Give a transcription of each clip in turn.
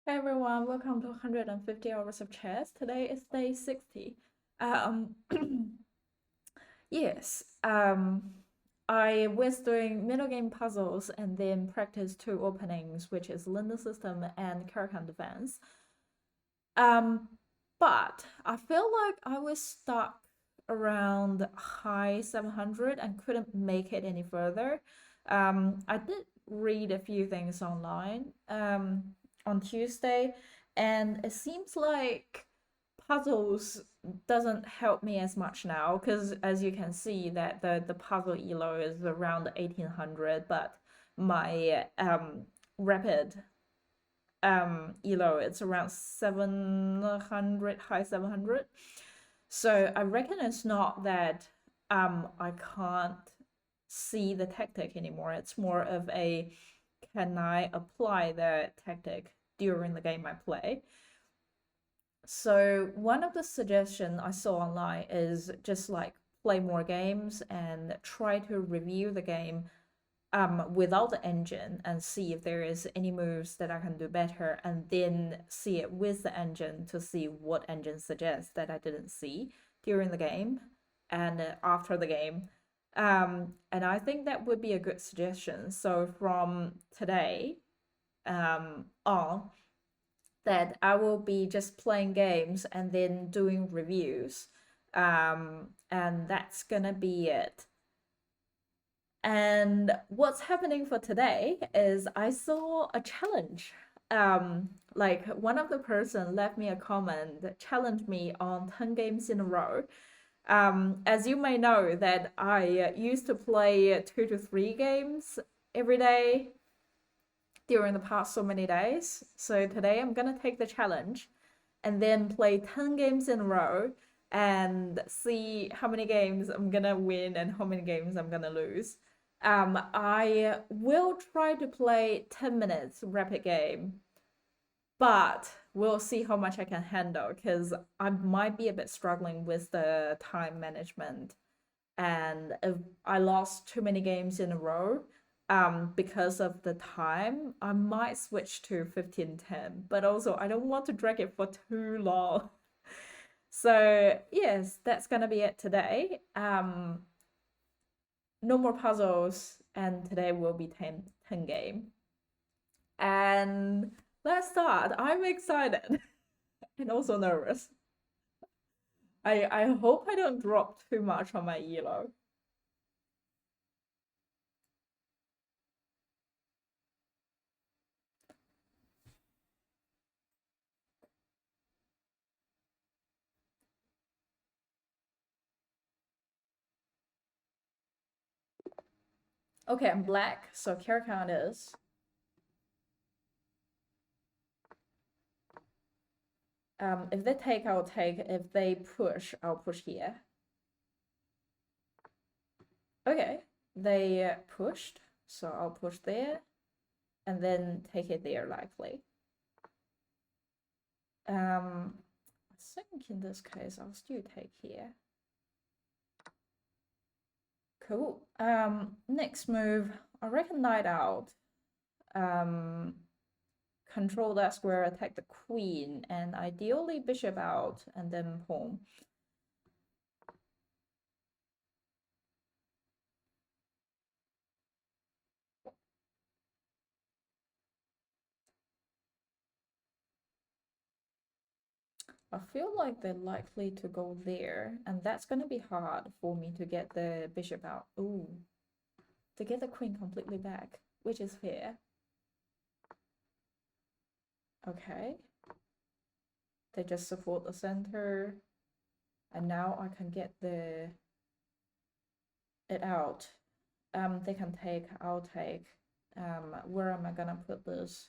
Hey everyone, welcome to 150 Hours of Chess. Today is day 60. Um, yes, I was doing middle game puzzles and then practice two openings, which is Linear System and Caracan Defense. Um, but I feel like I was stuck around high 700 and couldn't make it any further. I did read a few things online on Tuesday, and it seems like puzzles doesn't help me as much now because as you can see that the puzzle ELO is around 1800, but my rapid ELO, it's around 700, high 700. So I reckon it's not that I can't see the tactic anymore. It's more of a can I apply the tactic during the game I play? So one of the suggestions I saw online is just like play more games and try to review the game without the engine and see if there is any moves that I can do better, and then see it with the engine to see what engine suggests that I didn't see during the game and after the game. And I think that would be a good suggestion. So from today on, that I will be just playing games and then doing reviews. And that's gonna be it. And what's happening for today is I saw a challenge. Like one of the person left me a comment that challenged me on 10 games in a row. As you may know that I used to play 2 to 3 games every day during the past so many days. So today I'm gonna take the challenge and then play 10 games in a row and see how many games I'm gonna win and how many games I'm gonna lose. I will try to play 10 minutes rapid game, but we'll see how much I can handle because I might be a bit struggling with the time management. And if I lost too many games in a row, because of the time, I might switch to 15-10. But also, I don't want to drag it for too long. So, yes, that's gonna be it today. No more puzzles, and today will be 10 game. And let's start. I'm excited and also nervous. I hope I don't drop too much on my ELO. Okay, I'm black, so carry count is. If they take, I'll take. If they push, I'll push here. Okay, they pushed, so I'll push there, and then take it there likely. I think in this case, I'll still take here. Cool. Next move, I reckon knight out. Um, control that square, attack the queen, and ideally bishop out, and then pawn. I feel like they're likely to go there, and that's gonna be hard for me to get the bishop out. Ooh, to get the queen completely back, which is fair. Okay. They just support the center, and now I can get it out. They can take, I'll take. Where am I gonna put this?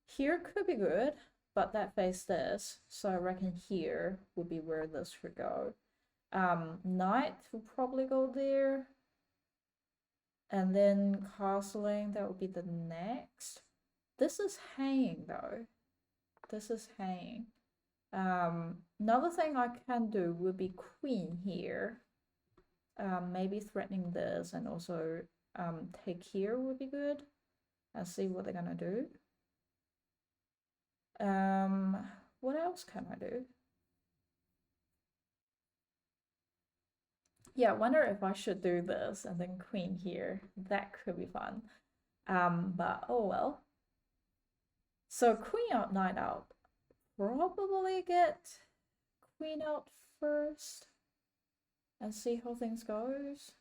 Here could be good, but that face this, so I reckon here would be where this should go. Knight will probably go there. And then castling, that would be the next. This is hanging though. This is hanging. Another thing I can do would be queen here. Maybe threatening this and also take here would be good. And see what they're gonna do. What else can I do? Yeah, I wonder if I should do this and then queen here. That could be fun. But oh well. So queen out, knight out. Probably get queen out first and see how things goes.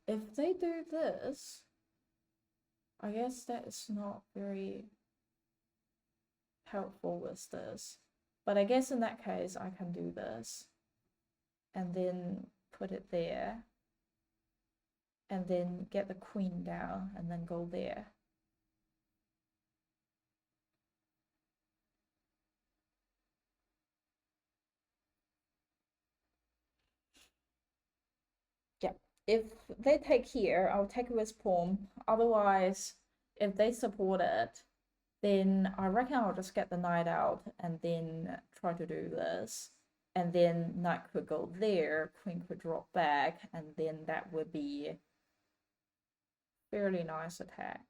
If they do this, I guess that is not very helpful with this. But I guess in that case, I can do this and then put it there and then get the queen down and then go there. Yeah, if they take here, I'll take it with pawn. Otherwise, if they support it, then I reckon I'll just get the knight out and then try to do this. And then knight could go there, queen could drop back, and then that would be a fairly nice attack.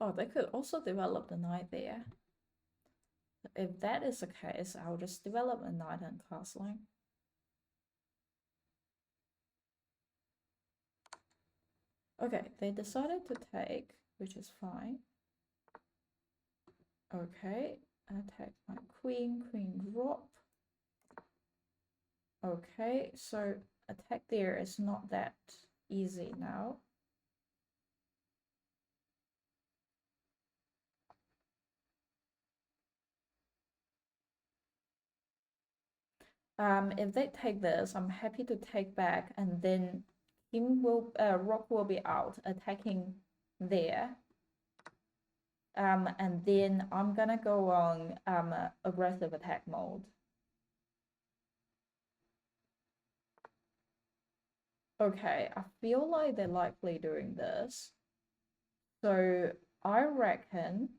Oh, they could also develop the knight there. If that is the case, I'll just develop a knight and castling. Okay, they decided to take, which is fine. Okay, attack my queen, queen drop. Okay, so attack there is not that easy now. If they take this, I'm happy to take back, and then Rock will be out attacking there. And then I'm gonna go on aggressive attack mode. Okay, I feel like they're likely doing this. So I reckon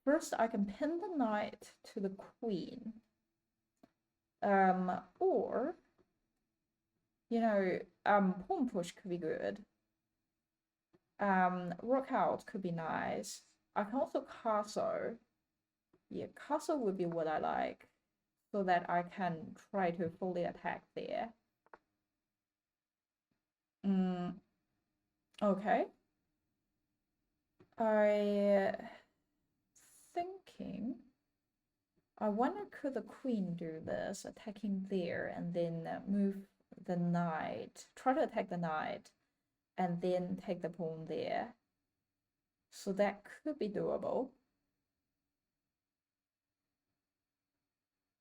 first I can pin the knight to the queen. Or pawn push could be good. Rook out could be nice. I can also castle. Yeah, castle would be what I like, so that I can try to fully attack there. Okay. I thinking. I wonder could the queen do this, attacking there, and then move the knight, try to attack the knight, and then take the pawn there. So that could be doable.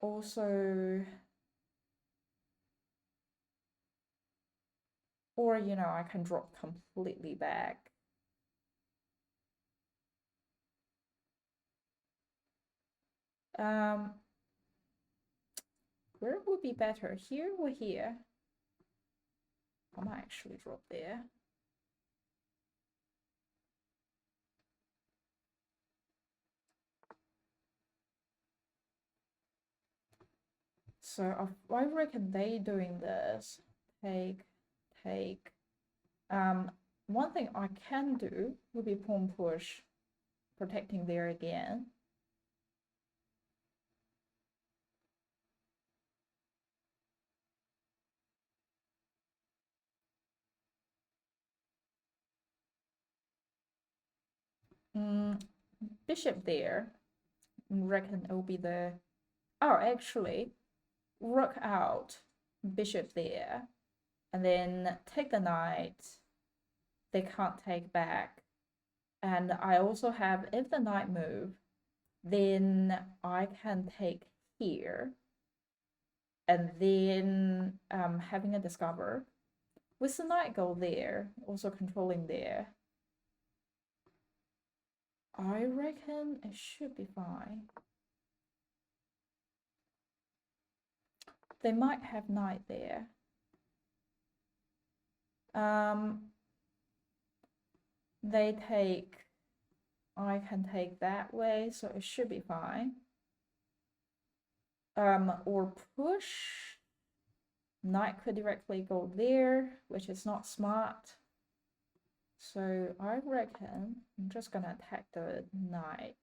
Also, or I can drop completely back. Where would be better, here or here? I might actually drop there. So I reckon they doing this. Take. One thing I can do would be pawn push, protecting there again. Bishop there. Reckon it will be the. Oh, actually, rook out, bishop there, and then take the knight. They can't take back. And I also have, if the knight move, then I can take here. and then having a discover. With the knight go there, also controlling there, I reckon it should be fine. They might have knight there. They take, I can take that way, so it should be fine. Or push. Knight could directly go there, which is not smart. So I reckon I'm just gonna attack the knight.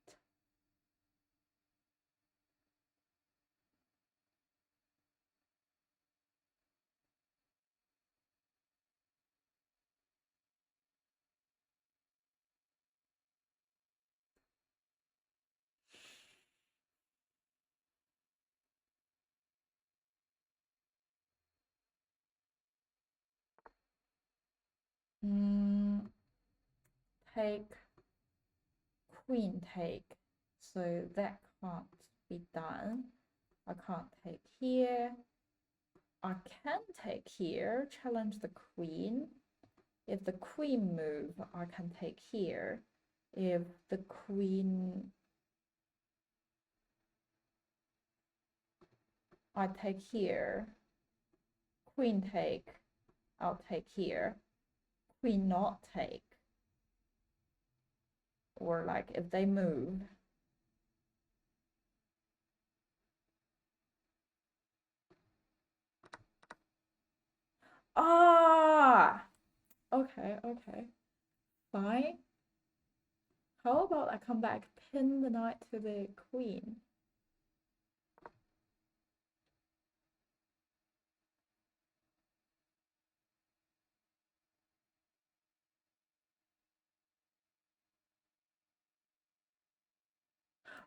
Take, queen take. So that can't be done. I can't take here. I can take here, challenge the queen. If the queen move, I can take here. If the queen, I take here. Queen take, I'll take here. Queen not take. Or like if they move. Ah! Okay, okay. Fine. How about I come back, pin the knight to the queen?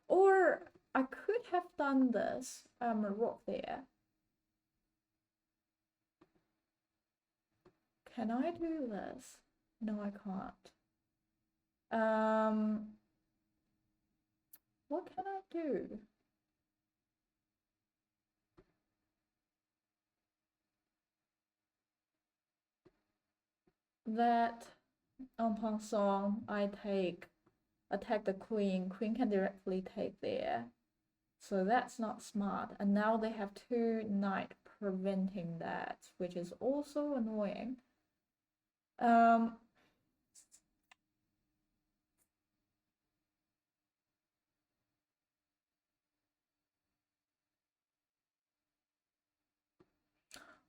Or I could have done this, rook there. Can I do this? No, I can't. What can I do? That en passant, I attack the queen. Queen can directly take there. So that's not smart. And now they have two knight preventing that, which is also annoying.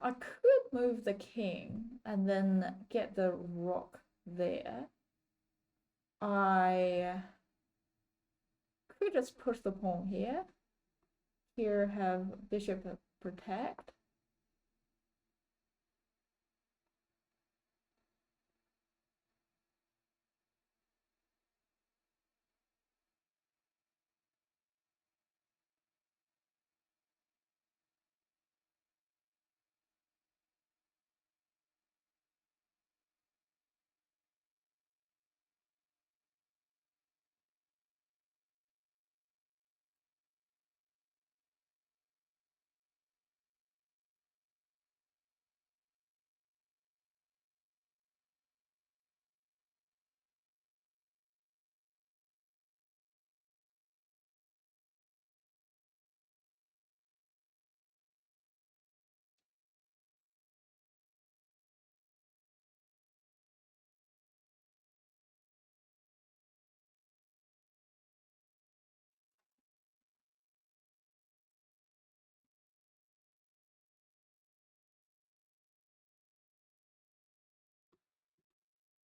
I could move the king and then get the rook there. I could just push the pawn here. Here have bishop protect.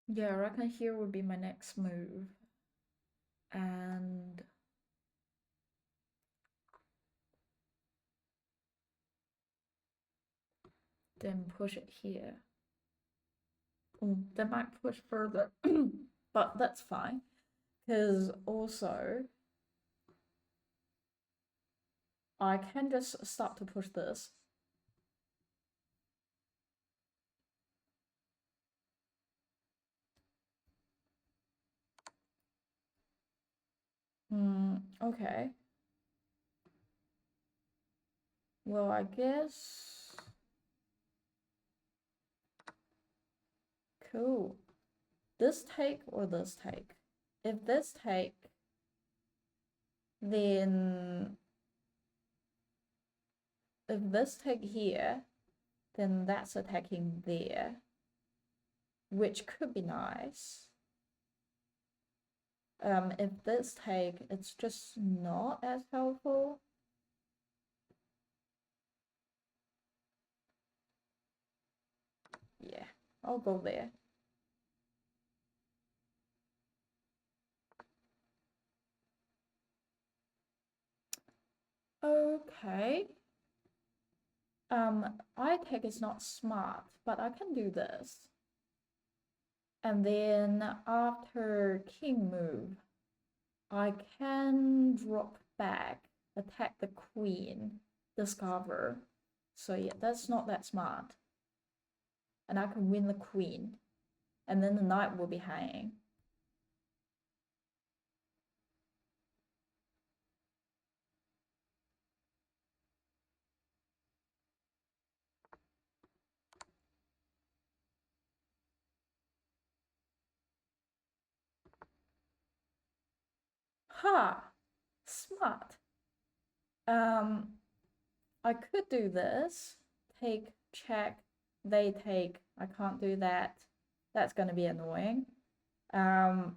Yeah, I reckon here would be my next move. And then push it here. They might push further, but that's fine. Because also, I can just start to push this. Okay. Well, I guess. Cool. This take or this take? If this take, then if this take here, then that's attacking there, which could be nice. If this take, it's just not as helpful. Yeah, I'll go there. Okay. I take is not smart, but I can do this. And then after king move, I can drop back, attack the queen, discover. So yeah, that's not that smart. And I can win the queen. And then the knight will be hanging. Ha! Smart. I could do this. Take, check, they take. I can't do that. That's going to be annoying. I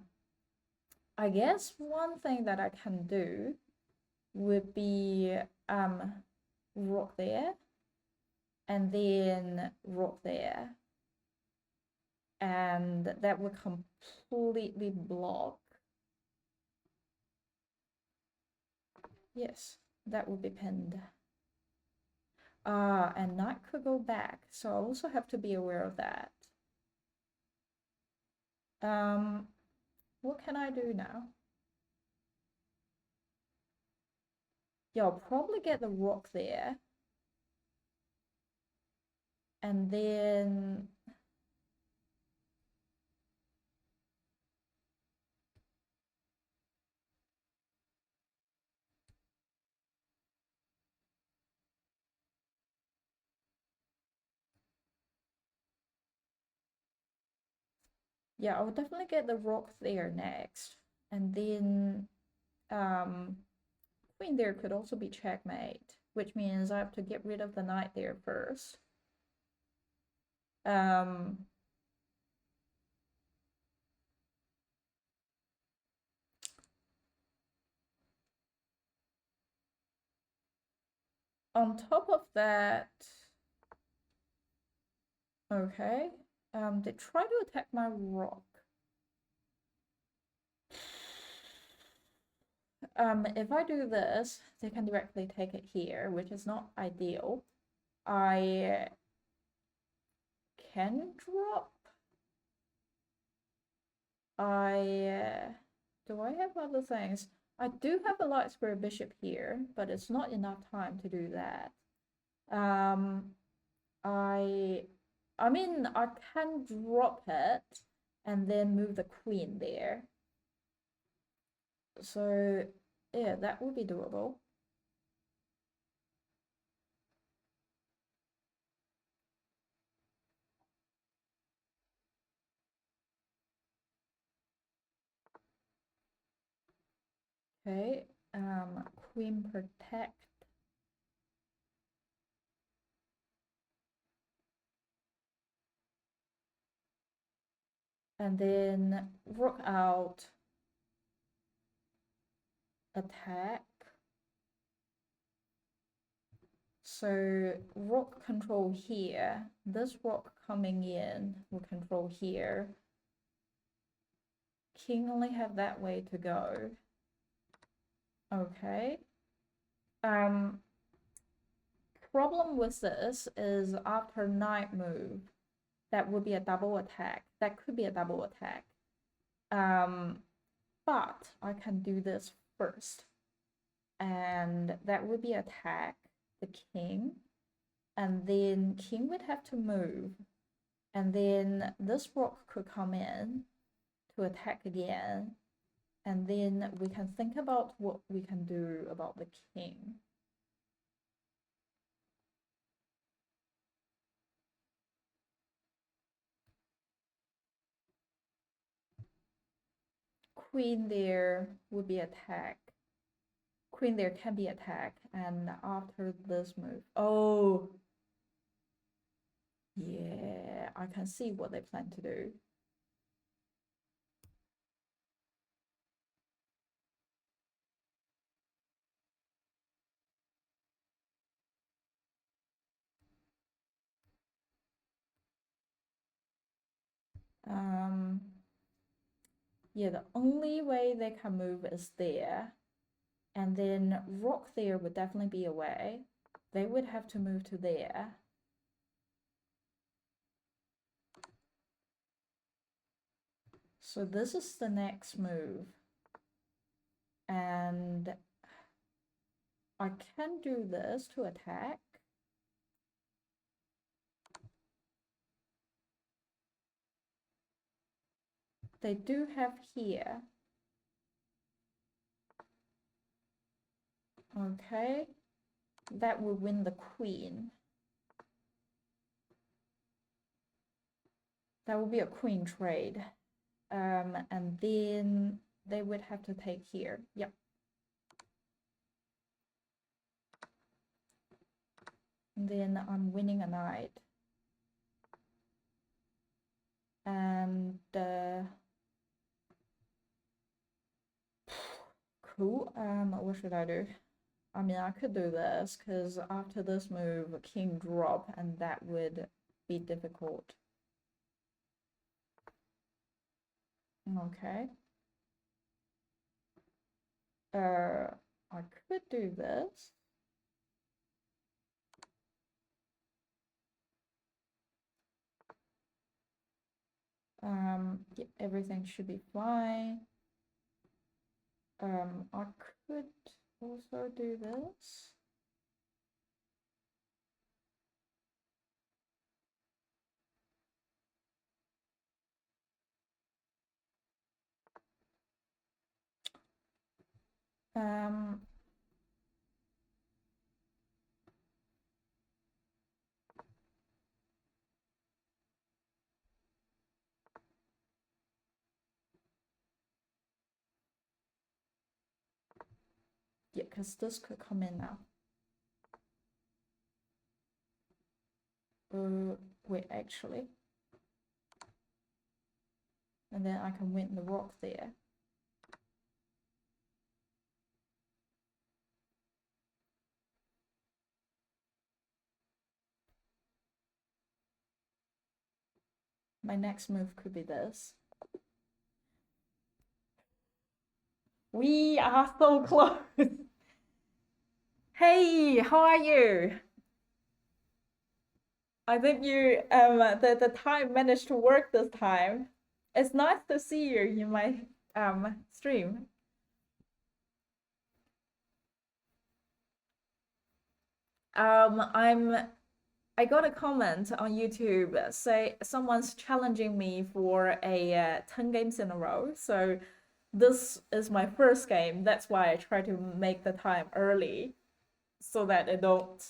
guess one thing that I can do would be rook there and then rook there. And that would completely block. Yes, that would be pinned. And knight could go back, so I also have to be aware of that. What can I do now? Yeah, I'll probably get the rook there. And then yeah, I'll definitely get the rook there next. And then queen there could also be checkmate, which means I have to get rid of the knight there first. On top of that, okay, they try to attack my rook. If I do this, they can directly take it here, which is not ideal. I can drop. Do I have other things? I do have a light square bishop here, but it's not enough time to do that. I mean, I can drop it and then move the queen there. So yeah, that would be doable. Okay, queen protect. And then rook out, attack. So rook control here. This rook coming in will control here. King only have that way to go. Okay. Problem with this is after knight move, that would be a double attack. That could be a double attack. But I can do this first. And that would be attack the king. And then king would have to move. And then this rook could come in to attack again. And then we can think about what we can do about the king. queen there would be attacked. Queen there can be attacked, and after this move, oh, yeah, I can see what they plan to do. Yeah, the only way they can move is there, and then rock there would definitely be a way. They would have to move to there. So this is the next move. And I can do this to attack. They do have here. Okay. That will win the queen. That will be a queen trade. And then they would have to take here. Yep. And then I'm winning a knight. And cool. What should I do? I mean, I could do this because after this move, king drop, and that would be difficult. Okay. I could do this. Yeah, everything should be fine. I could also do this. Yeah, because this could come in now. Wait, actually. And then I can win the rock there. My next move could be this. We are so close. Hey, how are you? I think you the time managed to work this time. It's nice to see you in my stream. I got a comment on YouTube say someone's challenging me for a 10 games in a row. So this is my first game. That's why I try to make the time early so that it don't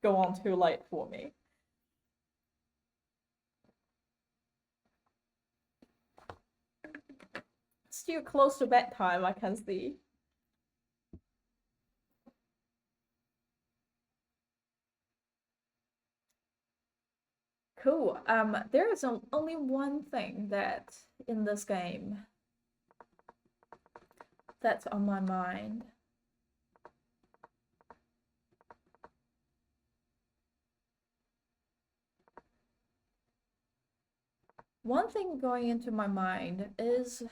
go on too late for me. Still close to bedtime, I can see. Cool. There is only one thing that in this game that's on my mind. One thing going into my mind is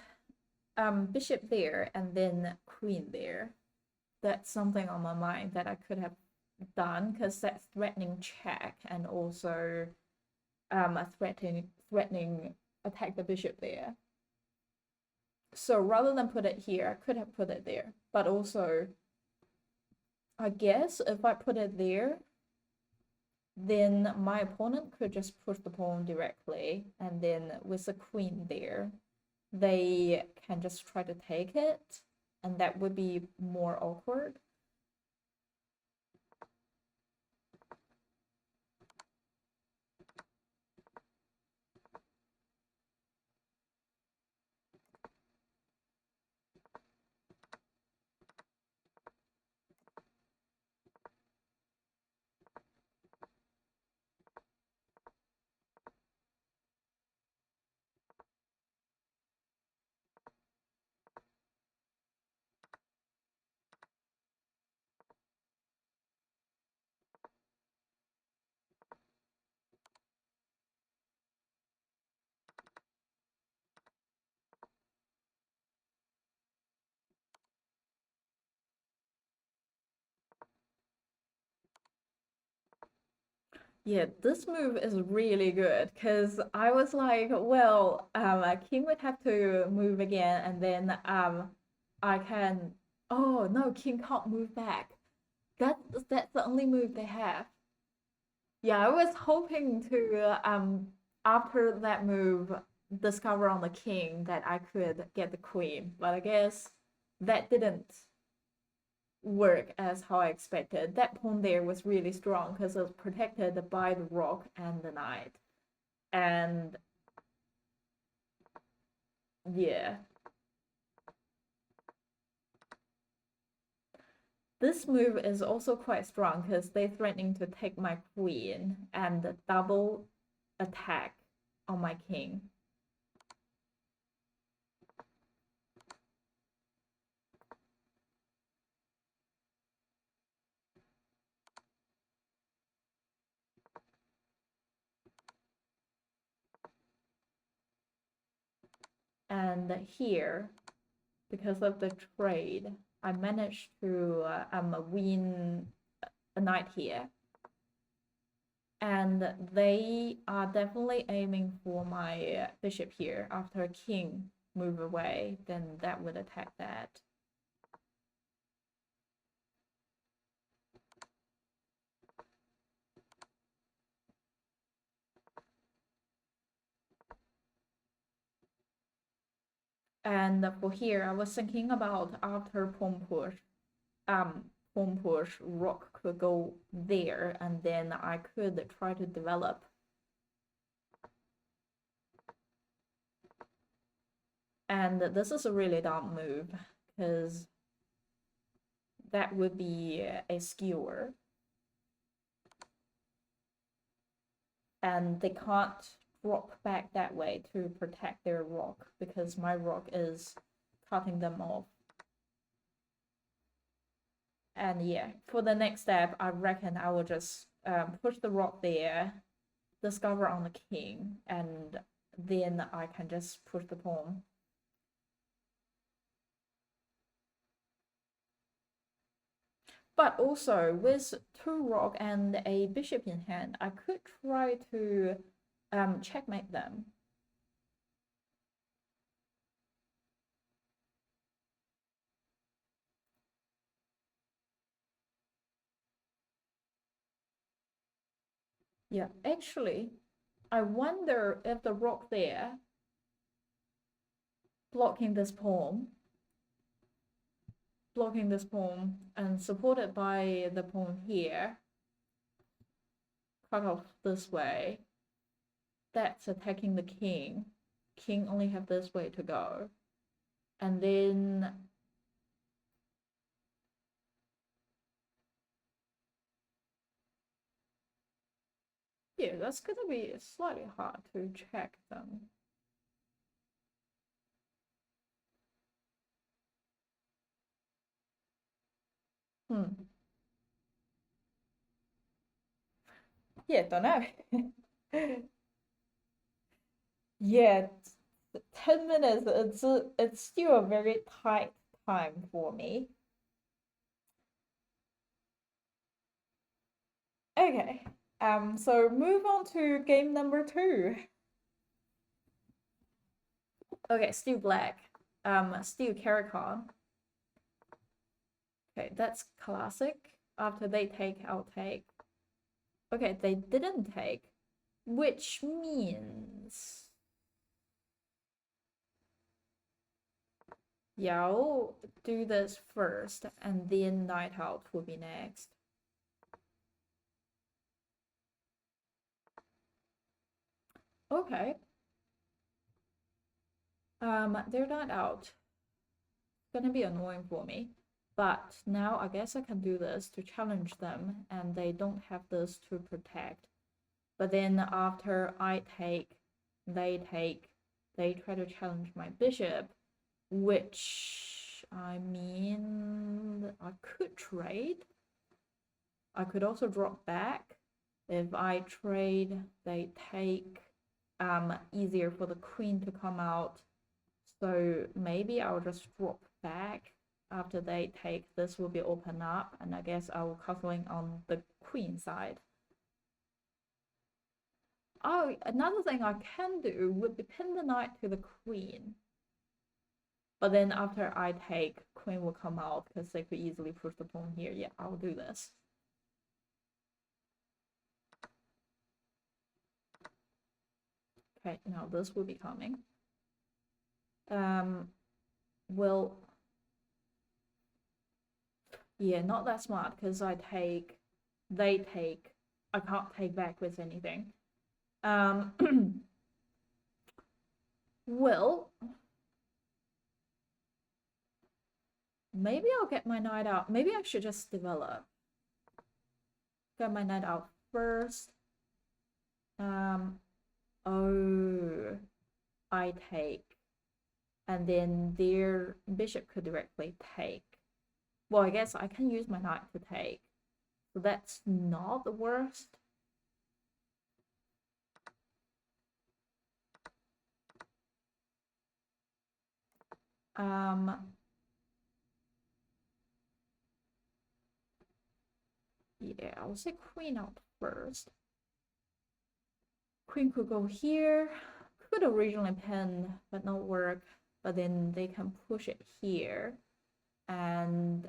bishop there and then queen there. That's something on my mind that I could have done because that's threatening check and also a threatening attack the bishop there. So rather than put it here, I could have put it there. But also, I guess if I put it there, then my opponent could just push the pawn directly, and then with the queen there, they can just try to take it, and that would be more awkward. Yeah, this move is really good because I was like, well, King would have to move again, and then I can. Oh no, King can't move back. That's the only move they have. Yeah, I was hoping to after that move discover on the king that I could get the queen, but I guess that didn't work as how I expected. That pawn there was really strong because it was protected by the rook and the knight. And yeah, this move is also quite strong because they're threatening to take my queen and double attack on my king. And here, because of the trade, I managed to win a knight here. And they are definitely aiming for my bishop here. After king move away, then that would attack that. And for here, I was thinking about after pawn push, rook could go there, and then I could try to develop. And this is a really dumb move because that would be a skewer. And they can't drop back that way to protect their rock because my rock is cutting them off. And yeah, for the next step, I reckon I will just push the rock there, discover on the king, and then I can just push the pawn. But also, with two rock and a bishop in hand, I could try to checkmate them. Yeah, actually, I wonder if the rock there blocking this pawn, and supported by the pawn here, cut off this way, that's attacking the king. King only have this way to go. And then yeah, that's gonna be slightly hard to check them. Hmm. Yeah, don't know. Yeah, 10 minutes. It's still a very tight time for me. Okay. So move on to game number two. Okay, still black. Still Karakhan. Okay, that's classic. After they take, I'll take. Okay, they didn't take, which means yeah, I'll do this first, and then night out will be next. Okay. They're not out. Gonna be annoying for me. But now I guess I can do this to challenge them, and they don't have this to protect. But then after I take, they try to challenge my bishop, which I mean, I could trade. I could also drop back. If I trade, they take, easier for the queen to come out. So maybe I'll just drop back after they take. This will be open up, and I guess I will castling on the queen side. Oh, another thing I can do would be pin the knight to the queen. But then after I take, queen will come out because they could easily push the pawn here. Yeah, I'll do this. Okay, now this will be coming. Well, yeah, not that smart because they take, I can't take back with anything. Well, maybe I'll get my knight out. Maybe I should just develop. Get my knight out first. Oh, I take. And then their bishop could directly take. Well, I guess I can use my knight to take. So that's not the worst. Yeah, I'll say queen out first. Queen could go here. Could originally pin, but not work. But then they can push it here. And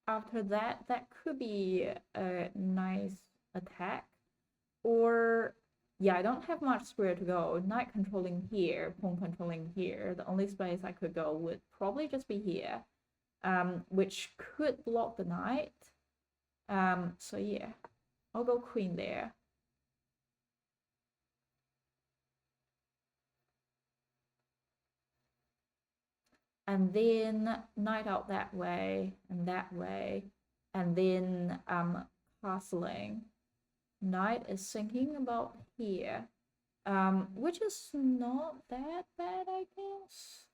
after that, that could be a nice attack. Or, yeah, I don't have much square to go. Knight controlling here, pawn controlling here. The only space I could go would probably just be here, which could block the knight. So yeah, I'll go queen there. And then knight out that way, and then castling. Knight is thinking about here, which is not that bad, I guess.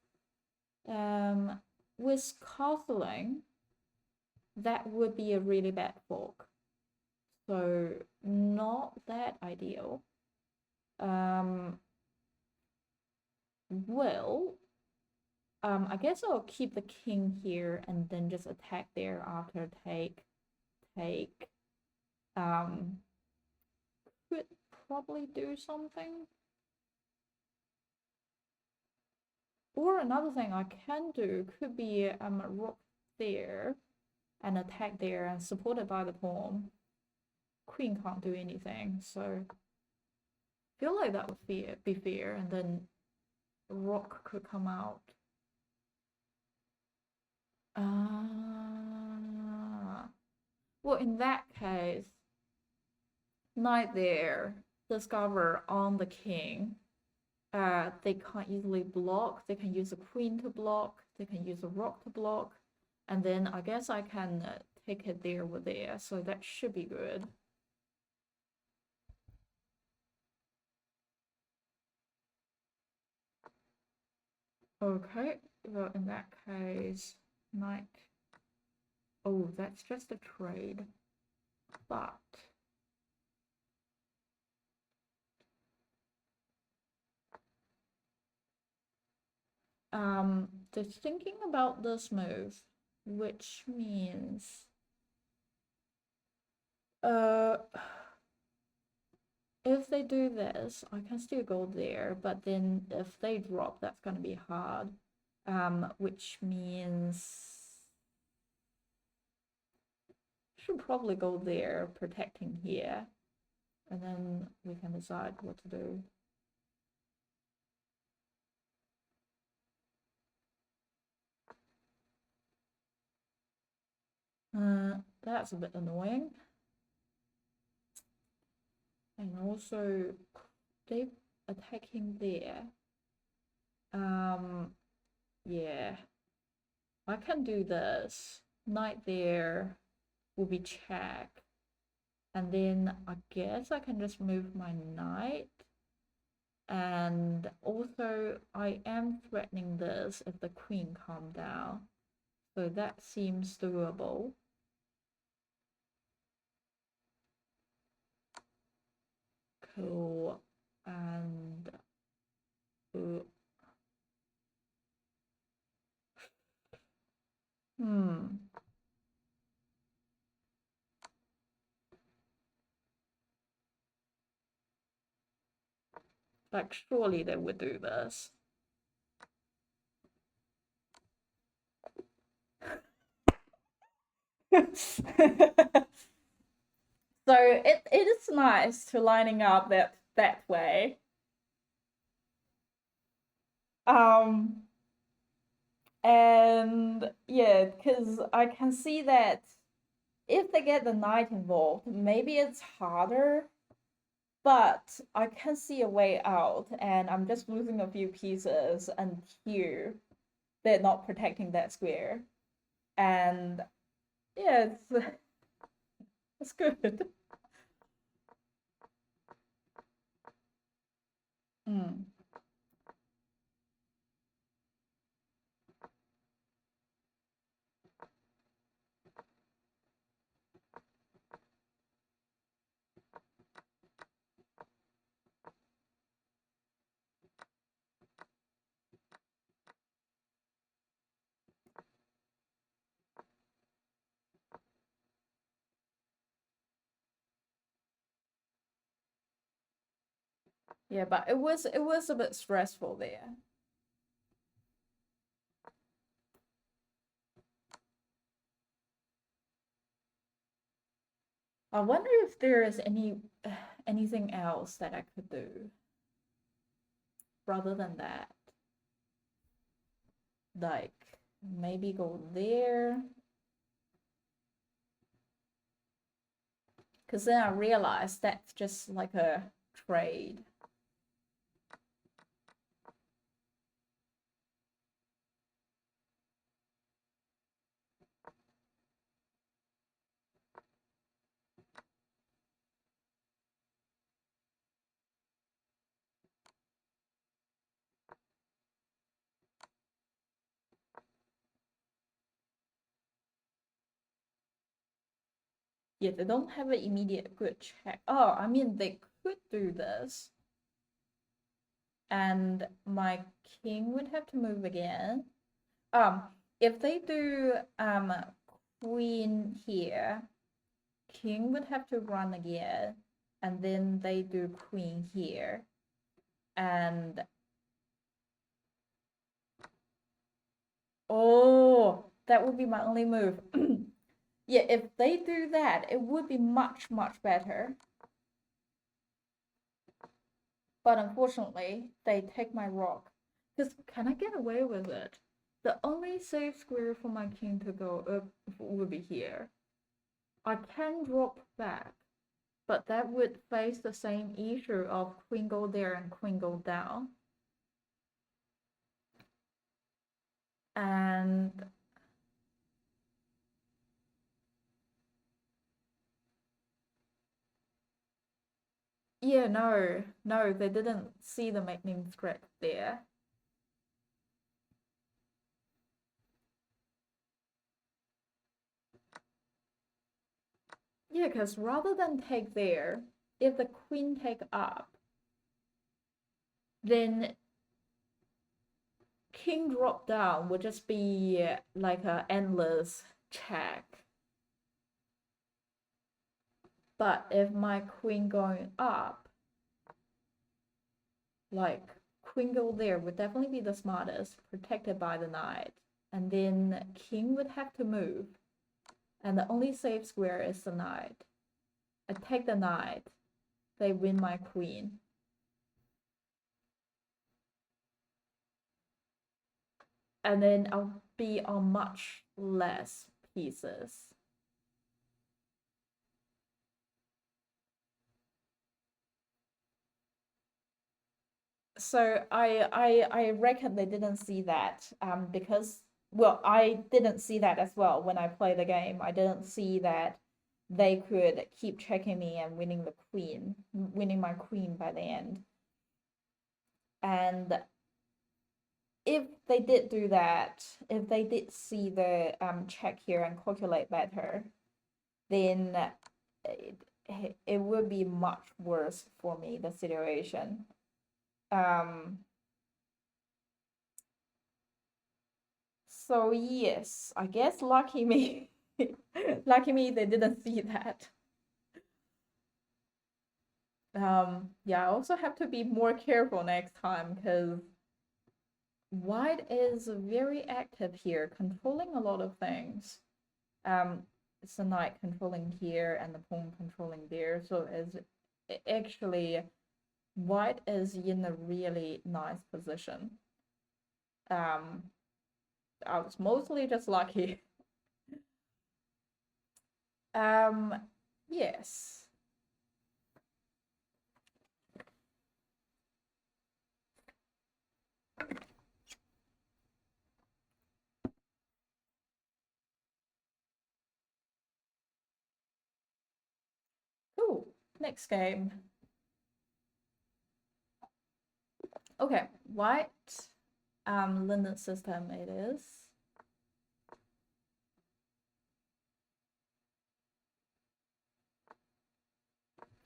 With castling, that would be a really bad fork. So not that ideal. Well, I guess I'll keep the king here and then just attack there after take. Could probably do something. Or another thing I can do could be rook there and attack there and supported by the pawn. Queen can't do anything, so I feel like that would be fair, and then rook could come out. Well, in that case, knight there, discover on the king. They can't easily block. They can use a queen to block. They can use a rook to block. And then I guess I can take it there with there. So that should be good. Okay, well, in that case, knight. Oh, that's just a trade. But just thinking about this move, which means if they do this, I can still go there, but then if they drop, that's going to be hard, which means I should probably go there, protecting here, and then we can decide what to do. That's a bit annoying. And also, they attacking there. Yeah. I can do this. Knight there will be check. And then I guess I can just move my knight. And also, I am threatening this if the queen calm down. So that seems doable. Cool. And Like, surely they would do this. So it is nice to lining up that way. Um, and yeah, because I can see that if they get the knight involved, maybe it's harder, but I can see a way out, and I'm just losing a few pieces, and here they're not protecting that square. And yeah, it's good. Mm. Yeah, but it was a bit stressful there. I wonder if there is anything else that I could do rather than that. Like maybe go there. Because then I realized that's just like a trade. Yeah, they don't have an immediate good check. Oh, I mean, they could do this. And my king would have to move again. Um, if they do queen here, king would have to run again, and then they do queen here, and oh, that would be my only move. Yeah, if they do that, it would be much, much better. But unfortunately, they take my rock. Because can I get away with it? The only safe square for my king to go up would be here. I can drop back, but that would face the same issue of queen go there and queen go down. And yeah, no, they didn't see the making threat there. Yeah, because rather than take there, if the queen take up, then king drop down would just be like a endless check. But if my queen going up, like queen go there would definitely be the smartest, protected by the knight. And then king would have to move. And the only safe square is the knight. I take the knight, they win my queen. And then I'll be on much less pieces. So I reckon they didn't see that because well I didn't see that as well when I play the game. I didn't see that they could keep checking me and winning my queen by the end. And if they did do that, if they did see the check here and calculate better, then it would be much worse for me, the situation. Um, so yes, I guess lucky me. Lucky me they didn't see that. Yeah, I also have to be more careful next time because white is very active here, controlling a lot of things. It's the knight controlling here and the pawn controlling there. So it's actually white is in a really nice position. I was mostly just lucky. Yes. Cool. Next game. Okay, white linear system it is.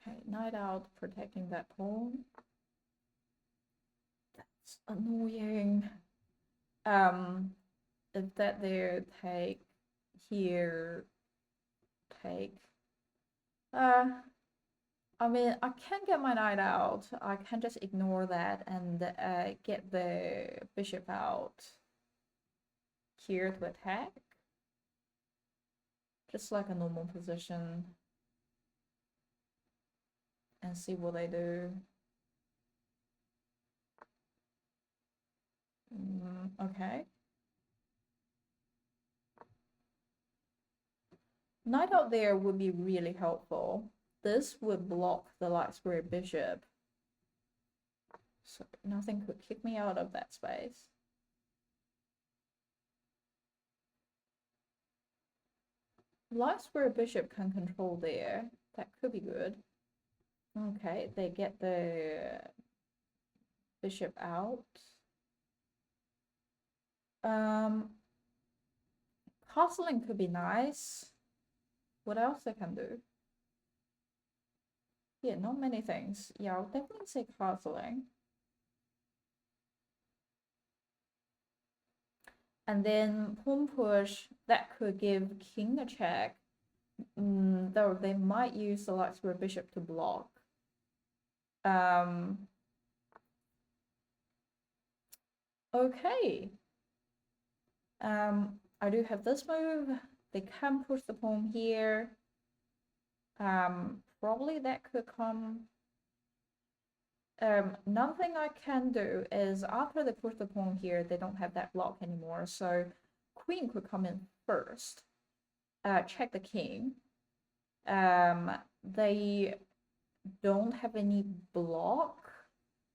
Okay, knight out, protecting that pawn. That's annoying. If that there, take here, take. I mean, I can get my knight out. I can just ignore that and get the bishop out here to attack. Just like a normal position. And see what they do. Okay. Knight out there would be really helpful. This would block the light square bishop. So nothing could kick me out of that space. Light square bishop can control there. That could be good. Okay, they get the bishop out. Castling could be nice. What else I can do? Yeah, not many things. Yeah, I'll definitely say castling. And then pawn push, that could give king a check. Though they might use the light square bishop to block. Okay. I do have this move. They can push the pawn here. Probably that could come. Another thing I can do is after they push the pawn here, they don't have that block anymore. So queen could come in first. Check the king. They don't have any block.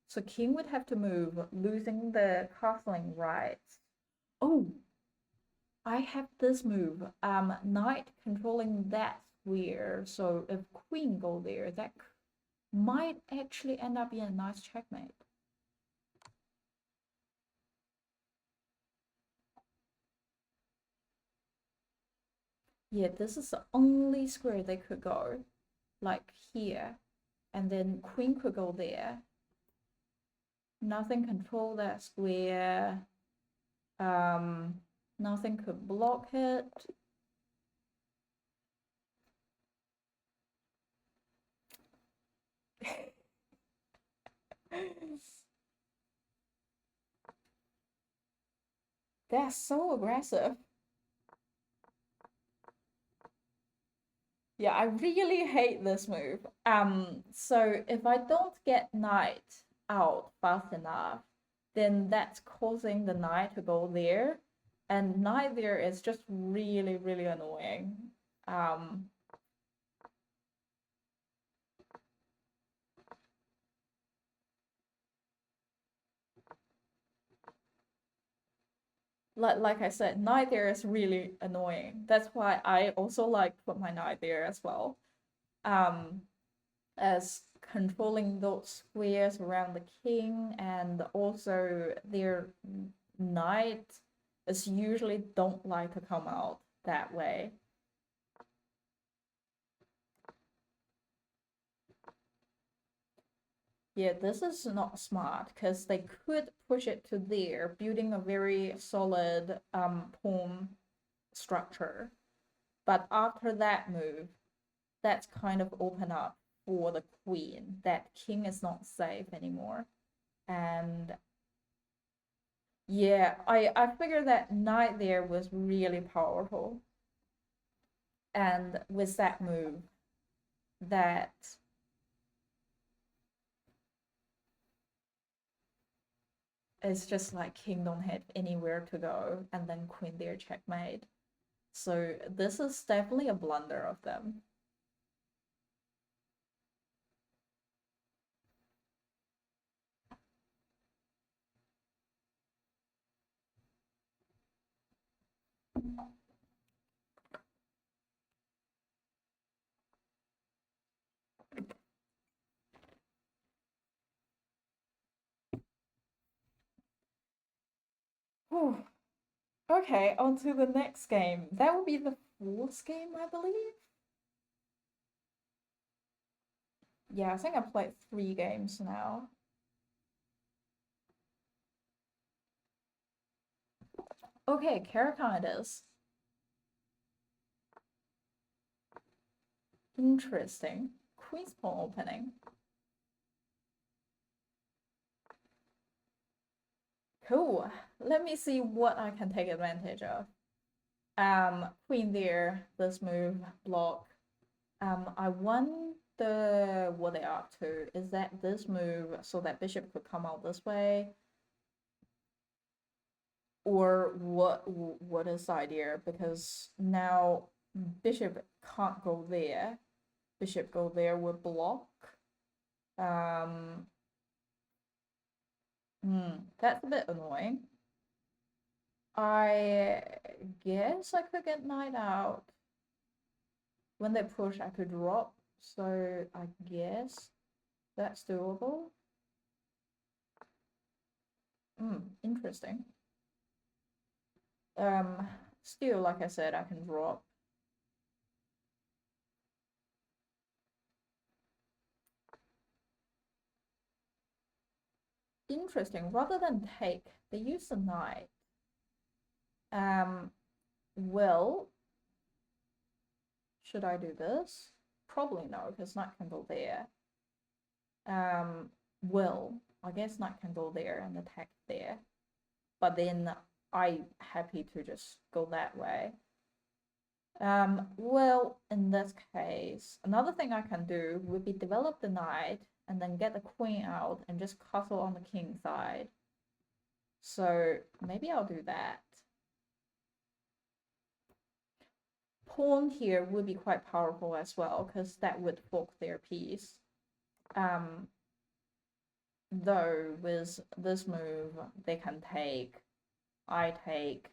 So king would have to move, losing the castling rights. Oh, I have this move. Knight controlling that square. So if queen go there, that might actually end up being a nice checkmate. Yeah, this is the only square they could go, like here, and then queen could go there. Nothing control that square. Nothing could block it. That's so aggressive. Yeah, I really hate this move. So if I don't get knight out fast enough, then that's causing the knight to go there. And knight there is just really, really annoying. Like I said, knight there is really annoying. That's why I also like put my knight there as well. As controlling those squares around the king, and also their knight is usually don't like to come out that way. Yeah, this is not smart because they could push it to there, building a very solid pawn structure. But after that move, that's kind of open up for the queen, that king is not safe anymore. And yeah, I figured that knight there was really powerful. And with that move, that it's just like king don't have anywhere to go, and then queen there checkmate. So this is definitely a blunder of them. Whew. Okay, on to the next game. That will be the fourth game, I believe. Yeah, I think I played 3 games now. Okay, Caracal it is. Interesting. Queen's pawn opening. Cool. Let me see what I can take advantage of. Queen there, this move, block. I wonder what they're up to. Is that this move so that bishop could come out this way? Or what is the idea? Because now bishop can't go there. Bishop go there would block. That's a bit annoying. I guess I could get knight out. When they push, I could drop. So I guess that's doable. Interesting. Still, like I said, I can drop. Interesting. Rather than take, they use the knight. Well, should I do this? Probably no, because knight can go there. Well, I guess knight can go there and attack there. But then I'm happy to just go that way. Well, in this case, another thing I can do would be develop the knight and then get the queen out and just castle on the king side. So maybe I'll do that. Pawn here would be quite powerful as well, because that would fork their piece. Though with this move, they can take, I take,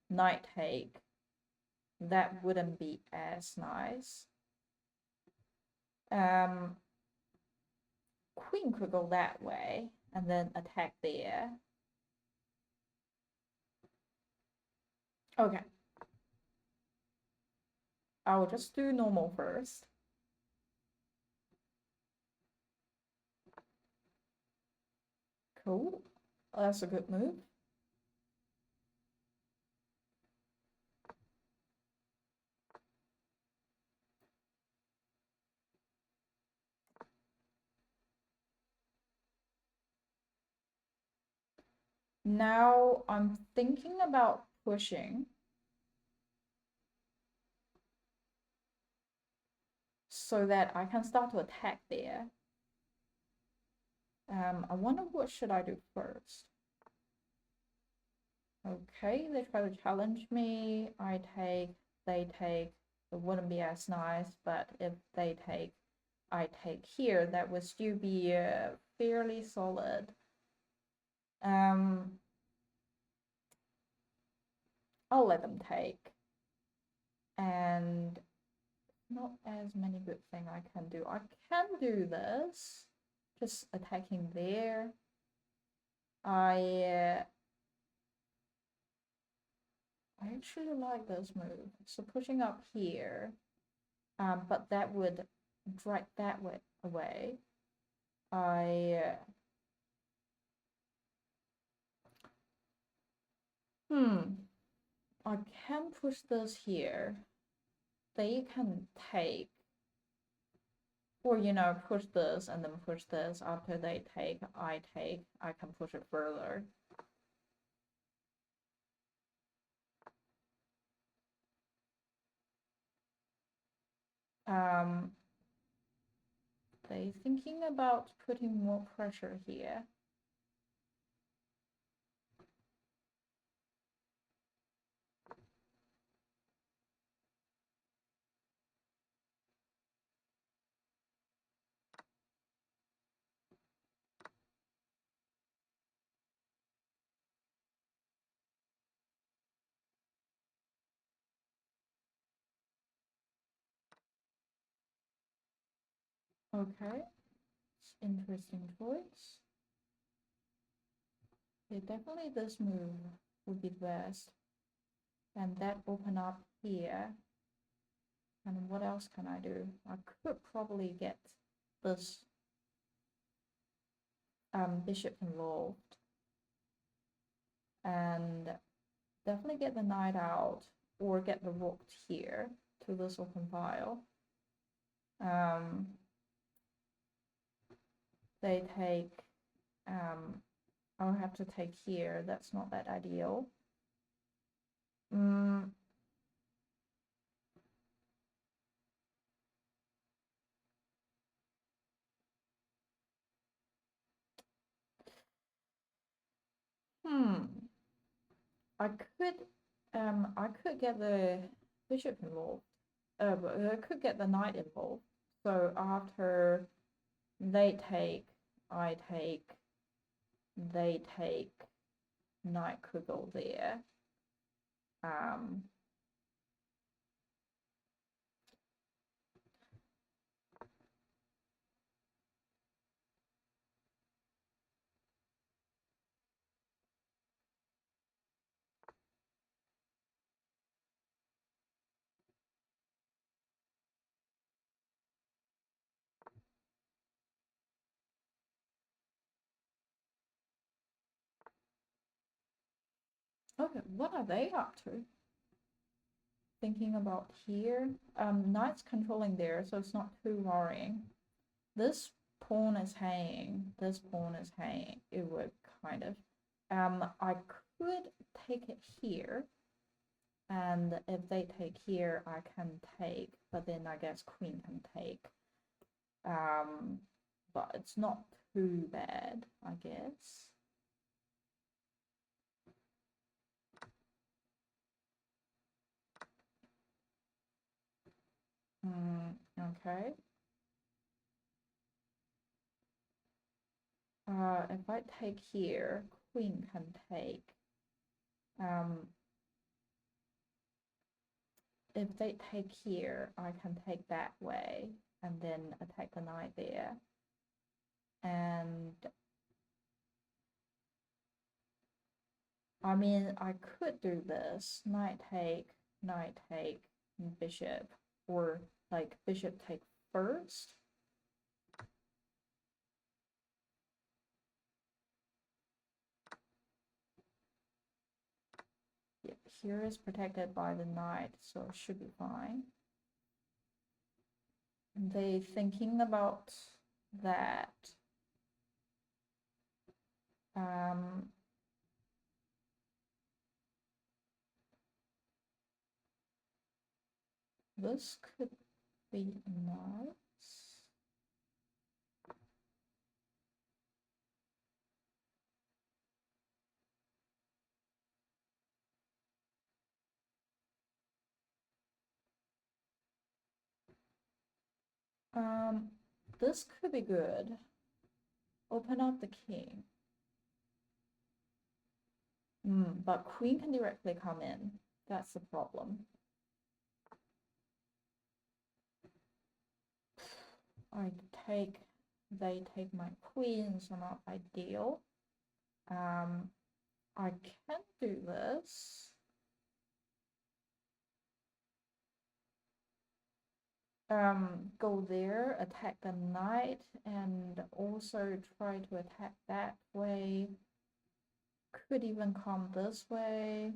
knight take. That wouldn't be as nice. Queen could go that way and then attack there. Okay. I'll just do normal first. Cool. That's a good move. Now I'm thinking about pushing. So that I can start to attack there. I wonder what should I do first. Okay, they try to challenge me. I take, they take. It wouldn't be as nice, but if they take, I take here, that would still be fairly solid. I'll let them take. And not as many good thing I can do. I can do this, just attacking there. I actually like this move. So pushing up here, but that would drag that way away. I I can push this here. They can take. Or, you know, push this and then push this. After they take, I can push it further. They thinking about putting more pressure here. Okay, it's interesting choice. Yeah, definitely this move would be the best. And that open up here. And what else can I do? I could probably get this bishop involved. And definitely get the knight out or get the rook here to this open file. They take, I'll have to take here. That's not that ideal. I could get the bishop involved. I could get the knight involved. So after they take, I take, they take, knight could go there. Okay, what are they up to? Thinking about here, knight's controlling there, so it's not too worrying. This pawn is hanging, this pawn is hanging. It would kind of, I could take it here, and if they take here, I can take, but then I guess queen can take. But it's not too bad, I guess. Okay. If I take here, queen can take. If they take here, I can take that way and then attack the knight there. And I mean, I could do this, knight take, bishop, or like bishop take first. Yep, here is protected by the knight, so it should be fine. They thinking about that. This could be nice. This could be good. Open up the king. But queen can directly come in. That's the problem. They take my queen, so not ideal. I can do this. Go there, attack the knight, and also try to attack that way. Could even come this way.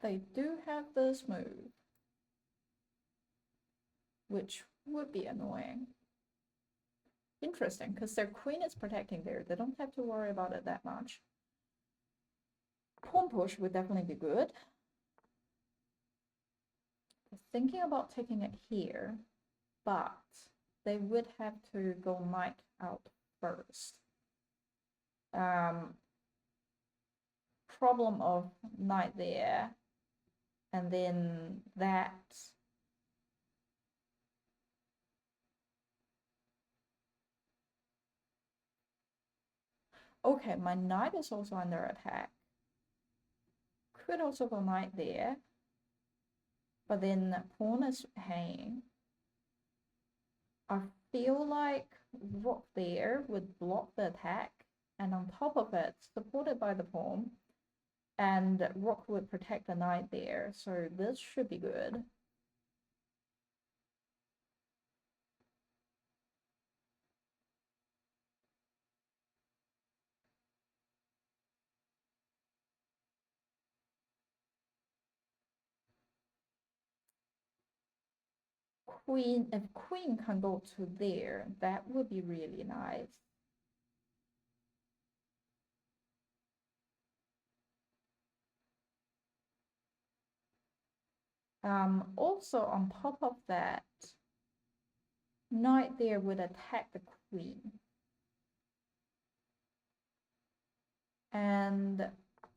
they do have this move, which would be annoying. Interesting, because their queen is protecting there. They don't have to worry about it that much. Pawn push would definitely be good. Thinking about taking it here, but they would have to go knight out first. Problem of knight there, and then that. Okay, my knight is also under attack. Could also go knight there, but then pawn is hanging. I feel like rook there would block the attack, and on top of it, supported by the pawn, and rook would protect the knight there, so this should be good. Queen, if queen can go to there, that would be really nice. Also on top of that, knight there would attack the queen. And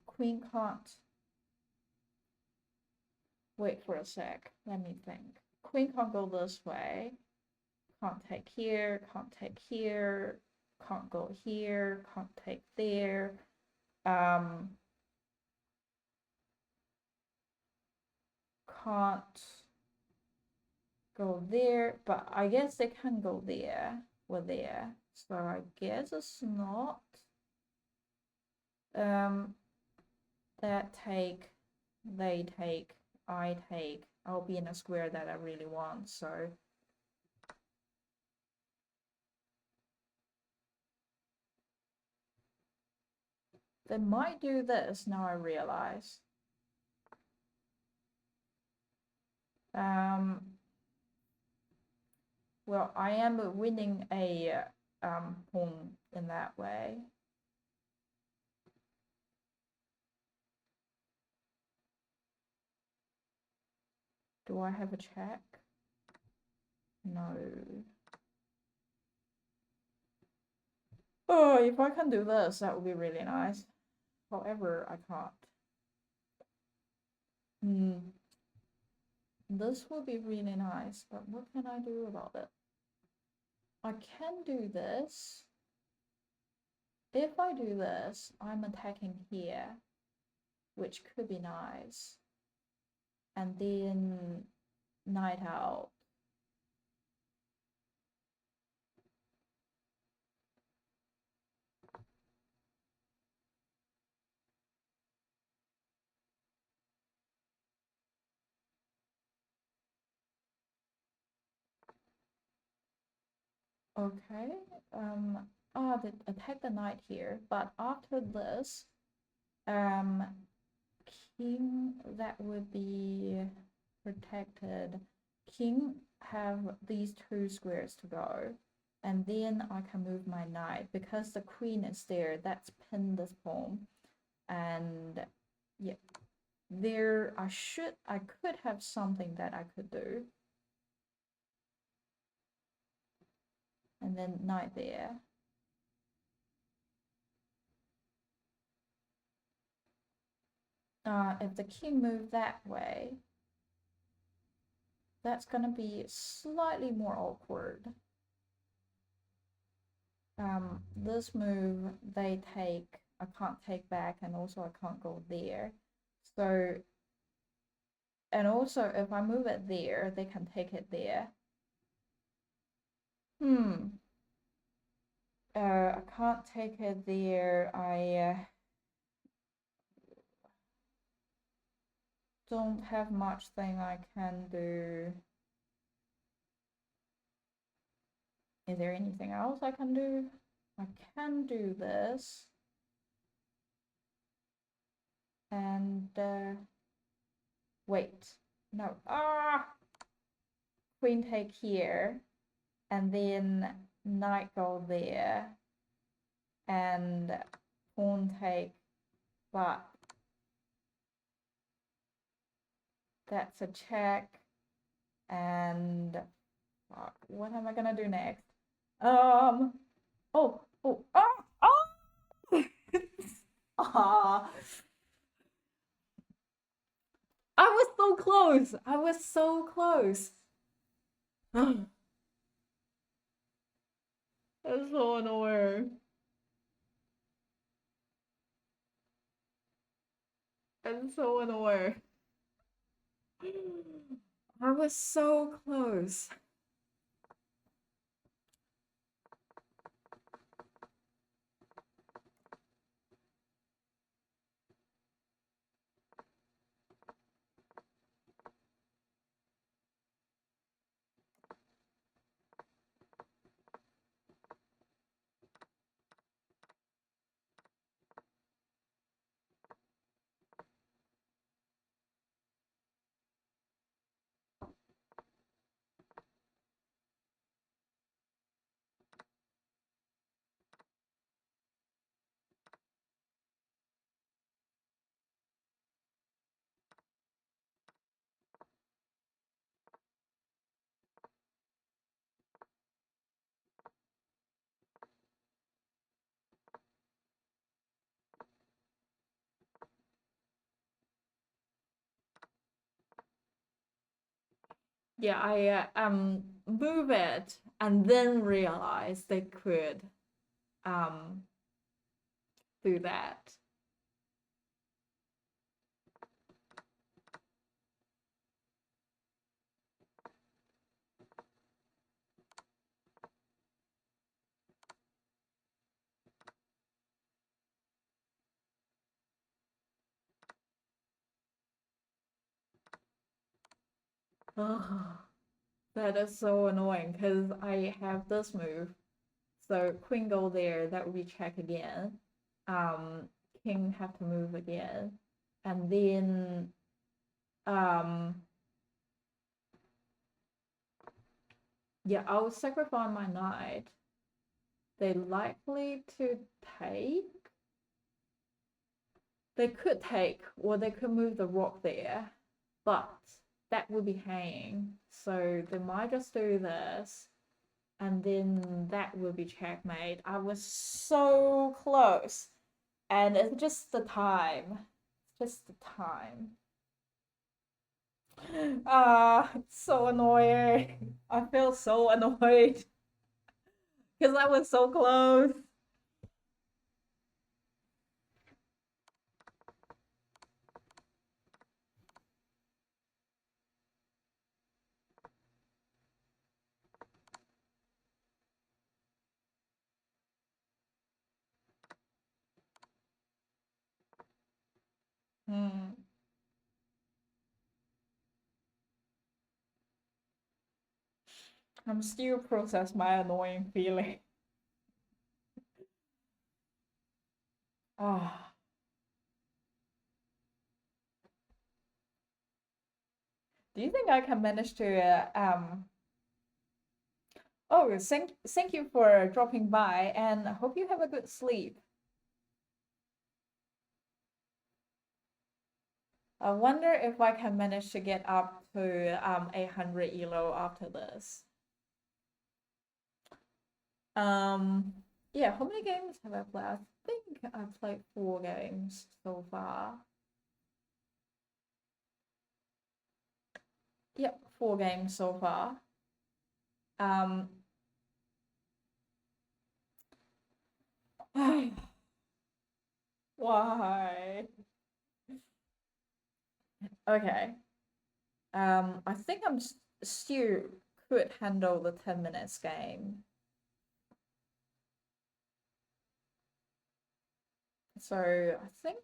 queen can't. Wait for a sec, let me think. Queen can't go this way. Can't take here, can't take here, can't go here, can't take there. Can't go there, but I guess they can go there or there. So I guess it's not. That take, they take, I take. I'll be in a square that I really want, so. They might do this, now I realize. Well, I am winning a pawn in that way. Do I have a check? No. Oh, if I can do this, that would be really nice. However, I can't. This would be really nice, but what can I do about it? I can do this. If I do this, I'm attacking here, which could be nice. And then knight out. Okay, they attack the knight here, but after this, king, that would be protected. King have these two squares to go, and then I can move my knight because the queen is there. That's pinned this pawn, and yeah, there I could have something that I could do. And then knight there. If the king moved that way, that's gonna be slightly more awkward. This move, they take, I can't take back, and also I can't go there. So, and also if I move it there, they can take it there. I can't take it there. I don't have much thing I can do. Is there anything else I can do? I can do this. And Wait, no. Queen take here, and then knight go there, and pawn take, but that's a check. And what am I gonna do next? Oh, oh, oh, oh! Ah, I was so close. I was so close. That's so annoying. That's so annoying. I was so close. Yeah, I move it and then realize they could um do that. Oh, that is so annoying because I have this move. So queen go there, that would be check again. Um, king have to move again. And then um yeah, I'll sacrifice my knight. They likely to take. They could take, or they could move the rook there, but that would be hanging. So they might just do this, and then that would be checkmate. I was so close, and it's just the time. It's just the time. It's so annoying. I feel so annoyed because I was so close. Hmm. I'm still process my annoying feeling. Ah. Do you think I can manage to oh, thank you for dropping by and I hope you have a good sleep. I wonder if I can manage to get up to 800 ELO after this. Um yeah, how many games have I played? I think I've played 4 games so far. Yep, 4 games so far. Um why? Okay. I think I'm still could handle the 10 minutes game. So I think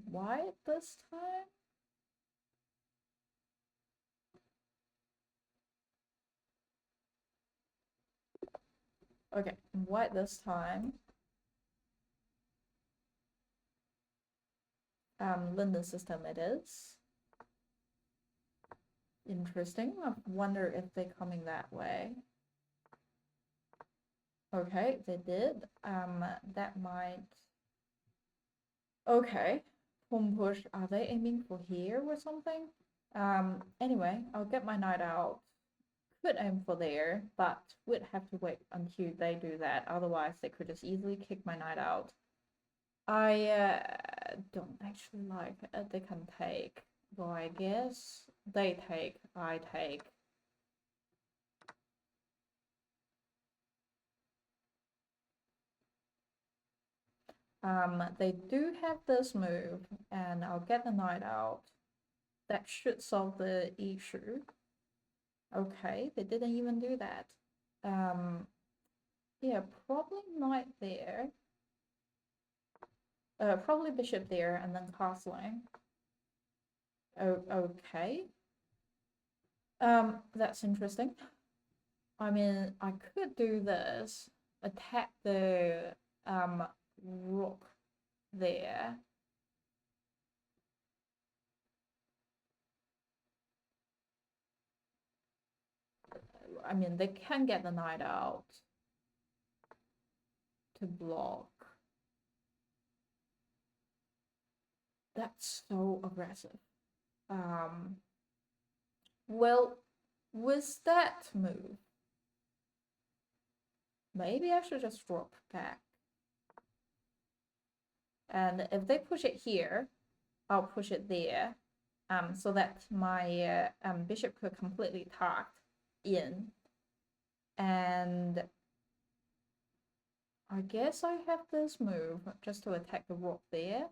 white this time. Okay, white this time. Linden system it is. Interesting. I wonder if they're coming that way. Okay, they did. That might. Okay. Home push. Are they aiming for here or something? Anyway, I'll get my knight out. Could aim for there, but would have to wait until they do that. Otherwise, they could just easily kick my knight out. I don't actually like it. They can take. Well, I guess they take. I take. They do have this move, and I'll get the knight out. That should solve the issue. Okay, they didn't even do that. Yeah, probably knight there. Probably bishop there, and then castling. Oh, okay. That's interesting. I mean, I could do this, attack the rook there. I mean, they can get the knight out to block. That's so aggressive. Well, with that move, maybe I should just drop back. And if they push it here, I'll push it there, so that my bishop could completely tuck in. And I guess I have this move just to attack the rook there.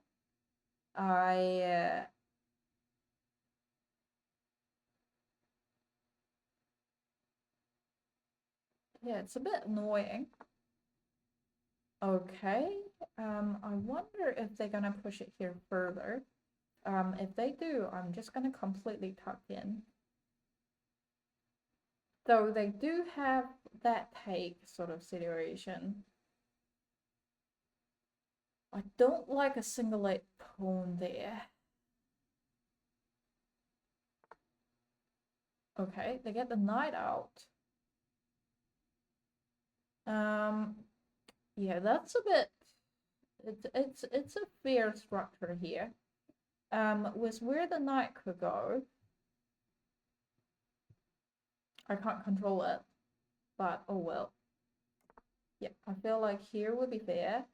Yeah, it's a bit annoying. Okay, I wonder if they're gonna push it here further. If they do, I'm just gonna completely tuck in. So they do have that take sort of situation. I don't like a single eight pawn there. Okay, they get the knight out. Yeah, that's a bit. It's a fair structure here. With where the knight could go, I can't control it, but oh well. Yeah, I feel like here would be fair.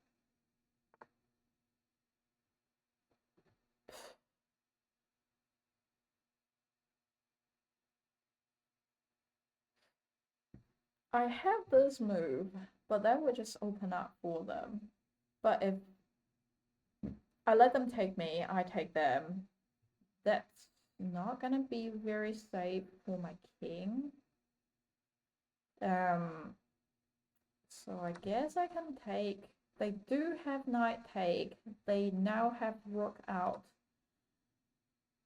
I have this move, but that would just open up for them. But if I let them take me, I take them, that's not gonna be very safe for my king. So I guess I can take. They do have knight take. They now have rook out.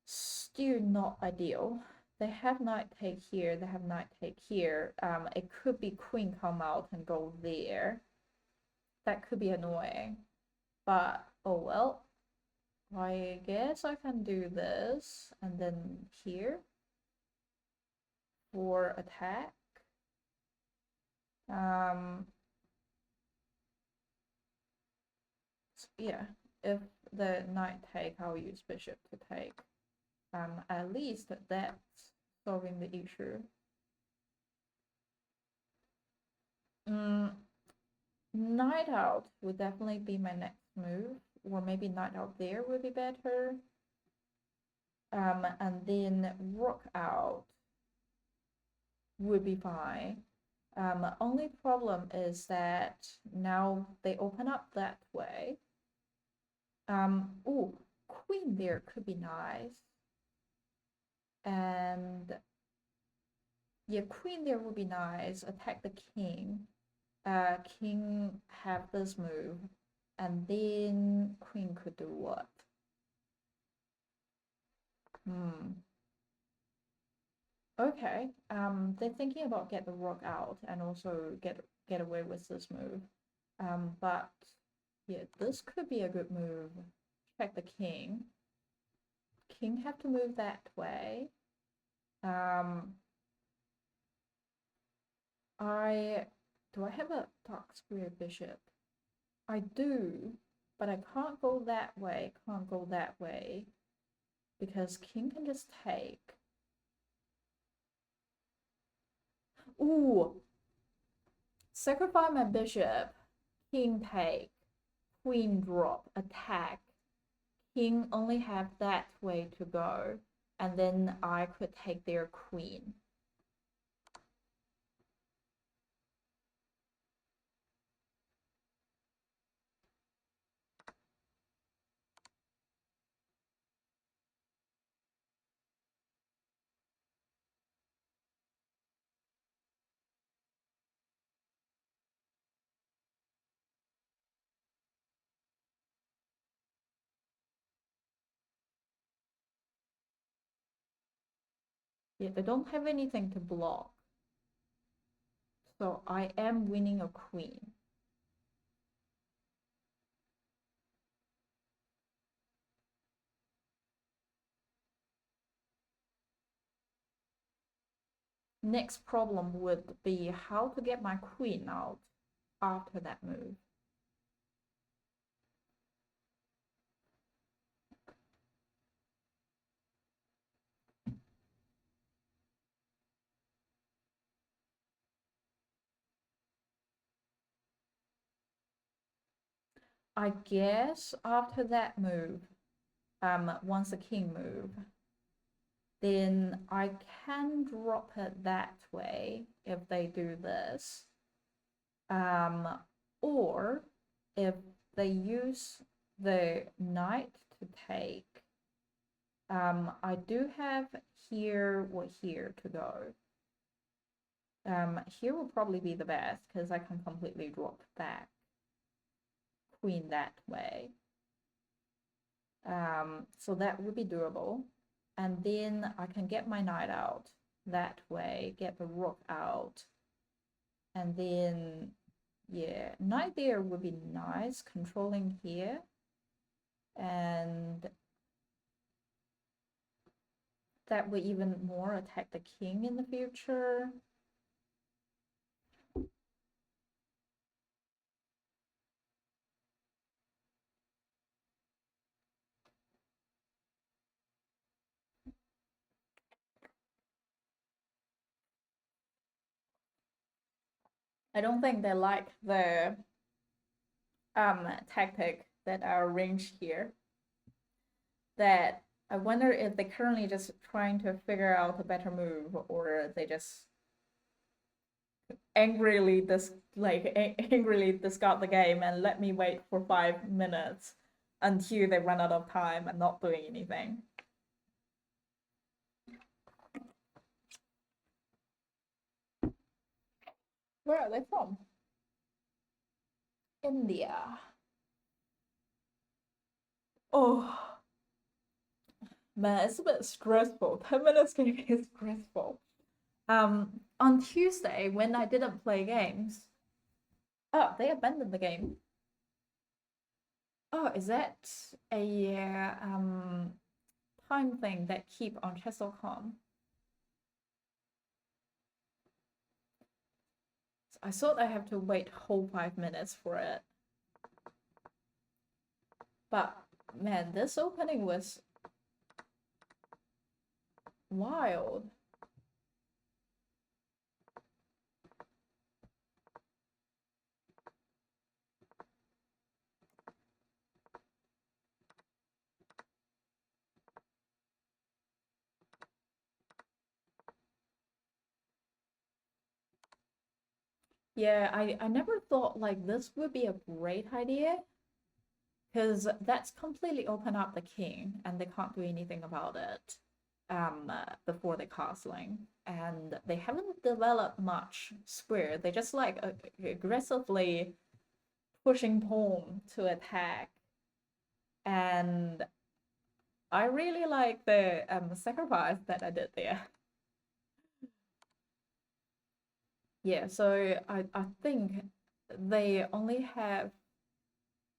Still not ideal. They have knight take here. They have knight take here. It could be queen come out and go there. That could be annoying. But oh well. I guess I can do this and then here for attack. So yeah, if the knight take, I'll use bishop to take. At least that's solving the issue. Knight out would definitely be my next move, or maybe knight out there would be better. And then rook out would be fine. Only problem is that now they open up that way. Oh, queen there could be nice. And yeah, queen there would be nice. Attack the king. King have this move, and then queen could do what? Okay. They're thinking about get the rook out and also get away with this move. But yeah, this could be a good move. Check the king. King have to move that way. Um, do I have a dark square bishop? I do, but I can't go that way, can't go that way, because king can just take. Ooh, sacrifice my bishop, king take, queen drop, attack. King only have that way to go, and then I could take their queen. Yeah, they don't have anything to block. So I am winning a queen. Next problem would be how to get my queen out after that move. I guess after that move, once the king move, then I can drop it that way if they do this. Or if they use the knight to take, I do have here or here to go. Here will probably be the best because I can completely drop that queen that way. So that would be doable. And then I can get my knight out that way, get the rook out. And then, yeah, knight there would be nice, controlling here. And that would even more attack the king in the future. I don't think they like the tactic that I arranged here. That I wonder if they're currently just trying to figure out a better move, or they just angrily angrily discard the game and let me wait for 5 minutes until they run out of time and not doing anything. Where are they from? India. Oh man, it's a bit stressful. 10 minutes game is stressful. On Tuesday when I didn't play games. Oh, they abandoned the game. Oh, is that a time thing that keep on chess.com? I thought I have to wait whole 5 minutes for it. But man, this opening was wild. Yeah, I never thought like this would be a great idea because that's completely open up the king and they can't do anything about it before the castling, and they haven't developed much square. They just like aggressively pushing pawn to attack, and I really like the sacrifice that I did there. Yeah, so I think they only have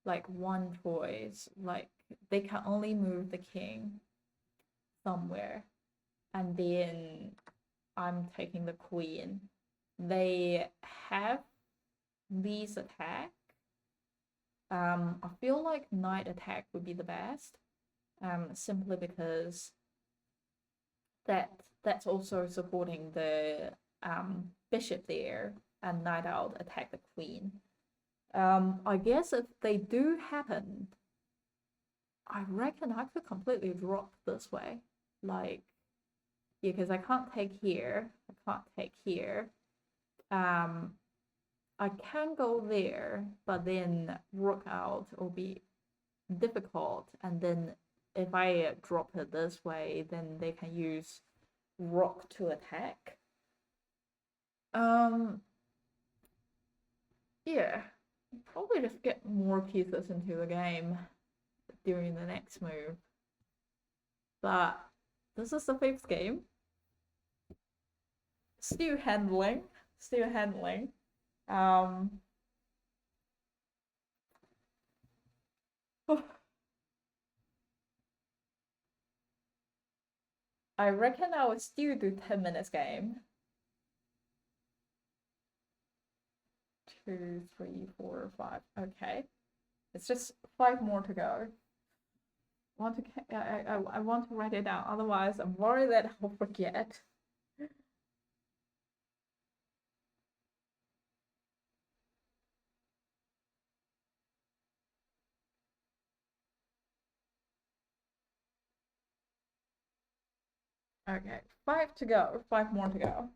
like one choice. Like they can only move the king somewhere. and then I'm taking the queen. They have these attack. I feel like knight attack would be the best, simply because that's also supporting the bishop there, and knight out attack the queen. I guess if they do happen, I reckon I could completely drop this way. Like, yeah, because I can't take here. I can't take here. I can go there, but then rook out will be difficult. And then if I drop it this way, then they can use rook to attack. Yeah, probably just get more pieces into the game during the next move. But this is the fifth game. Still handling, still handling. I reckon I would still do 10 minutes game. 2, 3, 4, 5. Okay, it's just 5 more to go. I want to write it down. Otherwise, I'm worried that I'll forget. Okay, 5 to go. 5 more to go.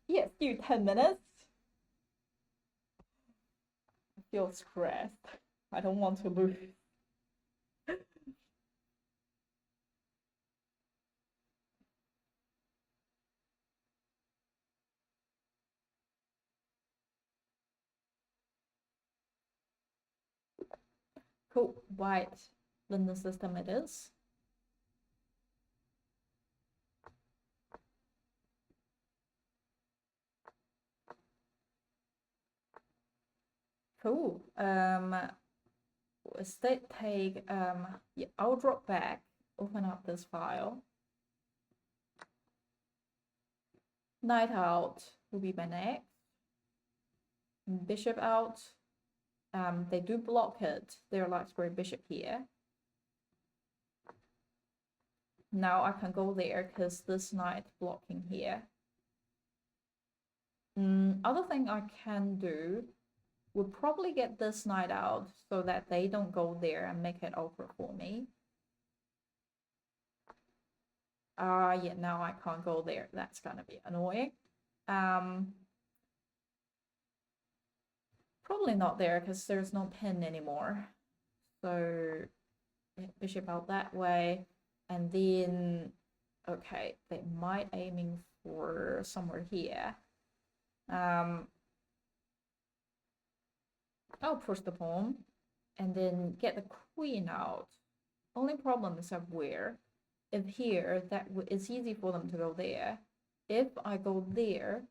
Yes, do 10 minutes. I feel stressed. I don't want to lose. Cool. White in the system it is. Cool. State take, yeah, I'll drop back, open up this file. Knight out will be my next. Bishop out. They do block it. They're like square bishop here. Now I can go there because this knight blocking here. Other thing I can do would probably get this knight out so that they don't go there and make it over for me. Yeah, now I can't go there. That's gonna be annoying. Probably not there because there's no pin anymore. So bishop out that way, and then okay, they might aiming for somewhere here. I'll push the pawn and then get the queen out. Only problem is of where. If here, it's easy for them to go there. If I go there,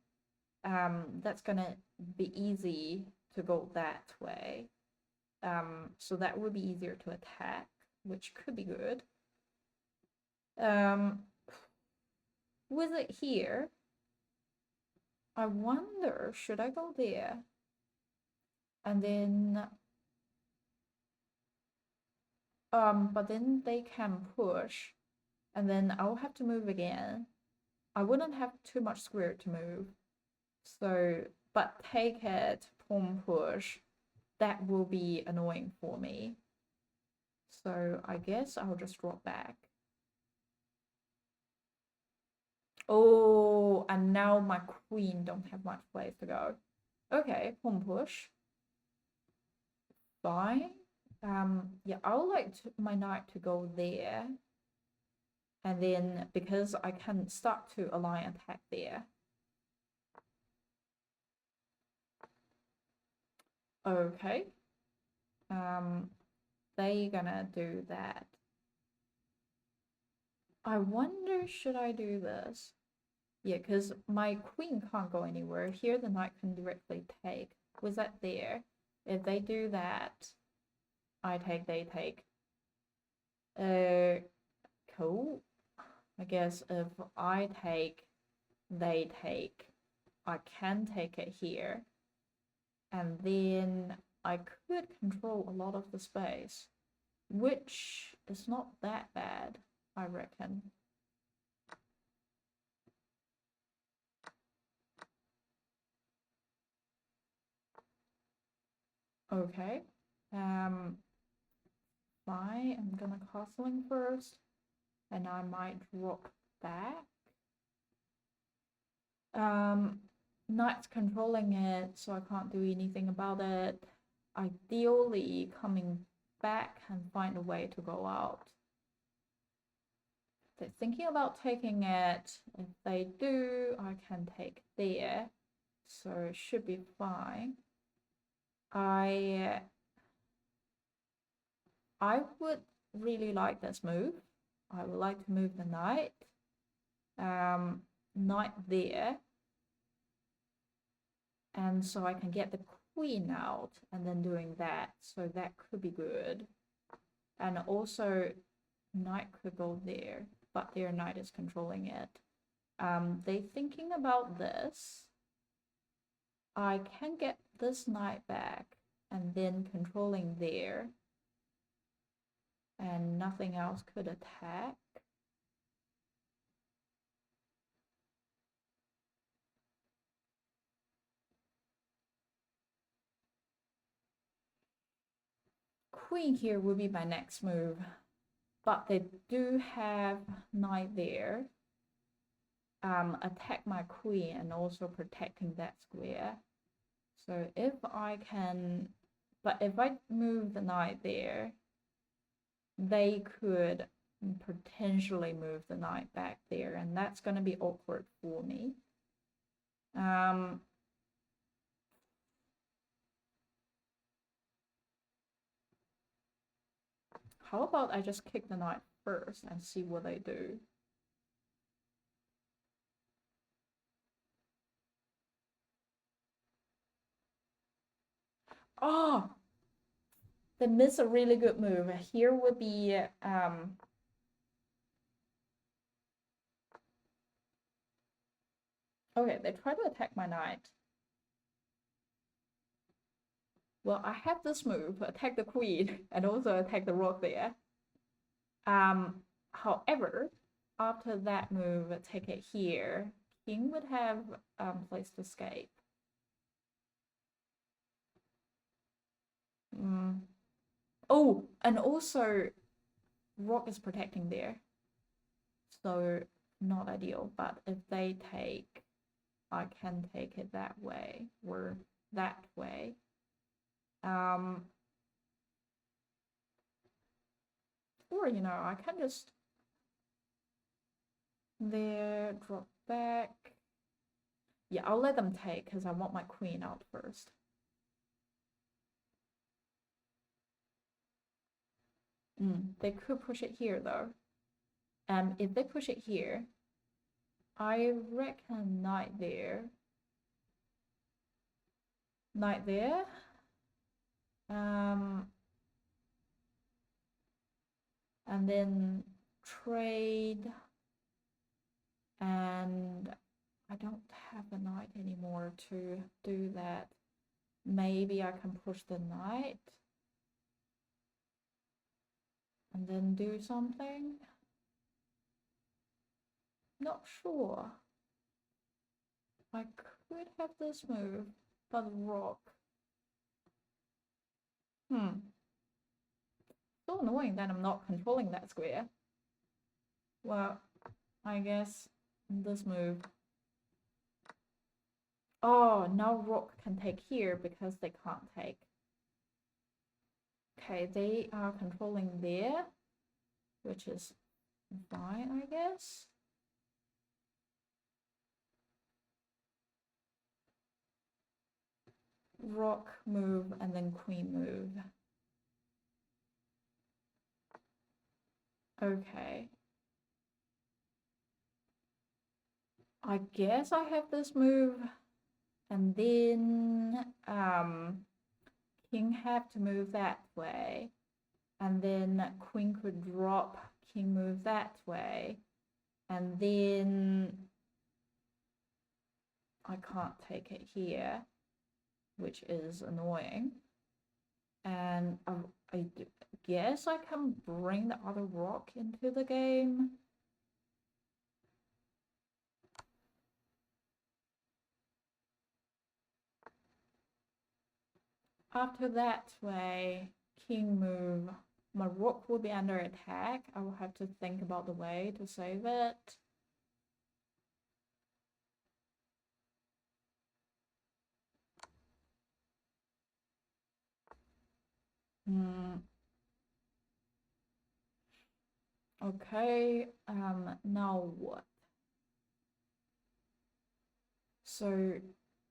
that's gonna be easy to go that way. So that would be easier to attack, which could be good. With it here, I wonder, should I go there? And then, but then they can push, and then I'll have to move again. I wouldn't have too much square to move. So, but take it, pawn push, that will be annoying for me. So I guess I'll just drop back. Oh, and now my queen don't have much place to go. Okay, pawn push. Fine. Yeah, I would like my knight to go there. And then because I can start to align attack there. Okay. They gonna do that. I wonder, should I do this? Yeah, because my queen can't go anywhere. Here the knight can directly take. Was that there? If they do that, I take, they take. Cool. I guess if I take, they take, I can take it here. And then I could control a lot of the space, which is not that bad, I reckon. Okay. Fine, I'm gonna castling first, and I might drop back. Knight's controlling it, so I can't do anything about it. Ideally, coming back and find a way to go out. They're thinking about taking it. If they do, I can take there, so it should be fine. I would really like this move. I would like to move the knight. Knight there. And so I can get the queen out and then doing that. So that could be good. And also knight could go there, but their knight is controlling it. They're thinking about this. I can get this knight back and then controlling there. And nothing else could attack. Queen here will be my next move, but they do have knight there. Attack my queen and also protecting that square. So if I can, but if I move the knight there, they could potentially move the knight back there, and that's going to be awkward for me. How about I just kick the knight first and see what they do? Oh, they miss a really good move. Here would be okay, they try to attack my knight. Well, I have this move, attack the queen, and also attack the rook there. However, after that move, take it here, king would have place to escape. Oh, and also rook is protecting there. So not ideal, but if they take, I can take it that way or that way. Or, you know, I can just there, drop back. Yeah, I'll let them take because I want my queen out first. They could push it here though. If they push it here, I reckon knight there. Knight there. And then trade. And I don't have a knight anymore to do that. Maybe I can push the knight. And then do something. Not sure. I could have this move, but rook. So annoying that I'm not controlling that square. Well, I guess this move. Oh, now rook can take here because they can't take. Okay, they are controlling there, which is fine, I guess. Rook move and then queen move. Okay. I guess I have this move, and then king have to move that way, and then queen could drop, king move that way, And then I can't take it here, which is annoying. And I guess I can bring the other rock into the game. After that way, king move, my rook will be under attack. I will have to think about the way to save it. Okay, now what? So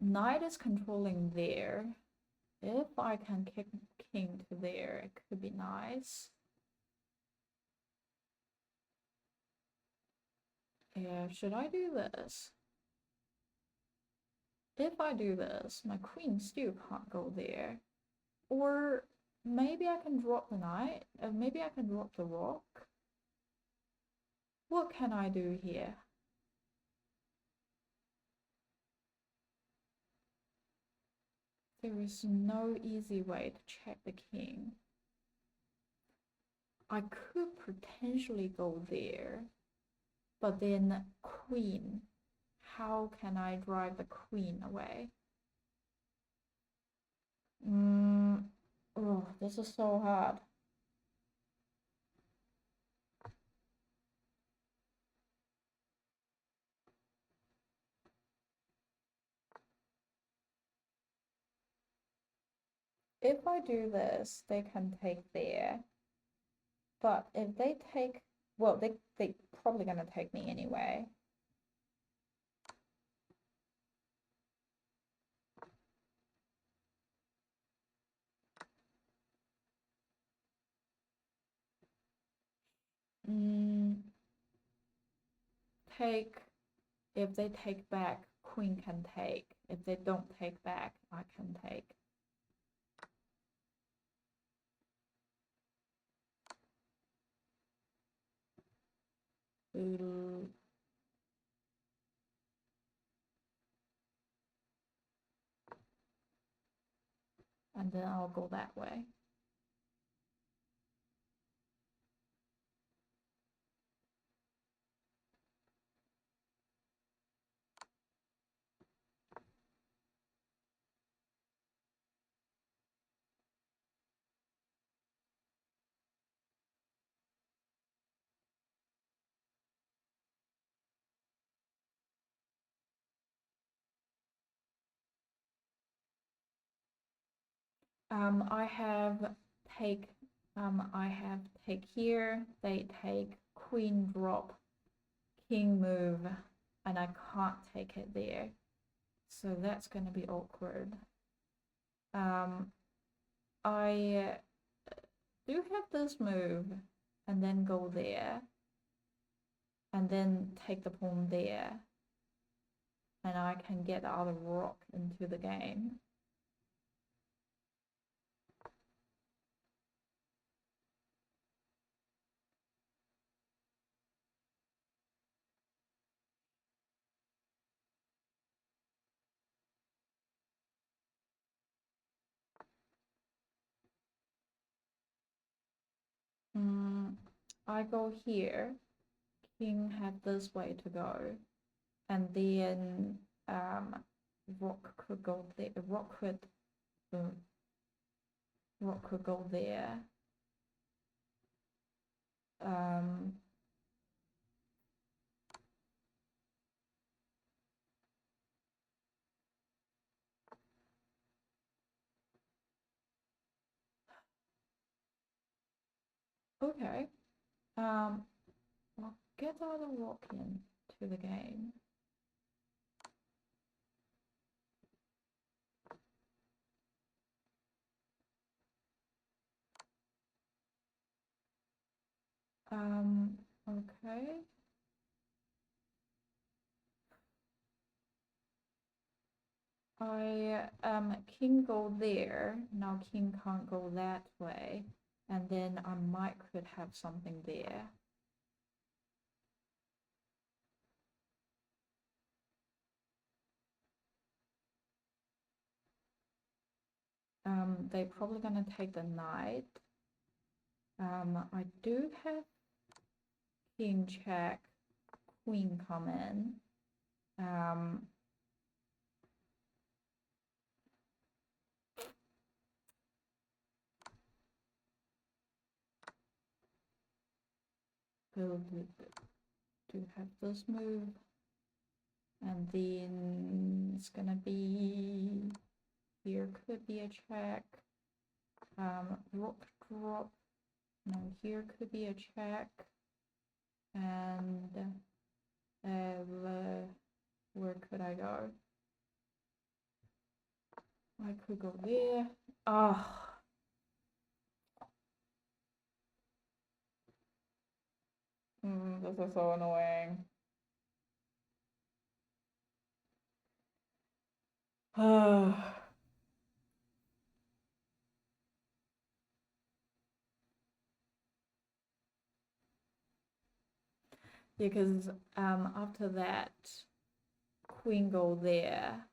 knight is controlling there. If I can kick king to there, it could be nice. Yeah, should I do this? If I do this, my queen still can't go there. Or maybe I can drop the knight. Maybe I can drop the rock. What can I do here? There is no easy way to check the king. I could potentially go there, but then queen. How can I drive the queen away? Oh, this is so hard. If I do this, they can take there. But if they take, well, they probably gonna take me anyway. Take, if they take back, queen can take. If they don't take back, I can take. Ooh. And then I'll go that way. I have take here, they take queen drop, king move, and I can't take it there. So that's gonna be awkward. I do have this move and then go there and then take the pawn there, and I can get the other rock into the game. I go here, king have this way to go, and then rock could go there. Rock could go there. Okay. I'll get the other rock into the game. Okay. King go there. Now king can't go that way. And then I might could have something there. They're probably gonna take the knight. I do have king check, queen come in. Go to have this move, and then it's gonna be here could be a check. Rook drop. No, here could be a check, and where could I go? I could go there. Oh. This is so annoying. Because after that, queen go there.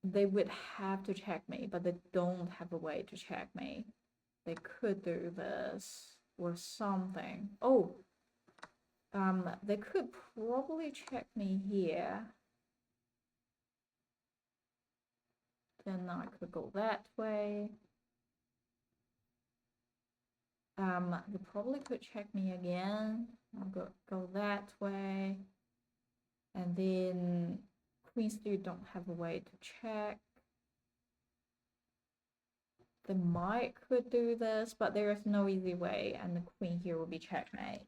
They would have to check me, but they don't have a way to check me. They could do this or something. Oh, they could probably check me here. Then I could go that way. They probably could check me again. I'll go that way. And then queens still don't have a way to check. They might could do this, but there is no easy way, and the queen here will be checkmate.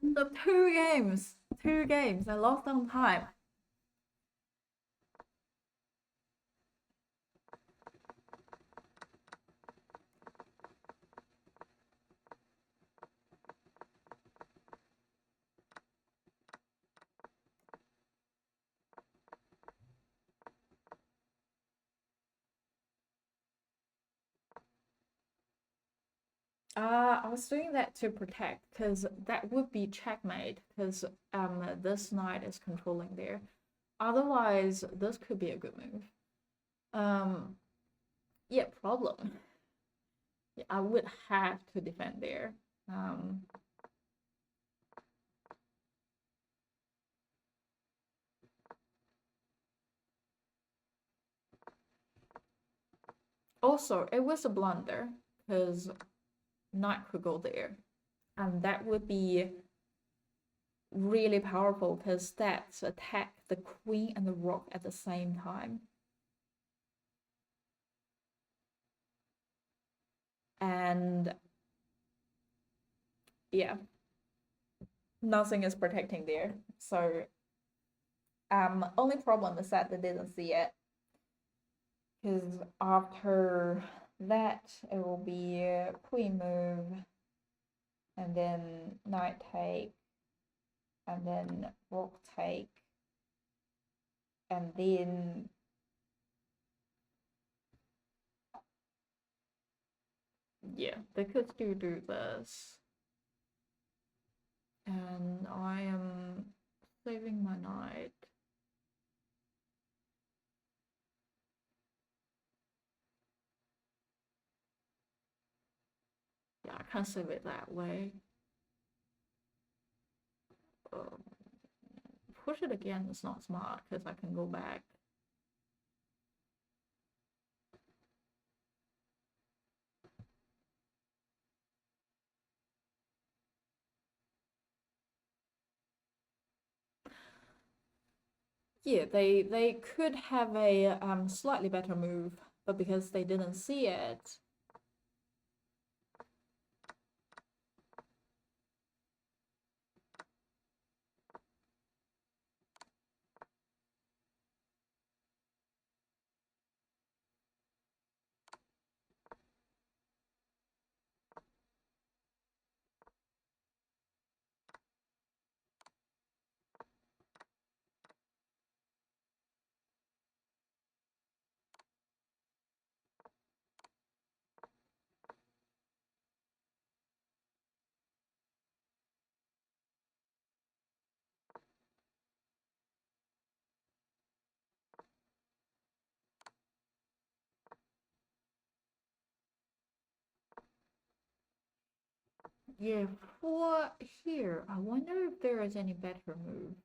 The two games, I lost on time. I was doing that to protect, because that would be checkmate, because this knight is controlling there. Otherwise, this could be a good move. Yeah, problem. Yeah, I would have to defend there. Also, it was a blunder, because knight could go there. And that would be really powerful, because that's attack the queen and the rook at the same time. And yeah, nothing is protecting there. So only problem is that they didn't see it, because after that it will be queen move, and then knight take, and then rook take, and then yeah, they could still do this. And I am saving my knight. Yeah, I can't save it that way. Push it again is not smart, because I can go back. Yeah, they could have a slightly better move, but because they didn't see it, Yeah, for here, I wonder if there is any better move.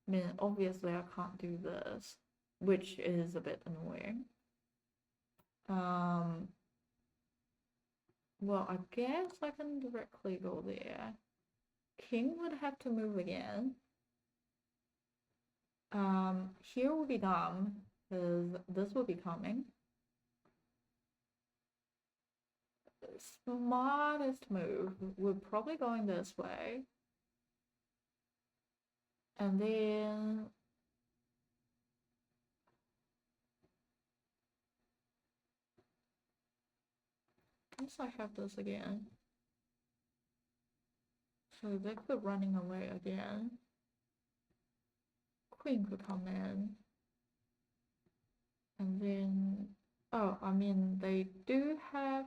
I mean, obviously I can't do this, which is a bit annoying. Well, I guess I can directly go there. King would have to move again. Here will be dumb, because this will be coming. Smartest move, we're probably going this way. And then once I have this again. So they could running away again. Queen could come in. And then, oh, I mean, they do have,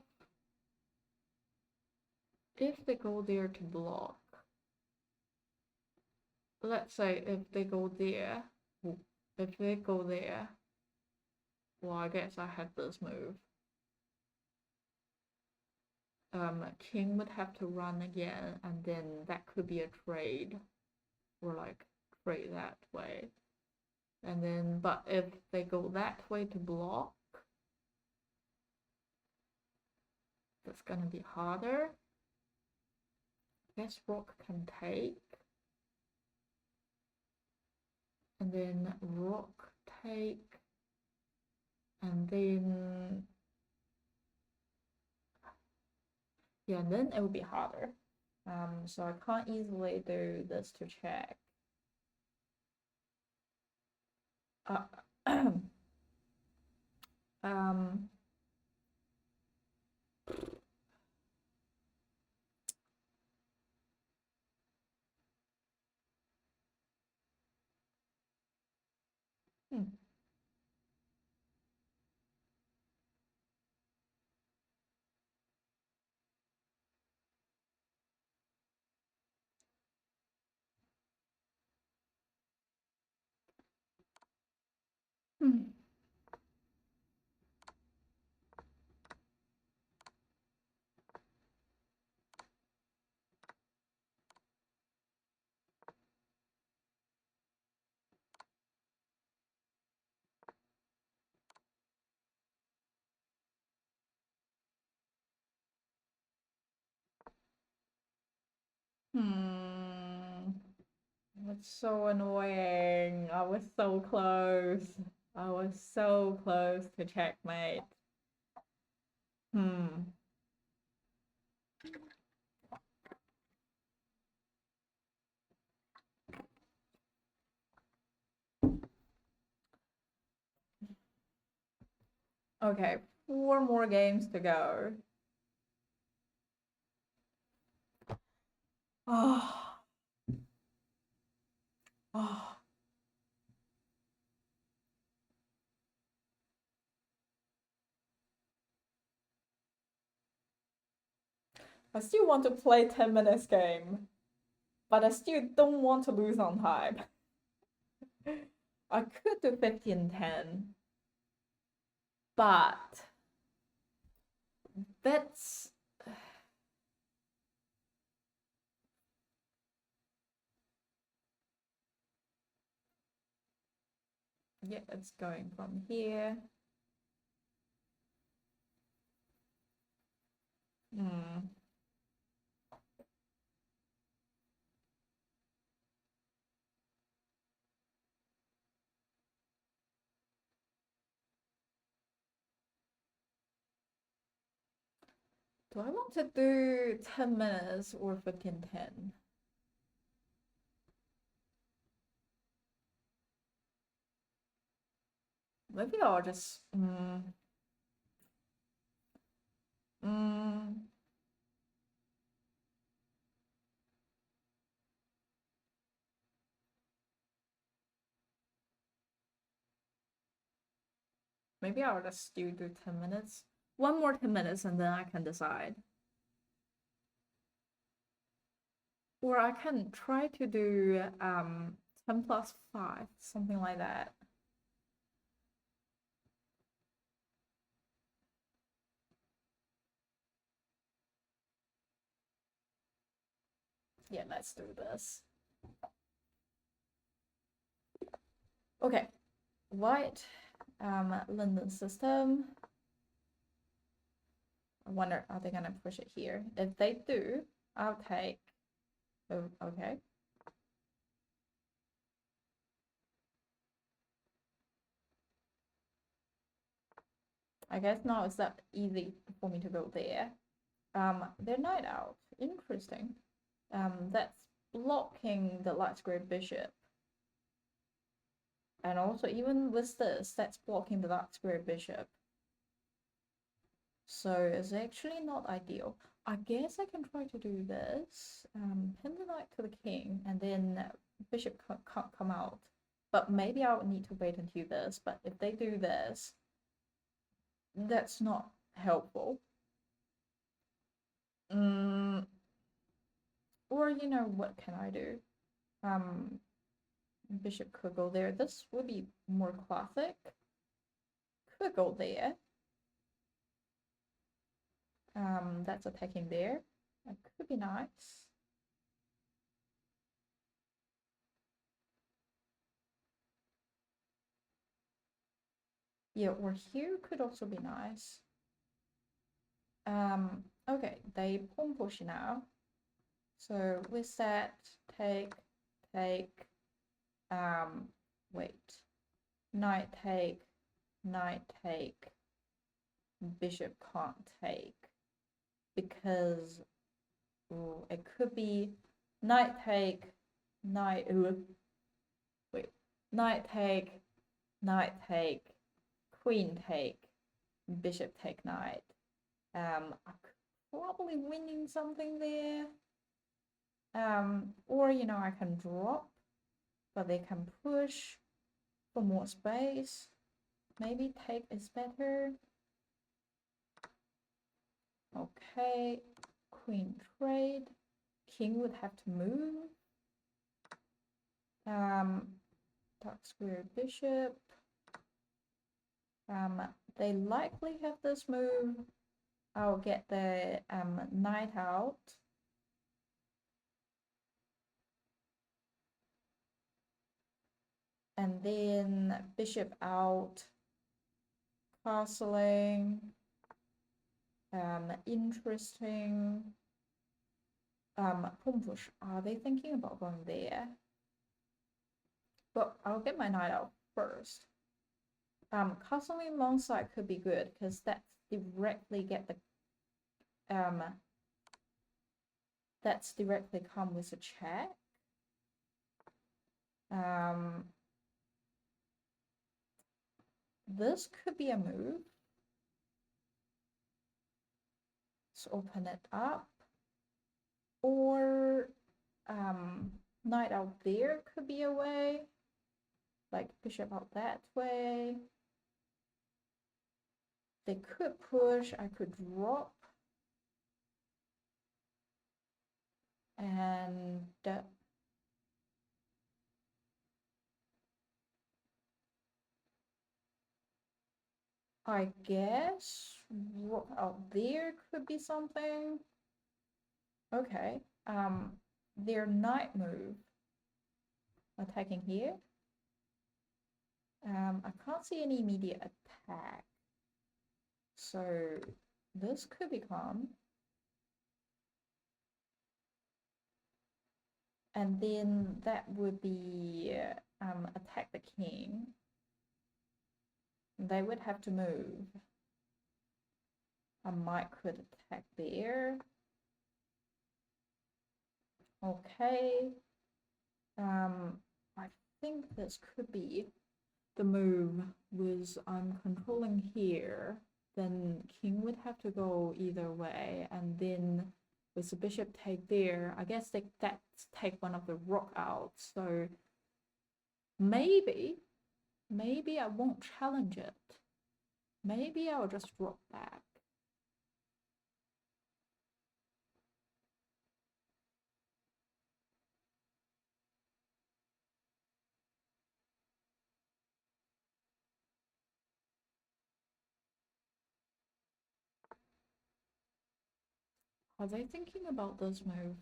if they go there to block, let's say if they go there, well, I guess I had this move. King would have to run again, and then that could be a trade, or like trade that way. And then, but if they go that way to block, that's gonna be harder. I guess rook can take. And then rook take. And then, yeah, and then it will be harder. So I can't easily do this to check. Um, hmm. Hmm. Hmm. That's so annoying. I was so close. I was so close to checkmate. Hmm. Okay, 4 more games to go. Oh. Oh. I still want to play 10 minutes game, but I still don't want to lose on time. I could do 15-10, but that's yeah, it's going from here. Hmm. Do I want to do 10 minutes or 15-10? Maybe I'll just mm, maybe I'll just still do 10 minutes. One more 10 minutes and then I can decide. Or I can try to do 10 plus 5, something like that. Yeah, let's do this. Okay, white London system. I wonder, are they gonna push it here? If they do, I'll take, oh, okay. I guess now it's that easy for me to go there. They're knight out, interesting. That's blocking the light square bishop. And also even with this, that's blocking the light square bishop. So it's actually not ideal. I guess I can try to do this. Pin the knight to the king, and then bishop can't come out. But maybe I'll need to wait and do this. But if they do this, that's not helpful. Or, you know, what can I do? Bishop could go there. This would be more classic. Could go there. That's attacking there. That could be nice. Yeah, or here could also be nice. Okay, they pawn push now. So with that, take, wait, knight take, bishop can't take, because it could be knight take, wait, knight take, queen take, bishop take knight. I'm probably winning something there. Or, you know, I can drop, but they can push for more space. Maybe take is better. Okay, queen trade. King would have to move. Dark square bishop. They likely have this move. I'll get the knight out. And then bishop out, castling. Interesting. Pawn push. Are they thinking about going there? But I'll get my knight out first. Castling long side could be good because that's directly get the that's directly come with a check. This could be a move. Let's open it up. Or knight out there could be a way. Like bishop out that way. They could push. I could drop. And I guess rook out there could be something. Okay. Their knight move. Attacking here. I can't see any immediate attack. So this could become. And then that would be attack the king. They would have to move. I might could attack there. Okay. I think this could be the move. Was I'm controlling here, then king would have to go either way, and then with the bishop take there, I guess that's take one of the rook out. So maybe I won't challenge it. Maybe I'll just drop back. Are they thinking about this move?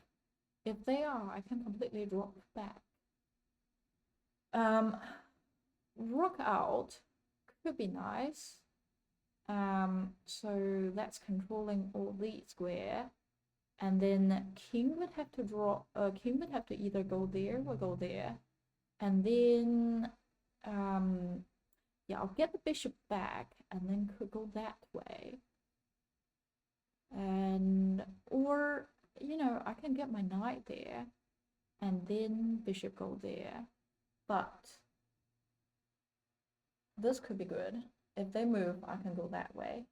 If they are, I can completely drop back. Um, rook out could be nice. So that's controlling all these square. And then king would have to draw, king would have to either go there or go there. And then, yeah, I'll get the bishop back and then could go that way. And, or, you know, I can get my knight there and then bishop go there. But this could be good. If they move, I can go that way.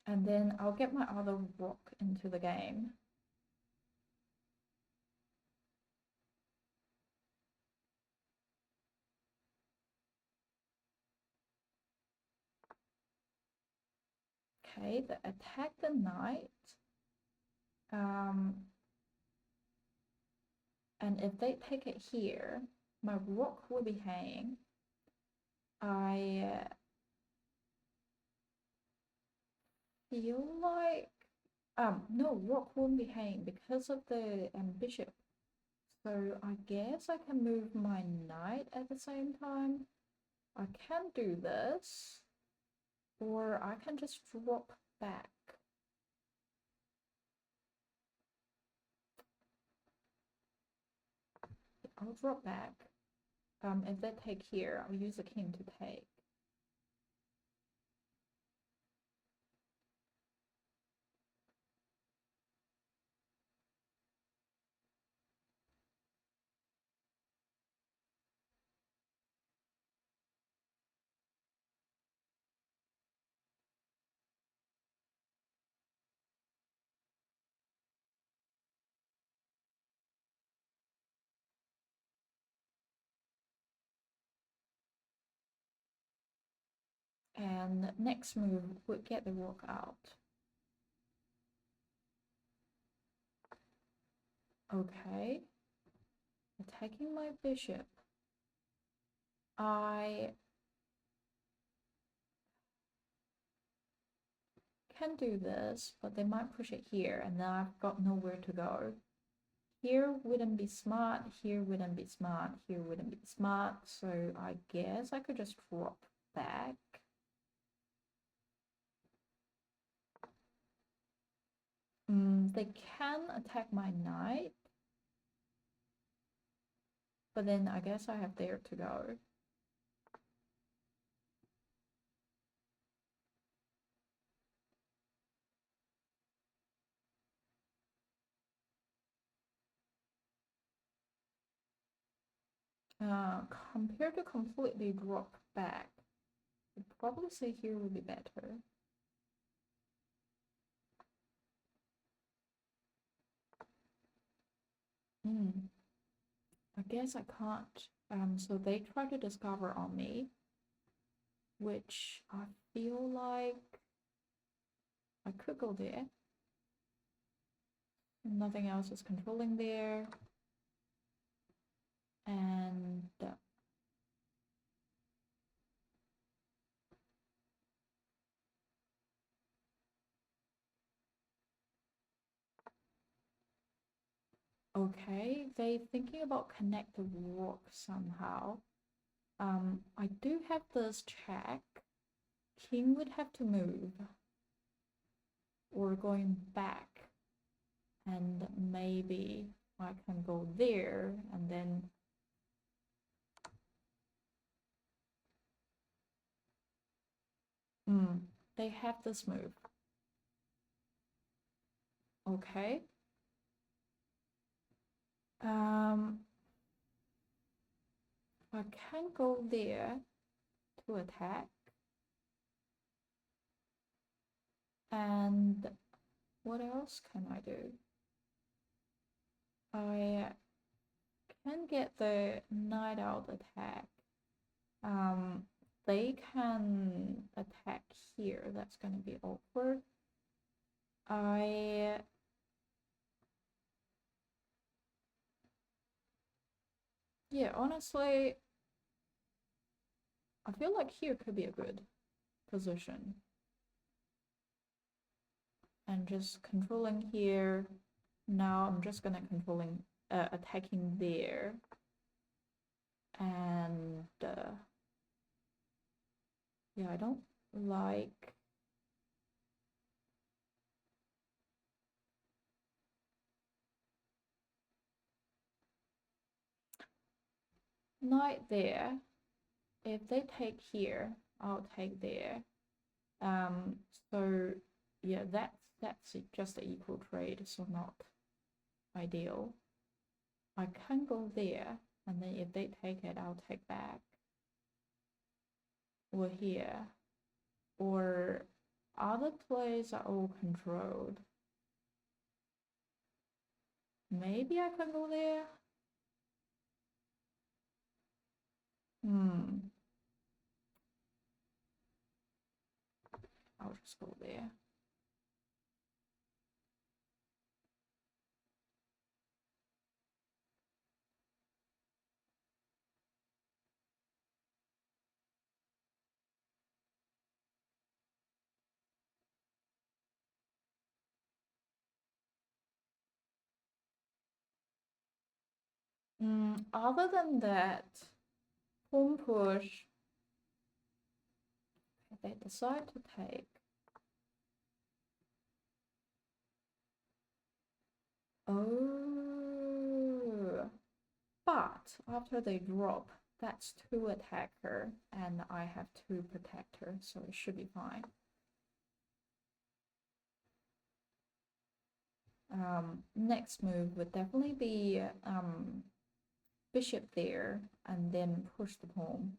And then I'll get my other rook into the game. Okay, the attack the knight. And if they take it here, my rook will be hanging. I feel like no, rook won't be hanging because of the bishop. So I guess I can move my knight at the same time. I can do this, or I can just drop back. I'll drop back. If they take here, I'll use the king to take. And next move would get the rook out. Okay. Attacking my bishop. I can do this, but they might push it here, and then I've got nowhere to go. Here wouldn't be smart, here wouldn't be smart, here wouldn't be smart, so I guess I could just drop back. They can attack my knight, but then I guess I have there to go. Compared to completely drop back, I'd probably say here would be better. I guess I can't. So they try to discover on me, which I feel like I could go there. Nothing else is controlling there. And okay, they thinking about connect the rook somehow. I do have this check. King would have to move, or going back, and maybe I can go there, and then they have this move. Okay. I can go there to attack. And what else can I do? I can get the knight out attack. They can attack here. That's going to be awkward. Yeah, honestly, I feel like here could be a good position. And just controlling here. Now I'm just gonna controlling attacking there. And yeah, I don't like knight there. If they take here, I'll take there. So yeah, that's just an equal trade, so not ideal. I can go there, and then if they take it, I'll take back. Or here. Or other plays are all controlled. Maybe I can go there. I'll just go there. Other than that, pawn push, they decide to take. Oh, but after they drop, that's 2 attacker, and I have 2 protector, so it should be fine. Next move would definitely be bishop there, and then push the pawn.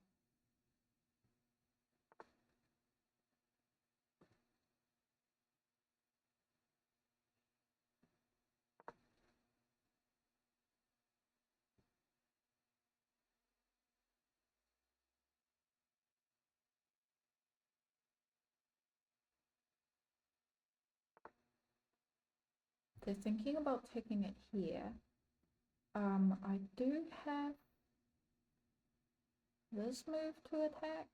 They're thinking about taking it here. I do have this move to attack.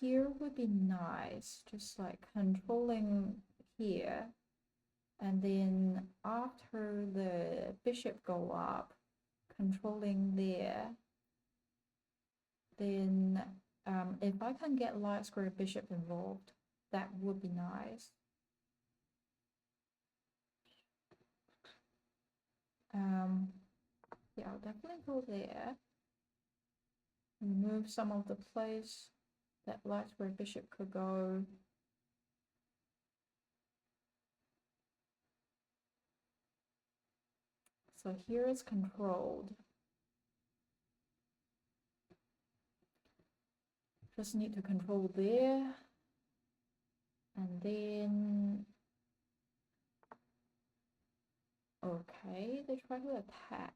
Here would be nice, just like controlling here, and then after the bishop go up, controlling there. Then if I can get light square bishop involved, that would be nice. Yeah, I'll definitely go there. Remove some of the place that light square bishop could go. So here is controlled. Just need to control there. And then, okay, they try to attack.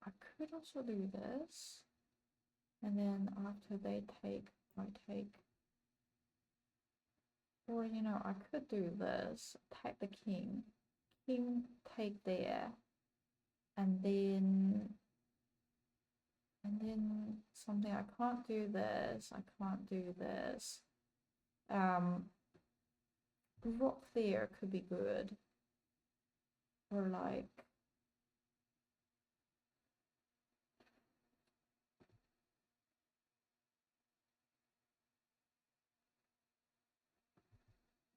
I could also do this. And then after they take, I take. Or, you know, I could do this, attack the king. King take there. And then something, I can't do this, I can't do this. Rock there could be good. Or like,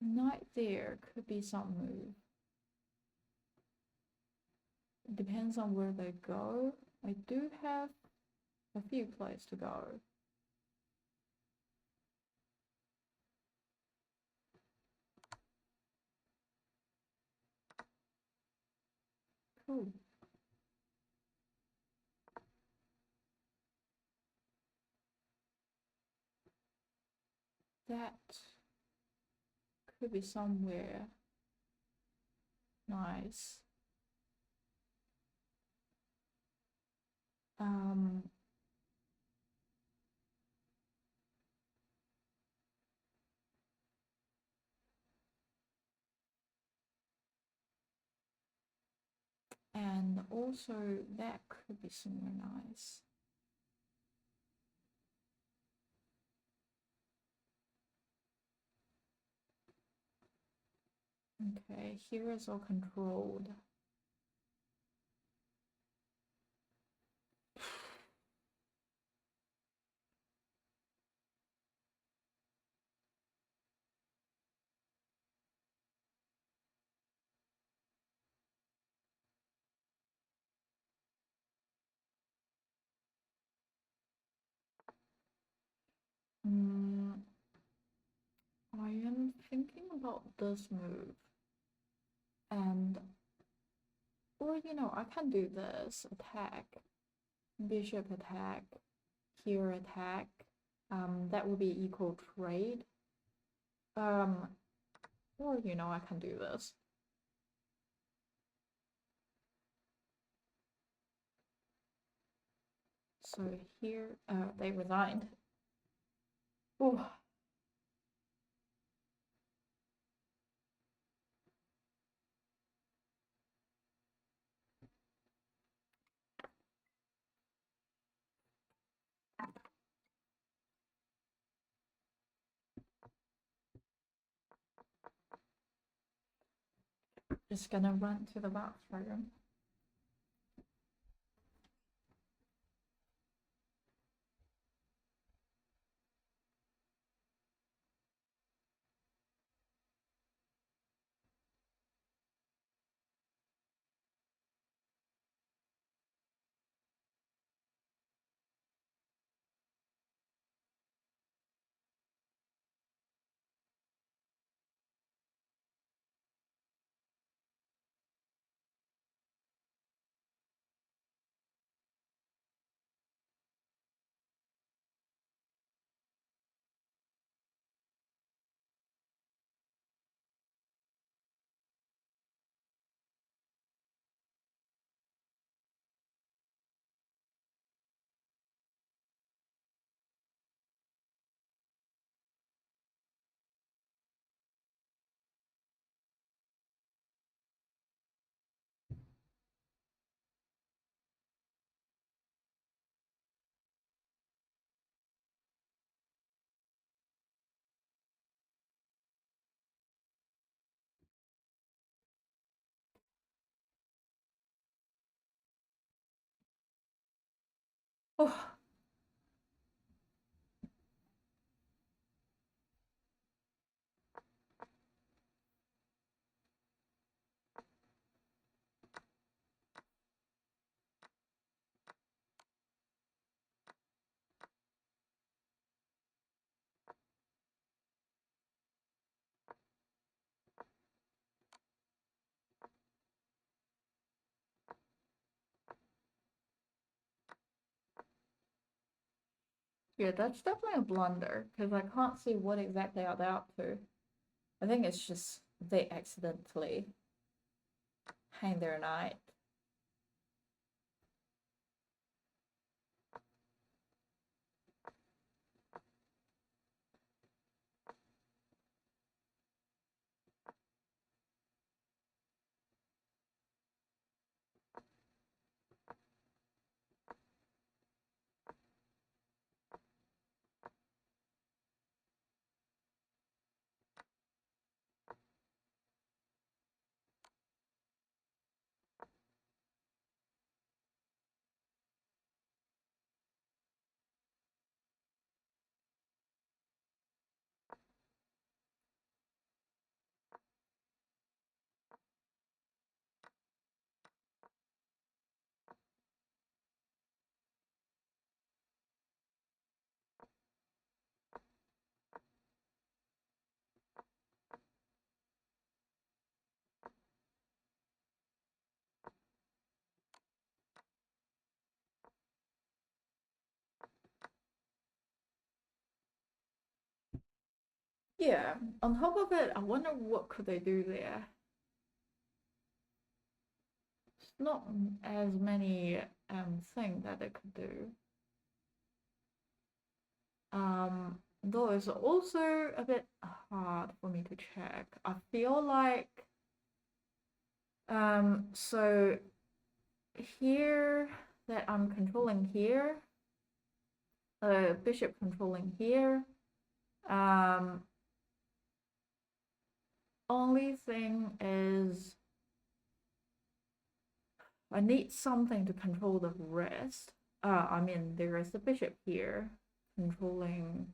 knight there could be some move. It depends on where they go. I do have a few places to go. Cool. That could be somewhere nice. also that could be somewhere nice. Okay, here is all controlled. I am thinking about this move. And, or I can do this attack, bishop attack, here attack. That would be equal trade. Or I can do this. So here, they resigned. Ooh. Just gonna run to the bathroom. Oh. Yeah, that's definitely a blunder because I can't see what exactly are they up to. I think it's just they accidentally hang their knight. Yeah, on top of it, I wonder what could they do there. It's not as many things that they could do. Though it's also a bit hard for me to check. I feel like so here that I'm controlling here, bishop controlling here. Only thing is I need something to control the rest. I mean, there is the bishop here controlling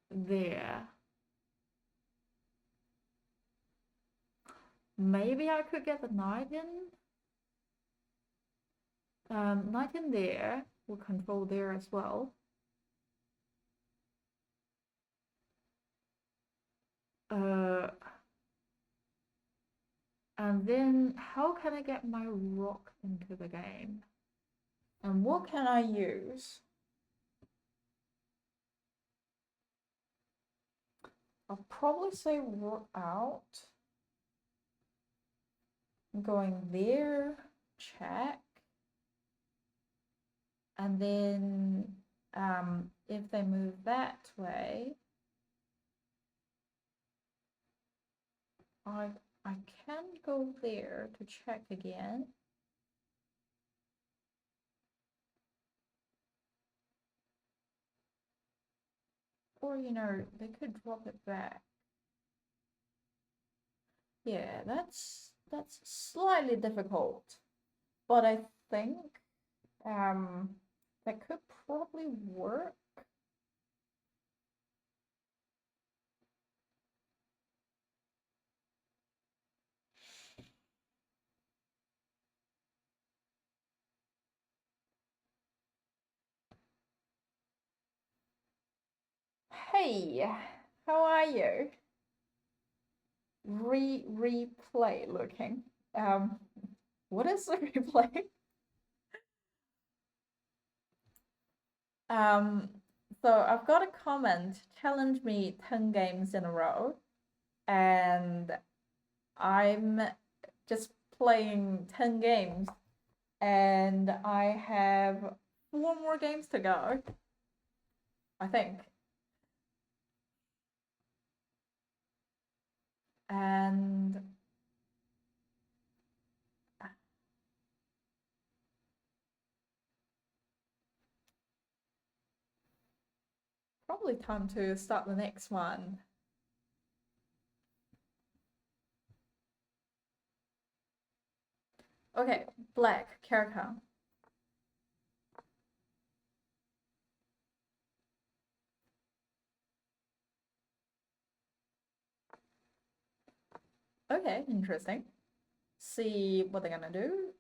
there. Maybe I could get the knight in. Knight in there will control there as well. And then how can I get my rook into the game? And what can I use? I'll probably say rook out. Going there, check. And then if they move that way, I can go there to check again. Or, you know, they could drop it back. Yeah, that's slightly difficult. But I think that could probably work. Hey, how are you? Replay looking. What is the replay? So I've got a comment, challenge me 10 games in a row, and I'm just playing 10 games, and I have 4 more games to go, I think. And probably time to start the next one. Okay, black, character. Okay, interesting. See what they're gonna do.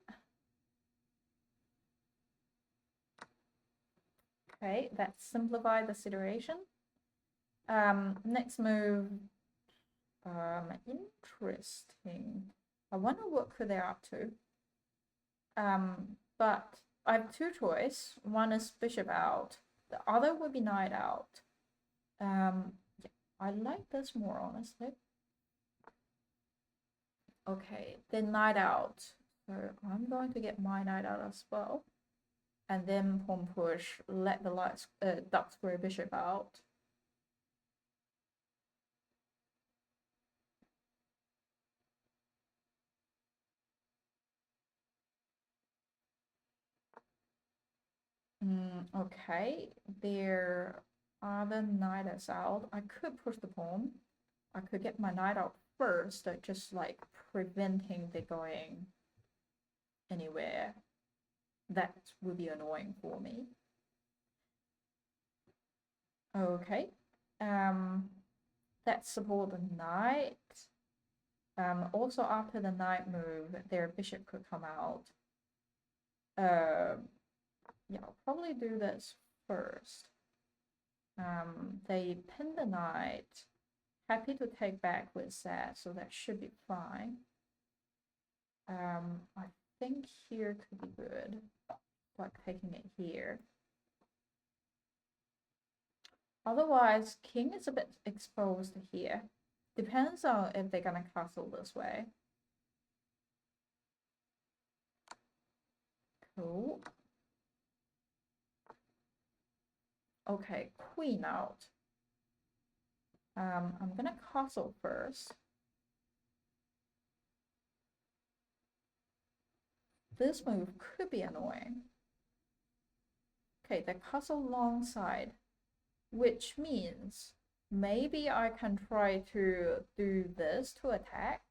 Okay, that simplified the situation. Next move, interesting. I wonder what could they up to. But I have 2 choice. One is bishop out. The other would be knight out. Yeah, I like this more honestly. Okay, then knight out. So I'm going to get my knight out as well. And then pawn push, let the duck square bishop out. Okay, there are the knight is out. I could push the pawn. I could get my knight out first, just like preventing the going anywhere. That would be annoying for me. Okay. Let's support the knight. Also after the knight move, their bishop could come out. Yeah, I'll probably do this first. They pin the knight. Happy to take back with that, so that should be fine. I think here could be good, like taking it here. Otherwise, king is a bit exposed here. Depends on if they're gonna castle this way. Cool. Okay, queen out. I'm gonna castle first. this move could be annoying. Okay, the castle long side, which means maybe I can try to do this to attack.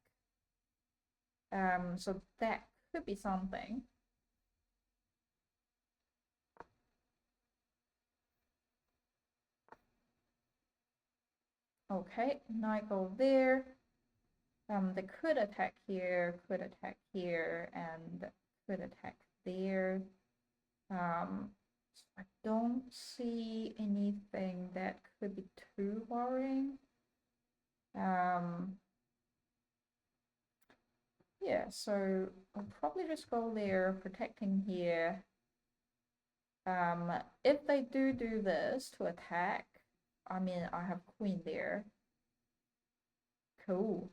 So that could be something. Okay, knight go there. They could attack here, and could attack there. I don't see anything that could be too worrying. Yeah, so I'll probably just go there, protecting here. If they do this to attack, I mean, I have queen there. Cool.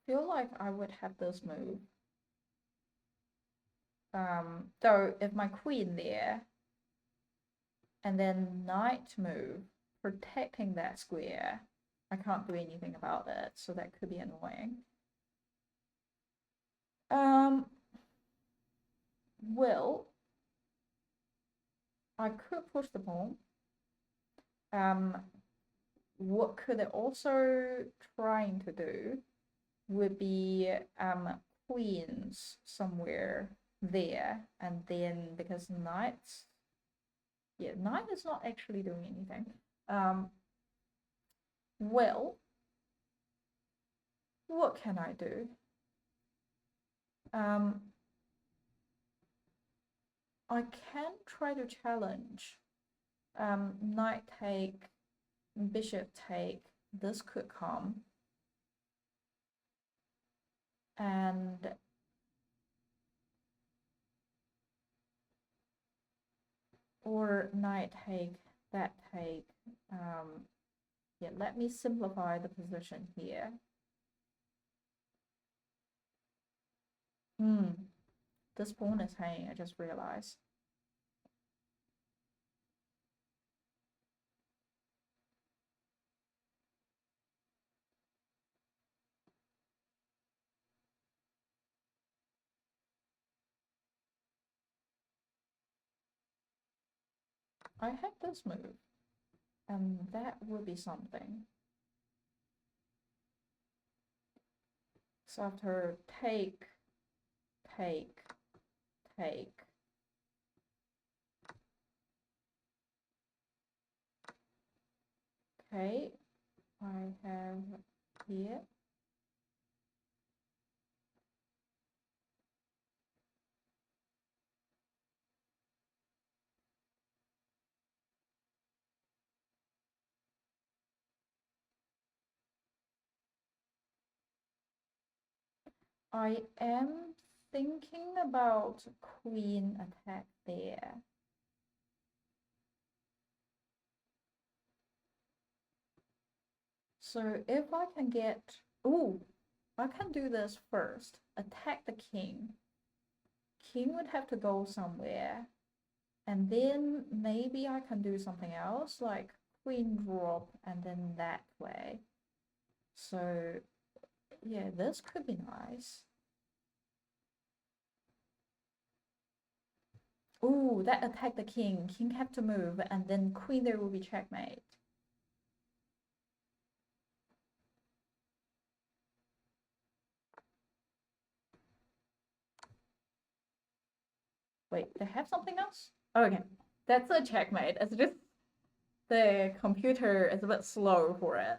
Feel like I would have this move. Though if my queen there, and then knight move, protecting that square, I can't do anything about it, so that could be annoying. Well, I could push the pawn. What could it also trying to do would be queens somewhere there, and then because knights, yeah, knight is not actually doing anything. Well, what can I do? I can try to challenge. Knight take, bishop take. This could come, and or knight take, that take. Yeah, let me simplify the position here. This pawn is hanging, I just realized. I have this move, and that would be something. So after take, take, take. Okay, I have here. I am thinking about queen attack there. So if I can get, ooh, I can do this first. Attack the king. King would have to go somewhere. And then maybe I can do something else, like queen drop, and then that way. So yeah, this could be nice. Ooh, that attack the king. King have to move, and then queen there will be checkmate. Wait, they have something else? Okay, that's a checkmate. It's just the computer is a bit slow for it.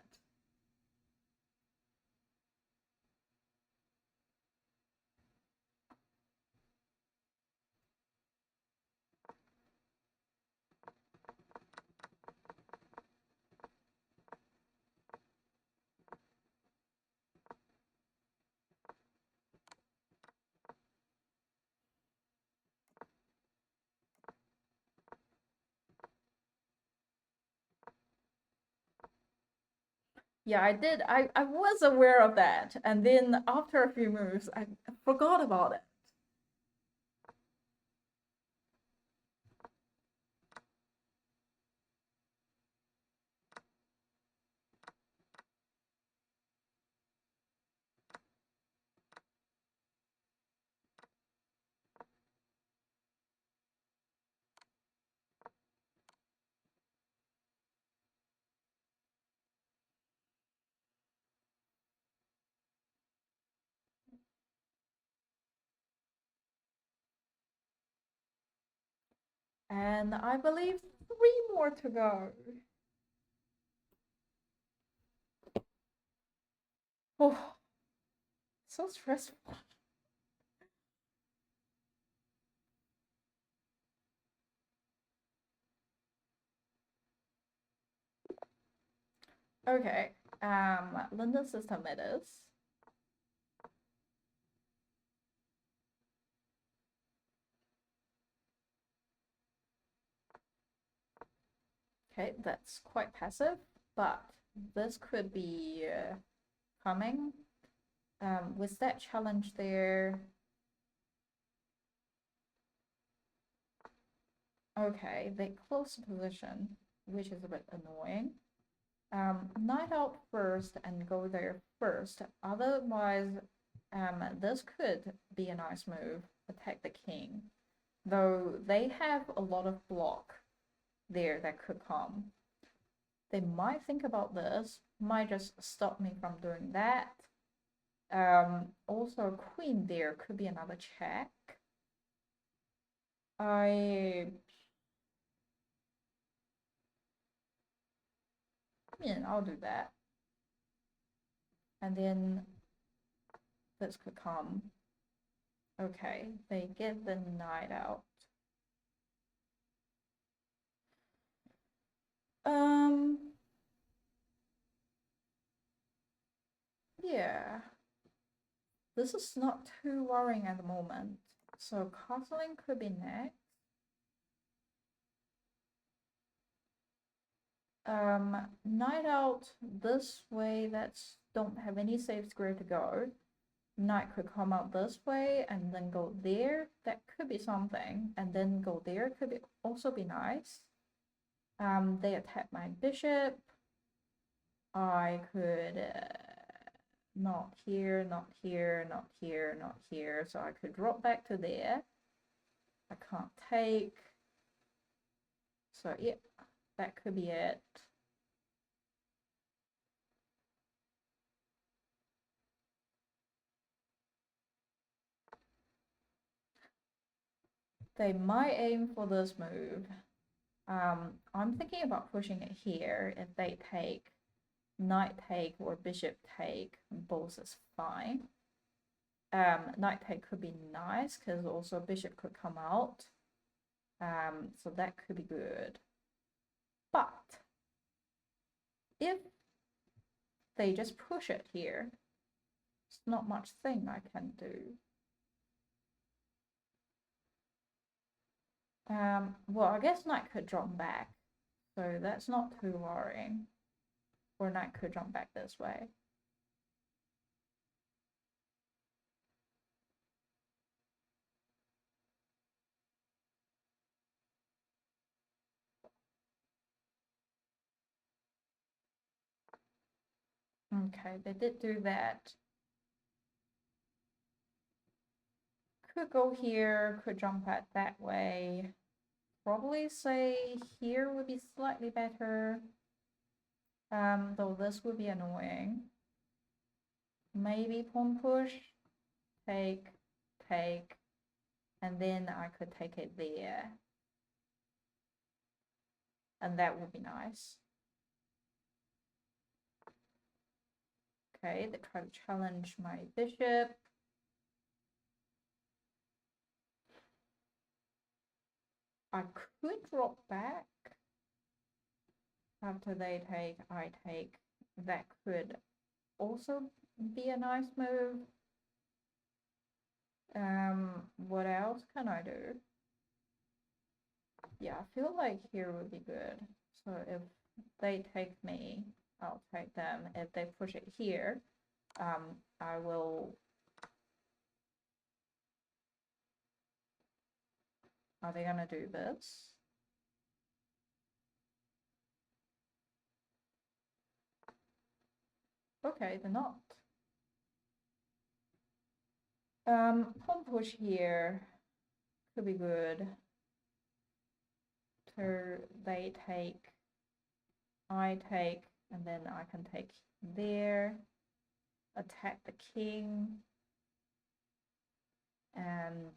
Yeah, I did. I was aware of that. And then after a few moves, I forgot about it. And I believe 3 more to go. Oh, so stressful. Okay, London system it is. Okay, that's quite passive, but this could be coming. With that challenge there. Okay, they close the position, which is a bit annoying. Knight out first and go there first. Otherwise, this could be a nice move. Attack the king. Though they have a lot of block there that could come. They might think about this, might just stop me from doing that. Also, queen there could be another check. I mean, I'll do that. And then this could come. Okay, they get the knight out. Yeah. This is not too worrying at the moment. So castling could be next. Knight out this way, that's don't have any safe square to go. Knight could come out this way and then go there. That could be something. And then go there could be also be nice. They attack my bishop. I could not here, not here, not here, not here. So I could drop back to there. I can't take. So yeah, that could be it. They might aim for this move. I'm thinking about pushing it here. If they take, knight take or bishop take, both is fine. Knight take could be nice because also bishop could come out. So that could be good. But if they just push it here, it's not much thing I can do. Well, I guess knight could jump back, so that's not too worrying. Or knight could jump back this way. Okay, they did do that. Could go here, could jump at that way. Probably say here would be slightly better. Though this would be annoying. Maybe pawn push, take, take, and then I could take it there. And that would be nice. Okay, they try to challenge my bishop. I could drop back. After they take, I take. That could also be a nice move. What else can I do? Yeah, I feel like here would be good. So if they take me, I'll take them. If they push it here, I will. Are they gonna do this? Okay, they're not. Pawn push here could be good. So they take, I take, and then I can take there, attack the king, and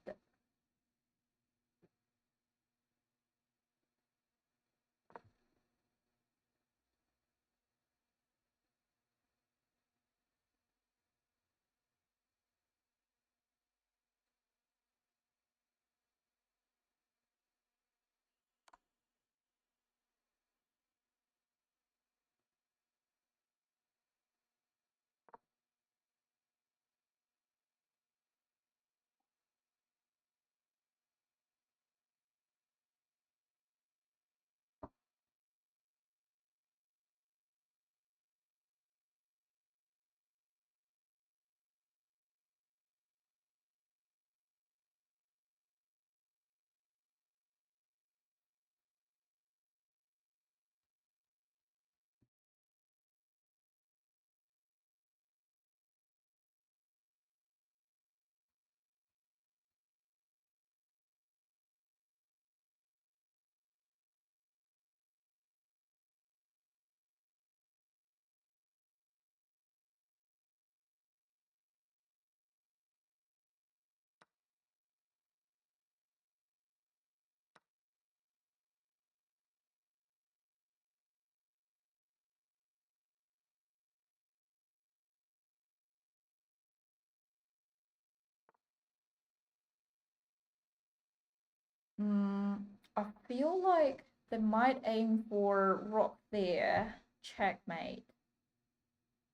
I feel like they might aim for rook there, checkmate.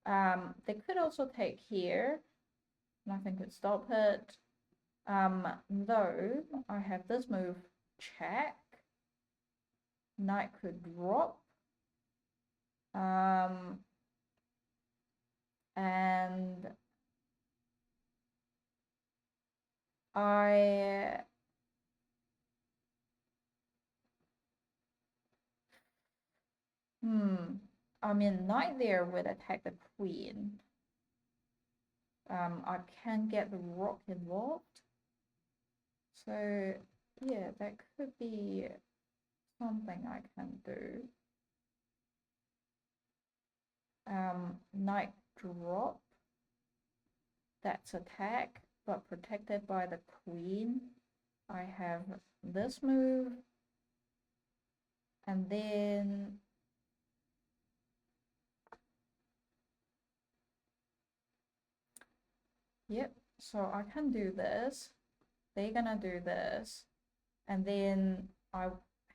They could also take here. Nothing could stop it. Though I have this move, check. Knight could drop. And I I mean, knight there would attack the queen. I can get the rook involved. So yeah, that could be something I can do. Knight drop. That's attack, but protected by the queen. I have this move. And then yep, so I can do this. They're gonna do this. And then I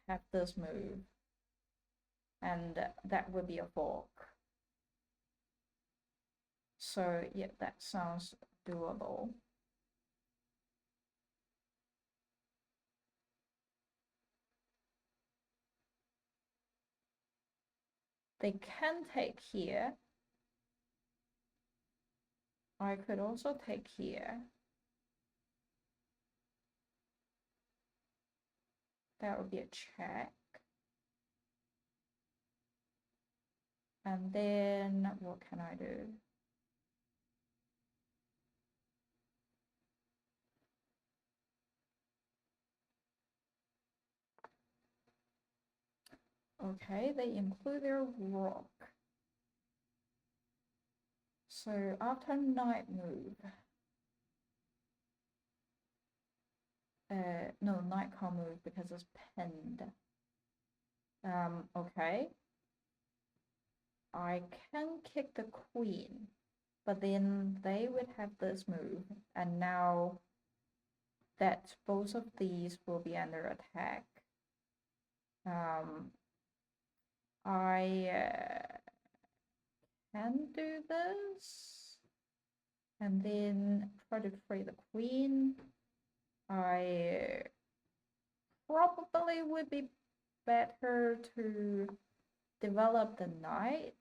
have this move. And that would be a fork. So yeah, that sounds doable. They can take here. I could also take here. That would be a check. And then what can I do? Okay, they include their rook. So after knight move, no, knight can't move because it's pinned. Okay. I can kick the queen, but then they would have this move, and now that both of these will be under attack. I can do this, and then try to free the queen. I probably would be better to develop the knight.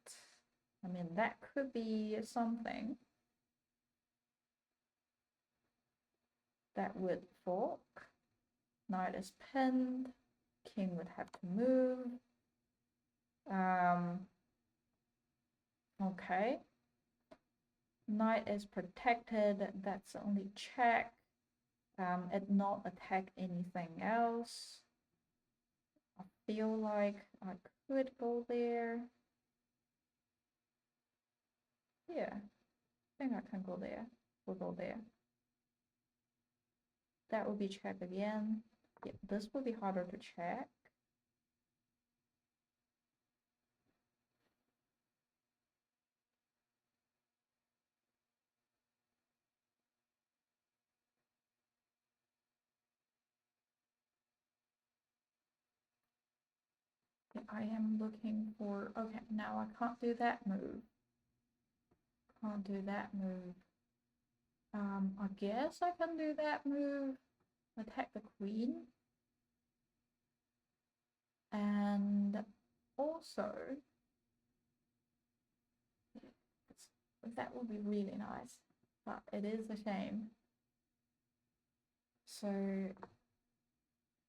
I mean, that could be something that would fork. Knight is pinned. King would have to move. Okay. Knight is protected. That's only check. It not attack anything else. I feel like I could go there. Yeah, I think I can go there. We'll go there. That would be check again. Yeah, this would be harder to check. I am looking for, okay, now I can't do that move. Can't do that move. I guess I can do that move. Attack the queen. And also, that would be really nice, but it is a shame. So,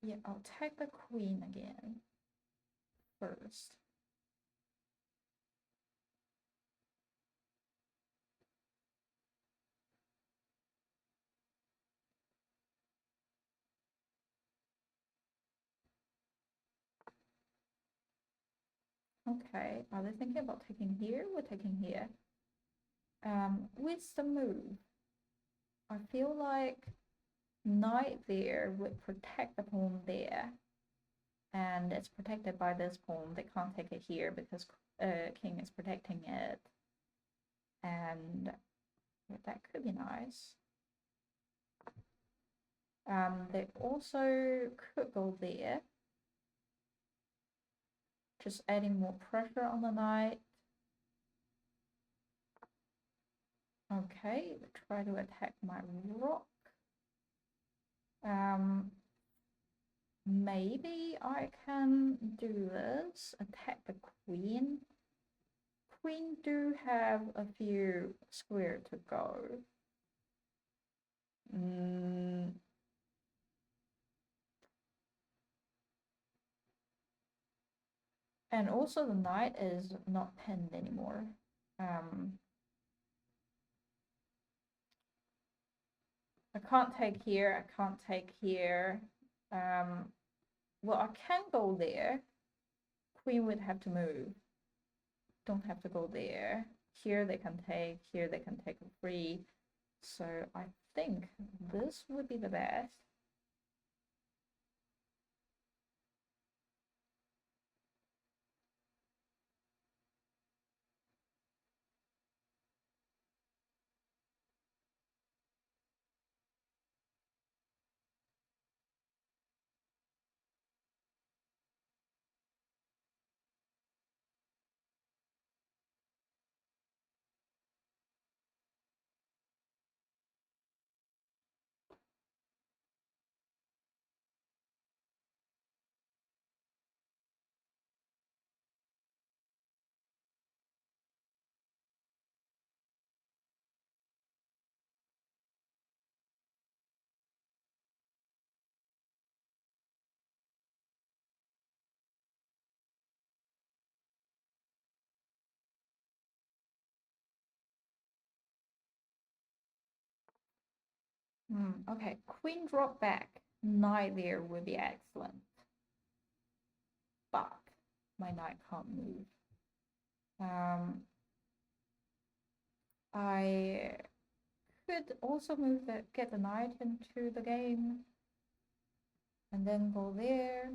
yeah, I'll take the queen again first. Okay, are they thinking about taking here? We're taking here. With the move, I feel like knight there would protect the pawn there, and it's protected by this pawn. They can't take it here because king is protecting it, and that could be nice. They also could go there, just adding more pressure on the knight. Okay, try to attack my rook. Maybe I can do this, attack the queen. Queen do have a few square to go. And also the knight is not pinned anymore. I can't take here, I can't take here. Well, I can go there. Queen would have to move. Don't have to go there. Here they can take, here they can take free. So I think this would be the best. Okay, queen drop back. Knight there would be excellent. But my knight can't move. I could also move the get the knight into the game and then go there.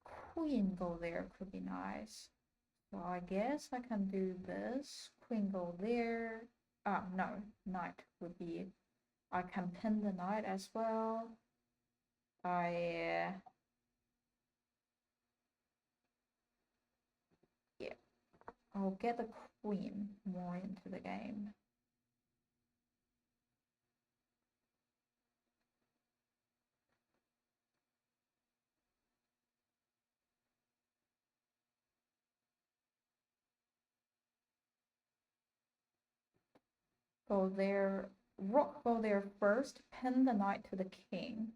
Queen go there could be nice. So I guess I can do this. Queen go there. No, knight would be. I can pin the knight as well. Yeah, I'll get the queen more into the game. Go there, rook go there first, pin the knight to the king,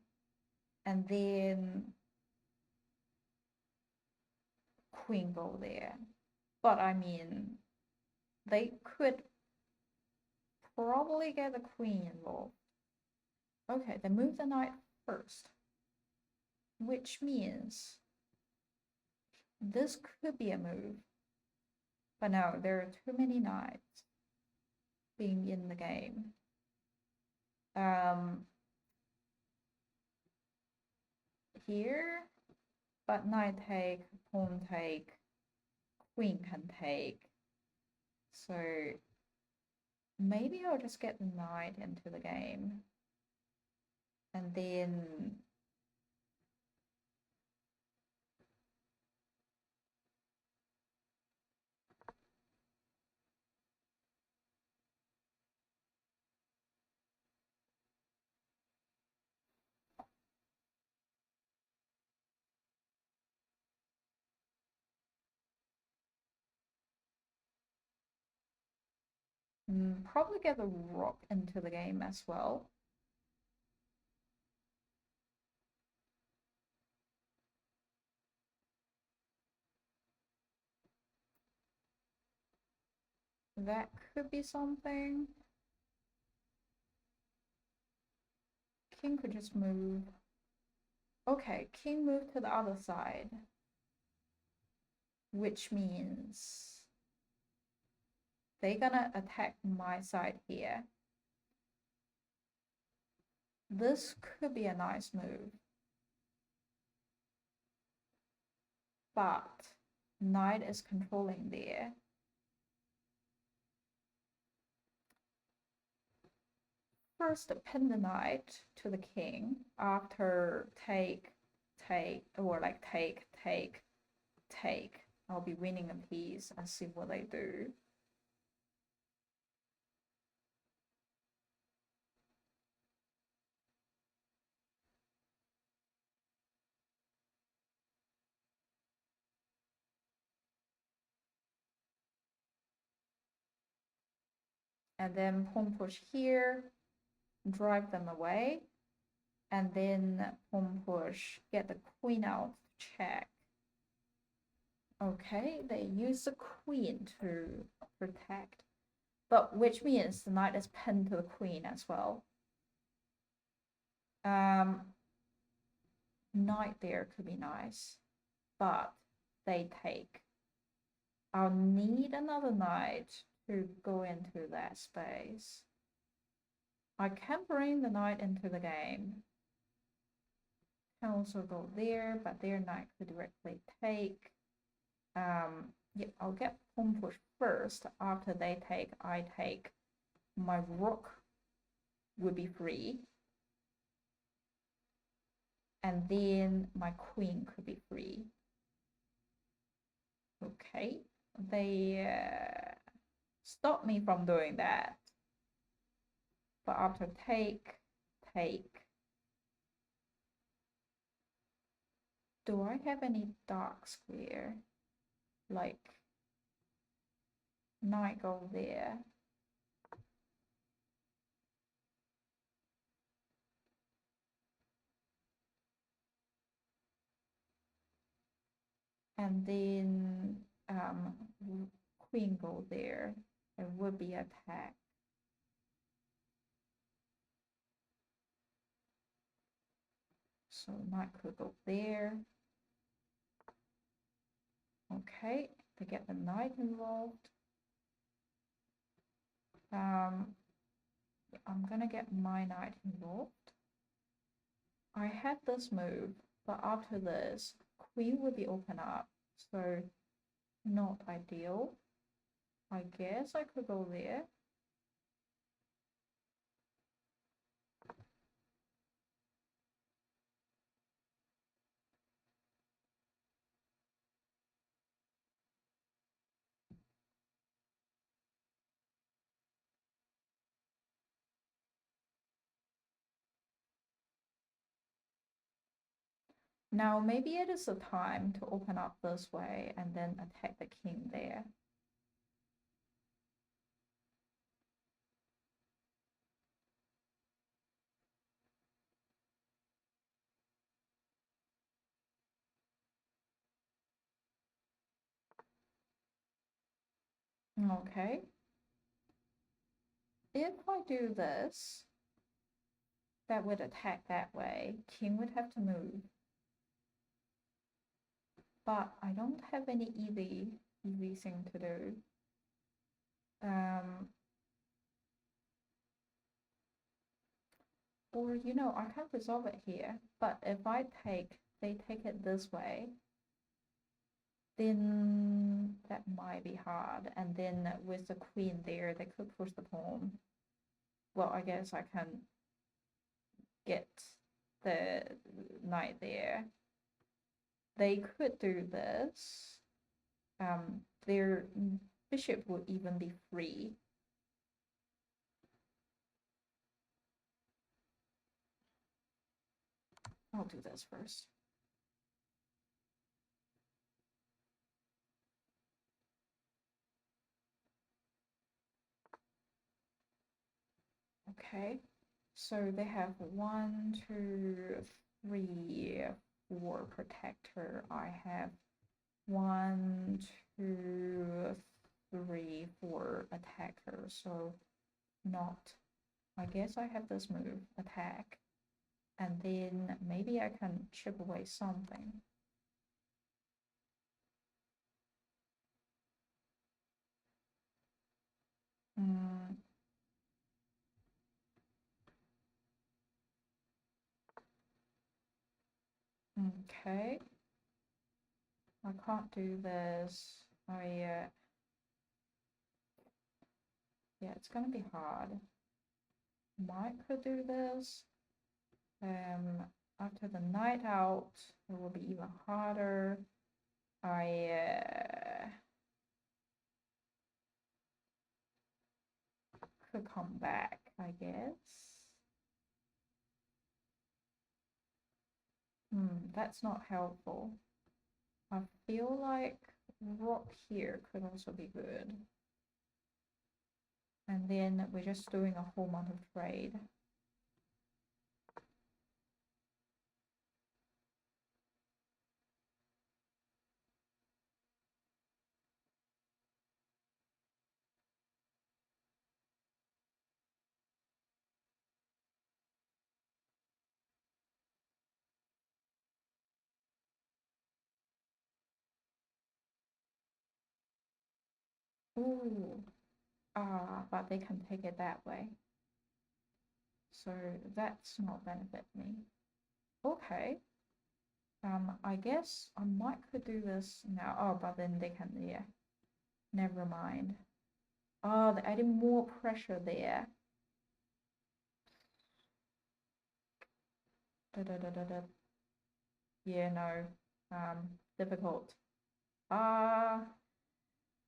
and then queen go there. But I mean, they could probably get the queen involved. Okay, they move the knight first, which means this could be a move. But no, there are too many knights being in the game. Here, but knight take, pawn take, queen can take. So maybe I'll just get the knight into the game. And then probably get the rook into the game as well. That could be something. King could just move. Okay, king moved to the other side, which means they're gonna attack my side here. This could be a nice move, but knight is controlling there. first pin the knight to the king after take, or like take, take. I'll be winning a piece and see what they do. And then pawn push here, drive them away, and then pawn push, get the queen out, check. Okay, they use the queen to protect, but which means the knight is pinned to the queen as well. Knight there could be nice, but they take. I'll need another knight to go into that space. I can bring the knight into the game. Can also go there, but their knight could directly take. Yeah, I'll get pawn push first. After they take, I take. My rook would be free. And then my queen could be free. Okay, they stop me from doing that. But after take, do I have any dark square? Like, knight go there. And then queen go there. It would be attack. So knight could go there. Okay, to get the knight involved. I'm gonna get my knight involved. I had this move, but after this, queen would be open up, so not ideal. I guess I could go there. Now, maybe it is the time to open up this way and then attack the king there. Okay. If I do this, that would attack that way. King would have to move. But I don't have any easy thing to do. Or, you know, I can't resolve it here. But if I take, they take it this way, then that might be hard. And then with the queen there, they could push the pawn. Well, I guess I can get the knight there. They could do this. Their bishop would even be free. I'll do this first. Okay, so they have 1, 2, 3, 4 protector. I have 1, 2, 3, 4 attacker. So not. I guess I have this move, attack, and then maybe I can chip away something. Okay. I can't do this. Yeah, it's gonna be hard. Might could do this. After the night out, it will be even harder. I could come back, I guess. That's not helpful. I feel like rock here could also be good. And then we're just doing a whole month of trade. Ooh, but they can take it that way. So that's not benefit me. Okay. I guess I might could do this now. Oh, but then they can, yeah. Never mind. Oh, they're adding more pressure there. Da, da, da, da, da. Yeah, no. Difficult.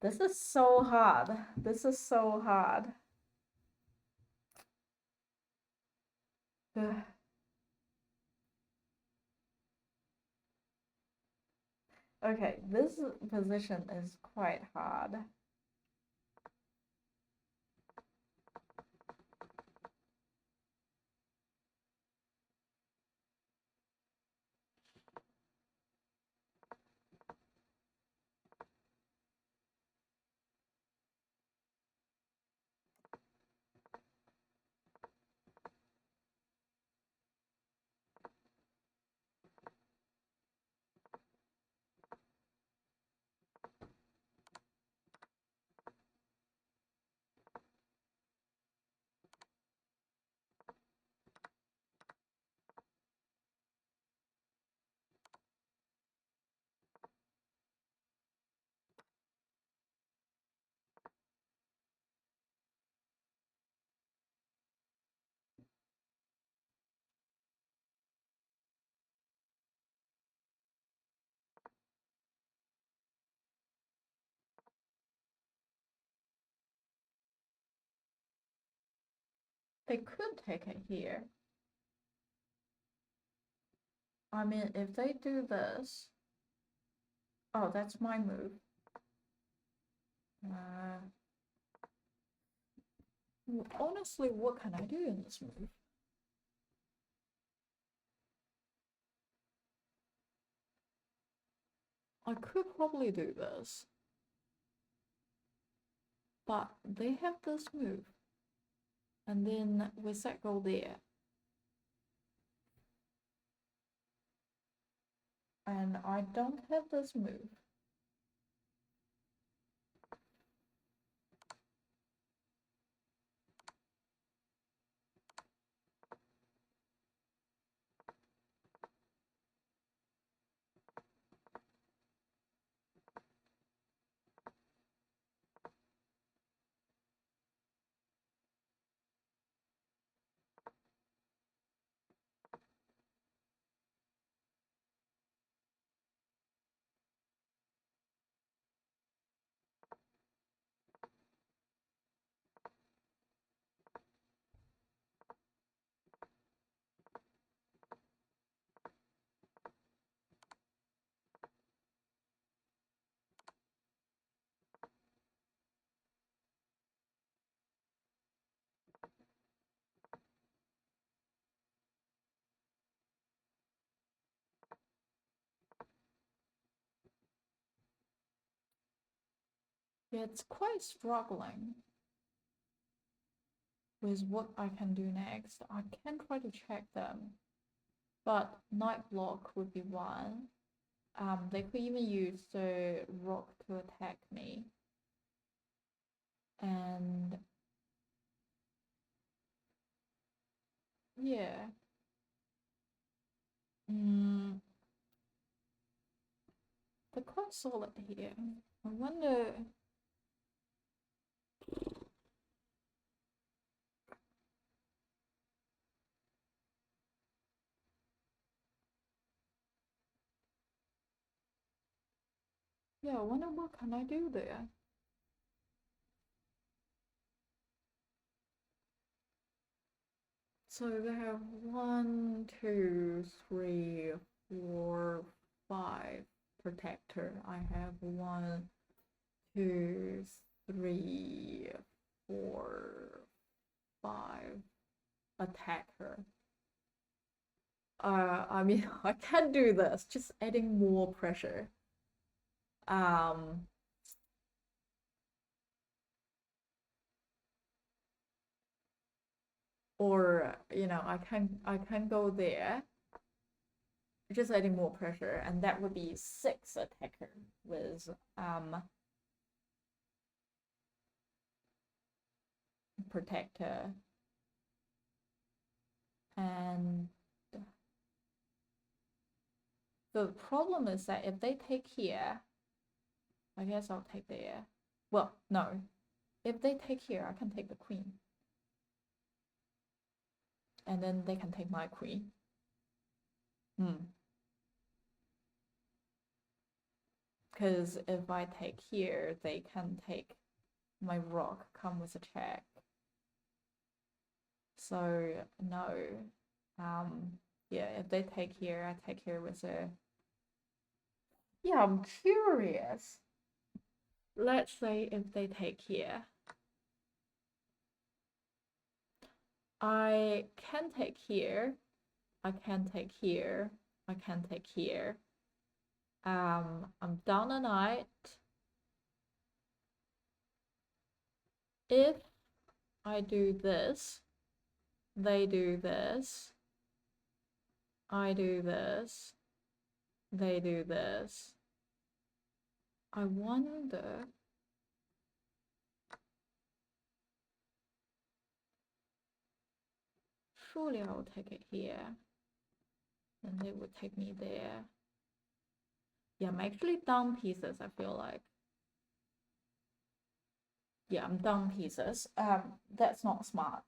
This is so hard. This is so hard. Ugh. Okay, this position is quite hard. They could take it here. I mean, if they do this... Oh, that's my move. Honestly, what can I do in this move? I could probably do this. But they have this move. And then we set go there. And I don't have this move. Yeah, it's quite struggling with what I can do next. I can try to check them, but night block would be one. They could even use the rock to attack me. And yeah. They're quite solid here. I wonder... Yeah, I wonder what can I do there. So they have 1, 2, 3, 4, 5 protector. I have 1, 2, 3, 4, 5 attacker. I mean, I can't do this. Just adding more pressure. Um, or I can go there. Just adding more pressure, and that would be 6 attacker with protector, and the problem is that if they take here, I guess I'll take there. Well, no. If they take here, I can take the queen. And then they can take my queen. Because if I take here, they can take my rook, come with a check. So, no. Yeah, if they take here, I take here with a... Yeah, I'm curious. Let's say if they take here, I can take here, I can take here, I can take here. I'm down a knight. If I do this, they do this, I do this, they do this. I wonder... Surely I will take it here. And they would take me there. Yeah, I'm actually down pieces, I feel like. Yeah, I'm down pieces. That's not smart.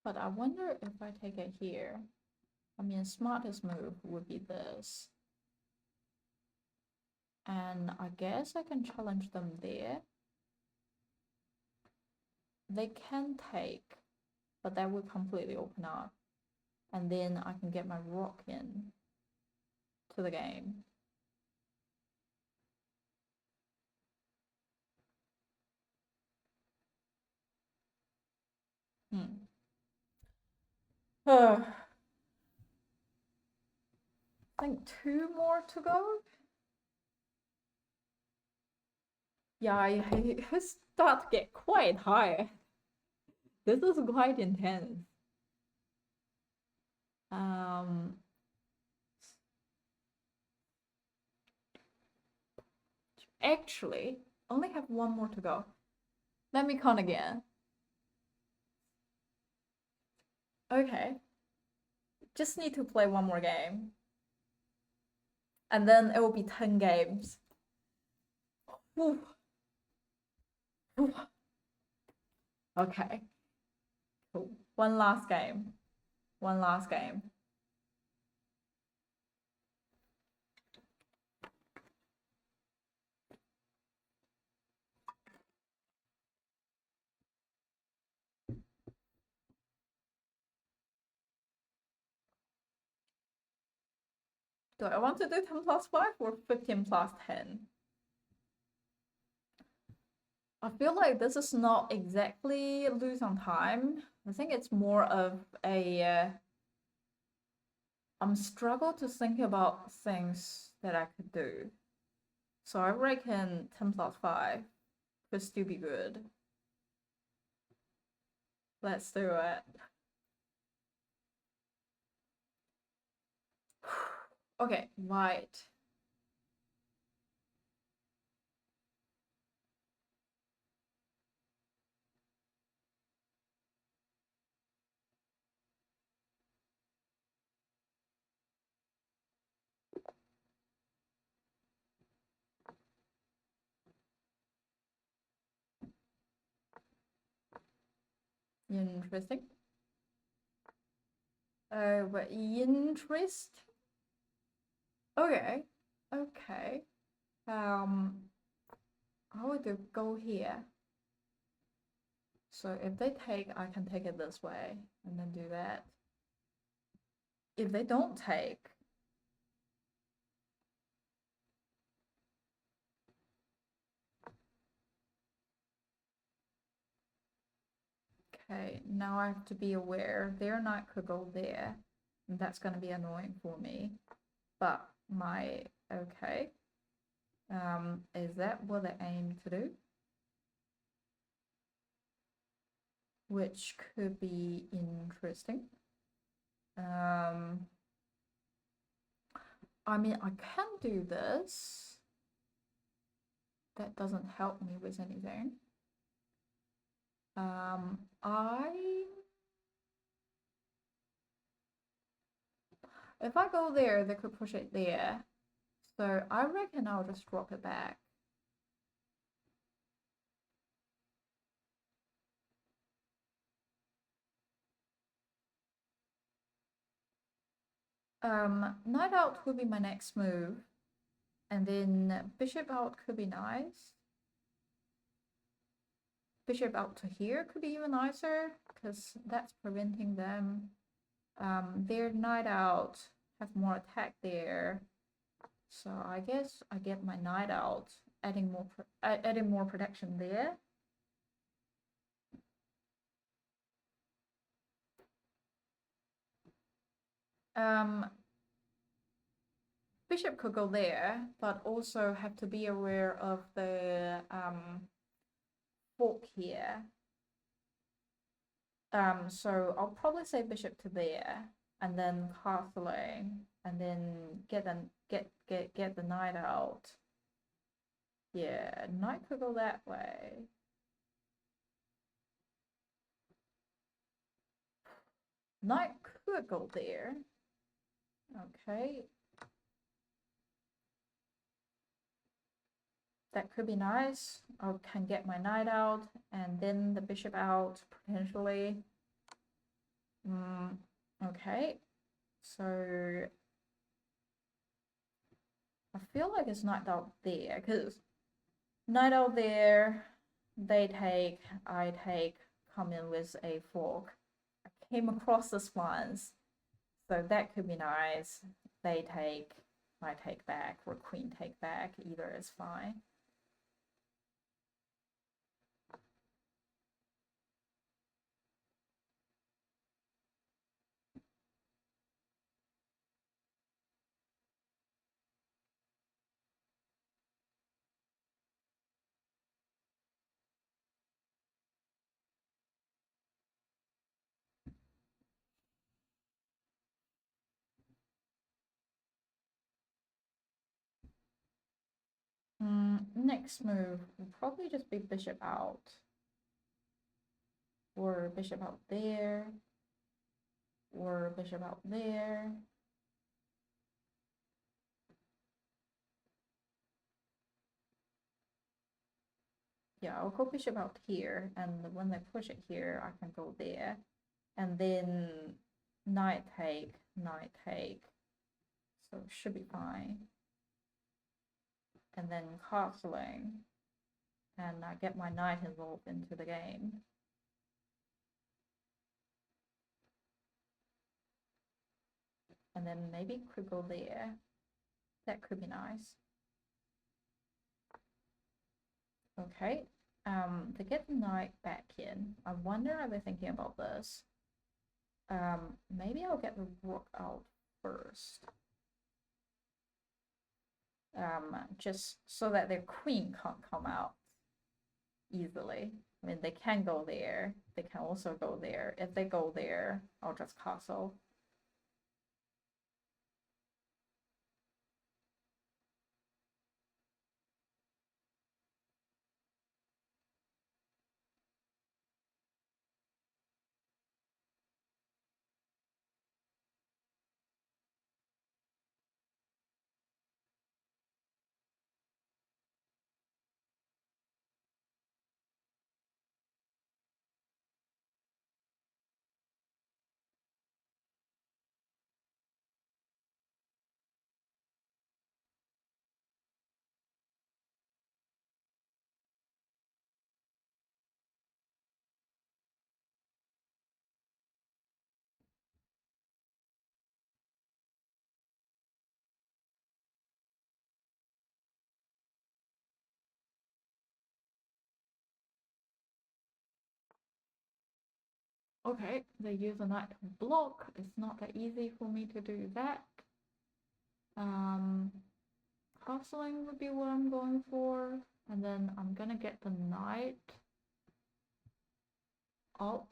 But I wonder if I take it here. I mean, smartest move would be this. And I guess I can challenge them there. They can take, but that would completely open up. And then I can get my rook in to the game. I think 2 more to go. Yeah, I start to get quite high. This is quite intense. Actually, only have 1 more to go. Let me count again. Okay. Just need to play 1 more game. And then it will be 10 games. Whew. Whew. Okay. Cool. 1 last game. 1 last game. Do I want to do 10 plus 5 or 15 plus 10? I feel like this is not exactly lose on time. I think it's more of a... I'm struggle to think about things that I could do. So I reckon 10 plus 5 could still be good. Let's do it. Okay, right. Interesting. But interest. Okay. Okay. I would go here. So if they take, I can take it this way and then do that. If they don't take, okay, now I have to be aware their knight could go there, and that's going to be annoying for me. But my, okay, is that what they aim to do? Which could be interesting. I mean, I can do this. That doesn't help me with anything. If I go there, they could push it there. So I reckon I'll just drop it back. Knight out would be my next move. And then bishop out could be nice. Bishop out to here could be even nicer, because that's preventing them. Their knight out have more attack there. So I guess I get my knight out, adding more protection there. Bishop could go there, but also have to be aware of the fork here. So I'll probably say bishop to there, and then castling, and then get the knight out. Yeah, knight could go that way. Knight could go there. Okay. That could be nice. I can get my knight out and then the bishop out potentially. Okay. So I feel like it's knight out there, because knight out there, they take, I take, come in with a fork. I came across this once, so that could be nice. They take, I take back, or queen take back, either is fine. Next move will probably just be bishop out, or bishop out there, or bishop out there. Yeah, I'll go bishop out here, and when they push it here, I can go there, and then knight take, so it should be fine. And then castling, and I get my knight involved into the game. And then maybe could go there. That could be nice. Okay, to get the knight back in, I wonder if they're thinking about this. Maybe I'll get the rook out first. Just so that their queen can't come out easily. I mean, they can go there. They can also go there. If they go there, I'll just castle. Okay, they use a knight to block. It's not that easy for me to do that. Castling would be what I'm going for. And then I'm gonna get the knight. Alt.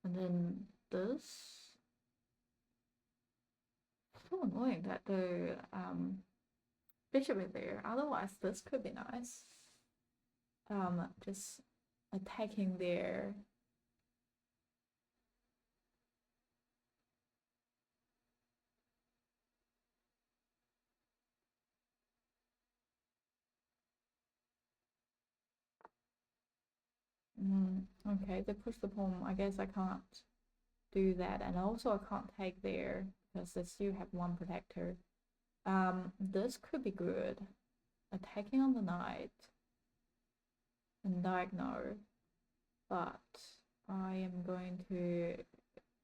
And then this. So annoying that the bishop is there. Otherwise, this could be nice. Just attacking there. Okay, they push the pawn. I guess I can't do that, and also I can't take there because they still have one protector. This could be good. Attacking on the knight and diagonal, but I am going to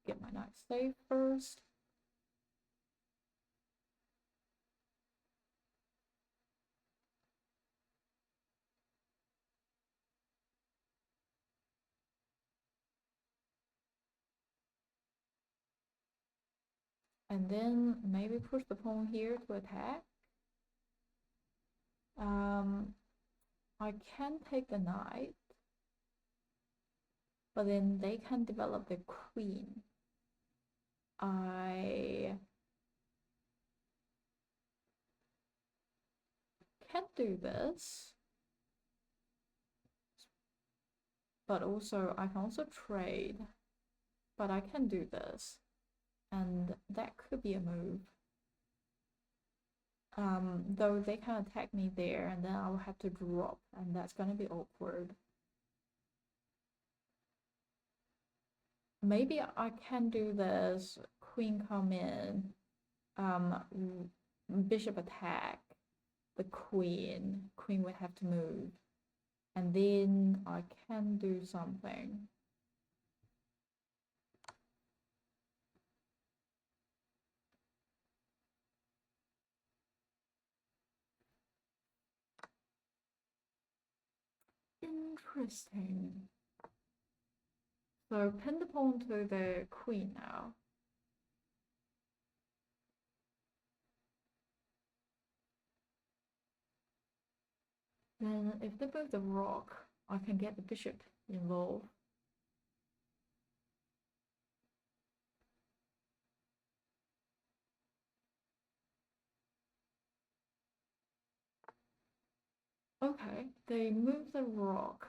get my knight safe first. And then maybe push the pawn here to attack. I can take the knight, but then they can develop the queen. I can do this, but also I can also trade, but I can do this, and that could be a move. Though they can attack me there, and then I'll have to drop, and that's gonna be awkward. Maybe I can do this, queen come in, bishop attack, the queen would have to move, and then I can do something. Interesting. So pin the pawn to the queen now. Then if they move the rook, I can get the bishop involved. Okay, they move the rook.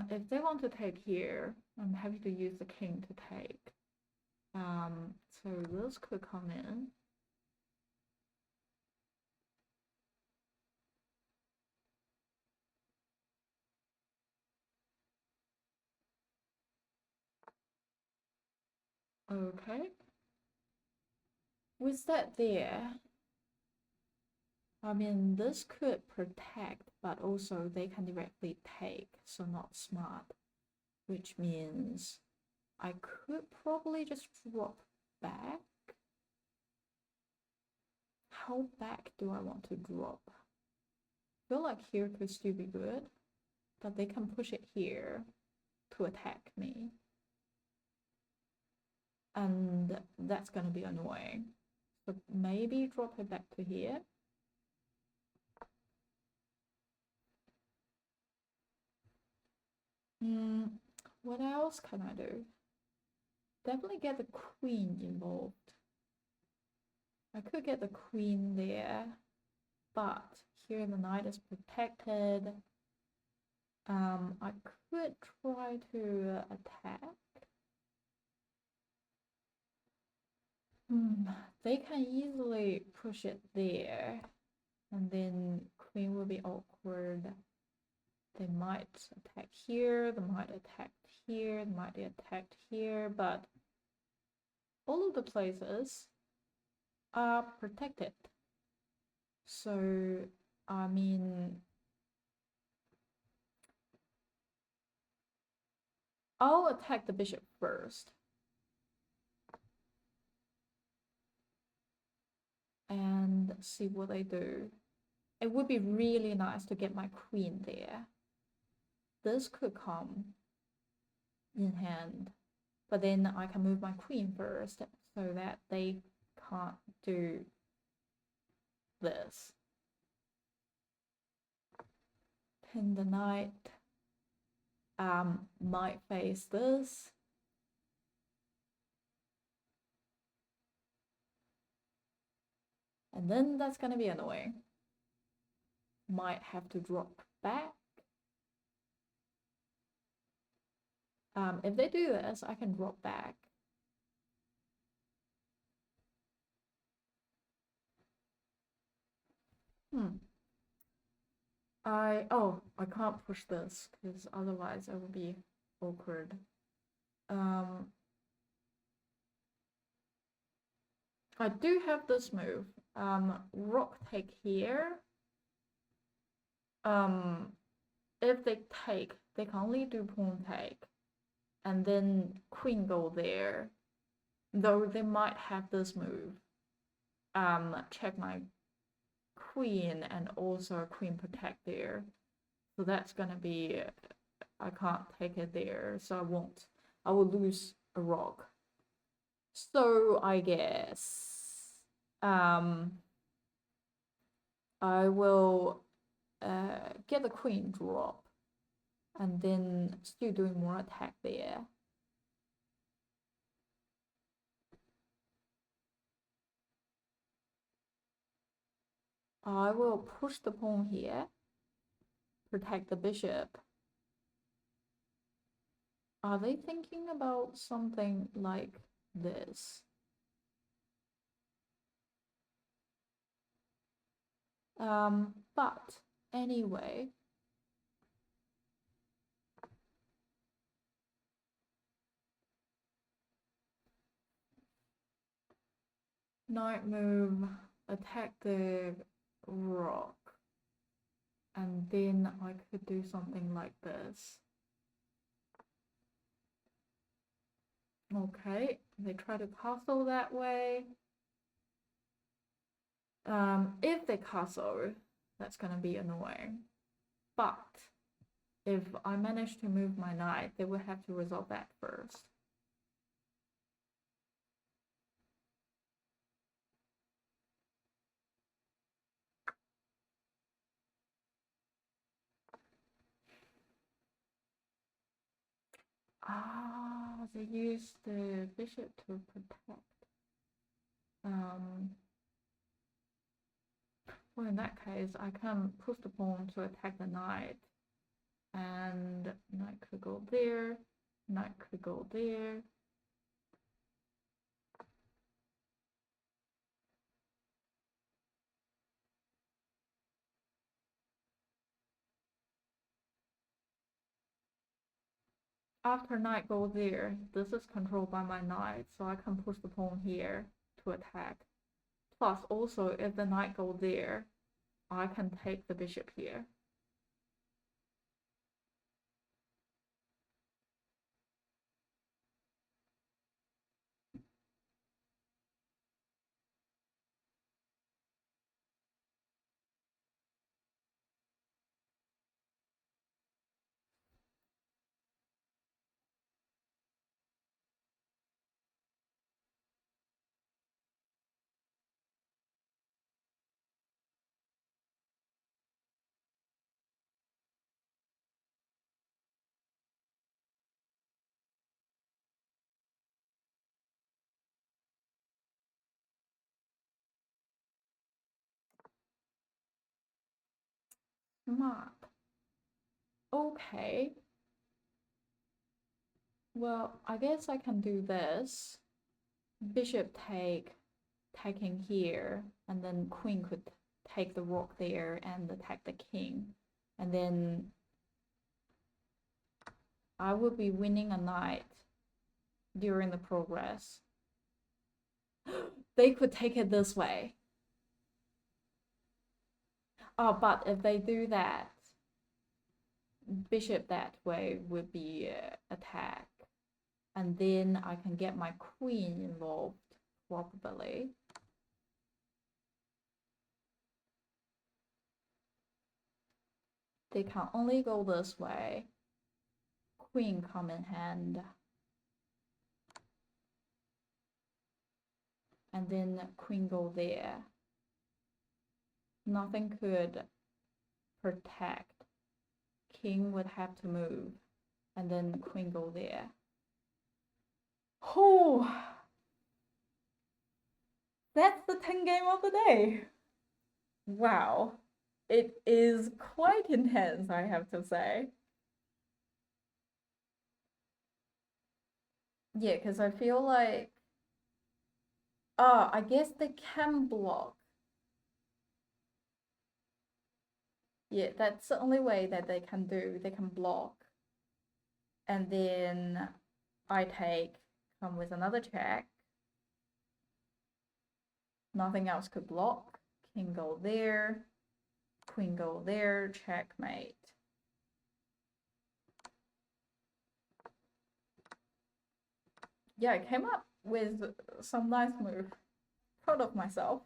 If they want to take here, I'm happy to use the king to take. So this could come in. Okay. With that there, I mean, this could protect, but also they can directly take, so not smart. Which means I could probably just drop back. How back do I want to drop? I feel like here could still be good, but they can push it here to attack me. And that's going to be annoying. So maybe drop it back to here. What else can I do? Definitely get the queen involved. I could get the queen there, but here the knight is protected. I could try to attack. They can easily push it there, and then queen will be awkward. They might attack here, they might attack here, they might be attacked here, but all of the places are protected. So, I mean, I'll attack the bishop first. And see what they do. It would be really nice to get my queen there. This could come. in hand. But then I can move my queen first so that they can't do this. Pin the knight might face this. And then that's gonna be annoying. Might have to drop back. If they do this, I can drop back. I can't push this because otherwise it would be awkward. I do have this move. Rook take here. If they take, they can only do pawn take, and then queen go there. Though they might have this move. Check my queen and also queen protect there. So that's gonna be, I can't take it there, so I won't. I will lose a rook. So I guess I will get the queen drop and then still doing more attack there. I will push the pawn here, protect the bishop. Are they thinking about something like this? But anyway, knight move, attack the rook, and then I could do something like this. Okay, they try to castle that way. If they castle, that's gonna be annoying. But if I manage to move my knight, they will have to resolve that first. They use the bishop to protect. Well, in that case, I can push the pawn to attack the knight. And knight could go there, knight could go there. After knight go there, this is controlled by my knight, so I can push the pawn here to attack. Plus, also, if the knight go there, I can take the bishop here. Smart. Okay. Well, I guess I can do this. Bishop taking here, and then queen could take the rook there and attack the king. And then I would be winning a knight during the progress. They could take it this way. Oh, but if they do that, bishop that way would be attack. And then I can get my queen involved, probably. They can only go this way. queen come in hand. And then queen go there. Nothing could protect. King would have to move. And then queen go there. Oh, that's the 10 game of the day. Wow. It is quite intense, I have to say. Yeah, because I feel like, I guess they can block. Yeah, that's the only way that they can do. They can block. And then I take, come with another check. Nothing else could block. King go there. Queen go there. Checkmate. Yeah, I came up with some nice move. Proud of myself.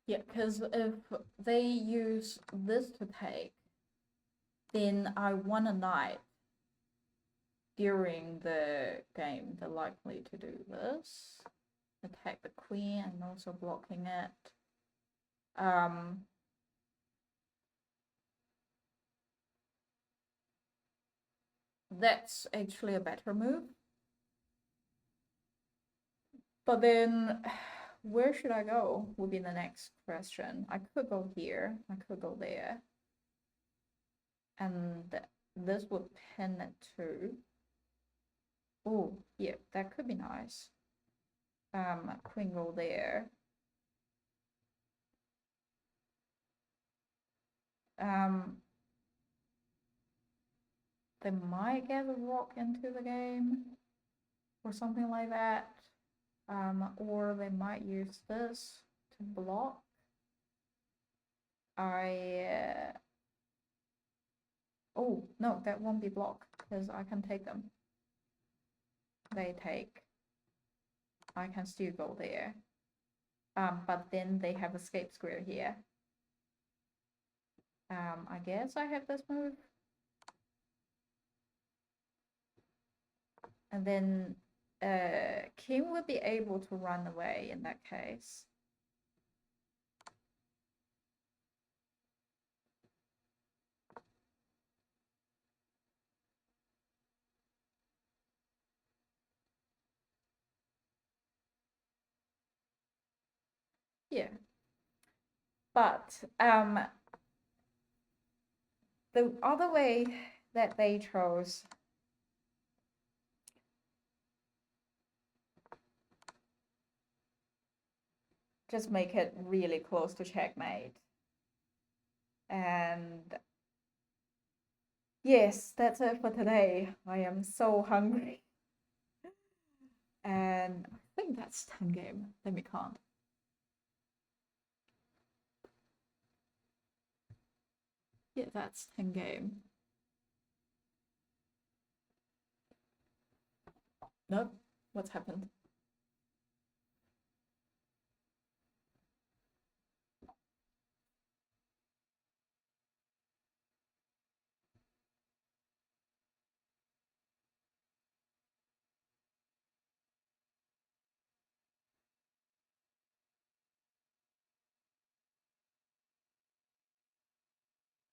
Yeah, because if they use this to take, then I won a knight during the game. They're likely to do this. Attack the queen and also blocking it. That's actually a better move. But then where should I go would be the next question. I could go here, I could go there. And this would pin it too. Oh, yeah, that could be nice. Queen go there. They might get a rock into the game or something like that. Or they might use this to block. Oh, no, that won't be blocked because I can take them. They take. I can still go there. But then they have escape square here. I guess I have this move. And then Kim would be able to run away in that case. Yeah. But the other way that they chose just make it really close to checkmate. And yes, that's it for today. I am so hungry. And I think that's 10 game. Let me count. Yeah, that's 10 game. Nope. What's happened?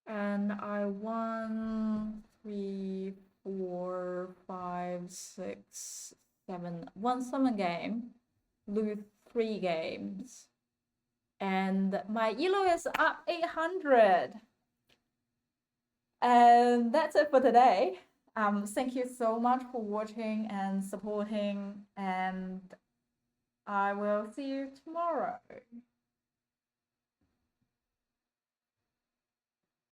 And I won 3, 4, 5, 6, 7. Won 7 game, lose 3 games. And my ELO is up 800. And that's it for today. Thank you so much for watching and supporting, and I will see you tomorrow.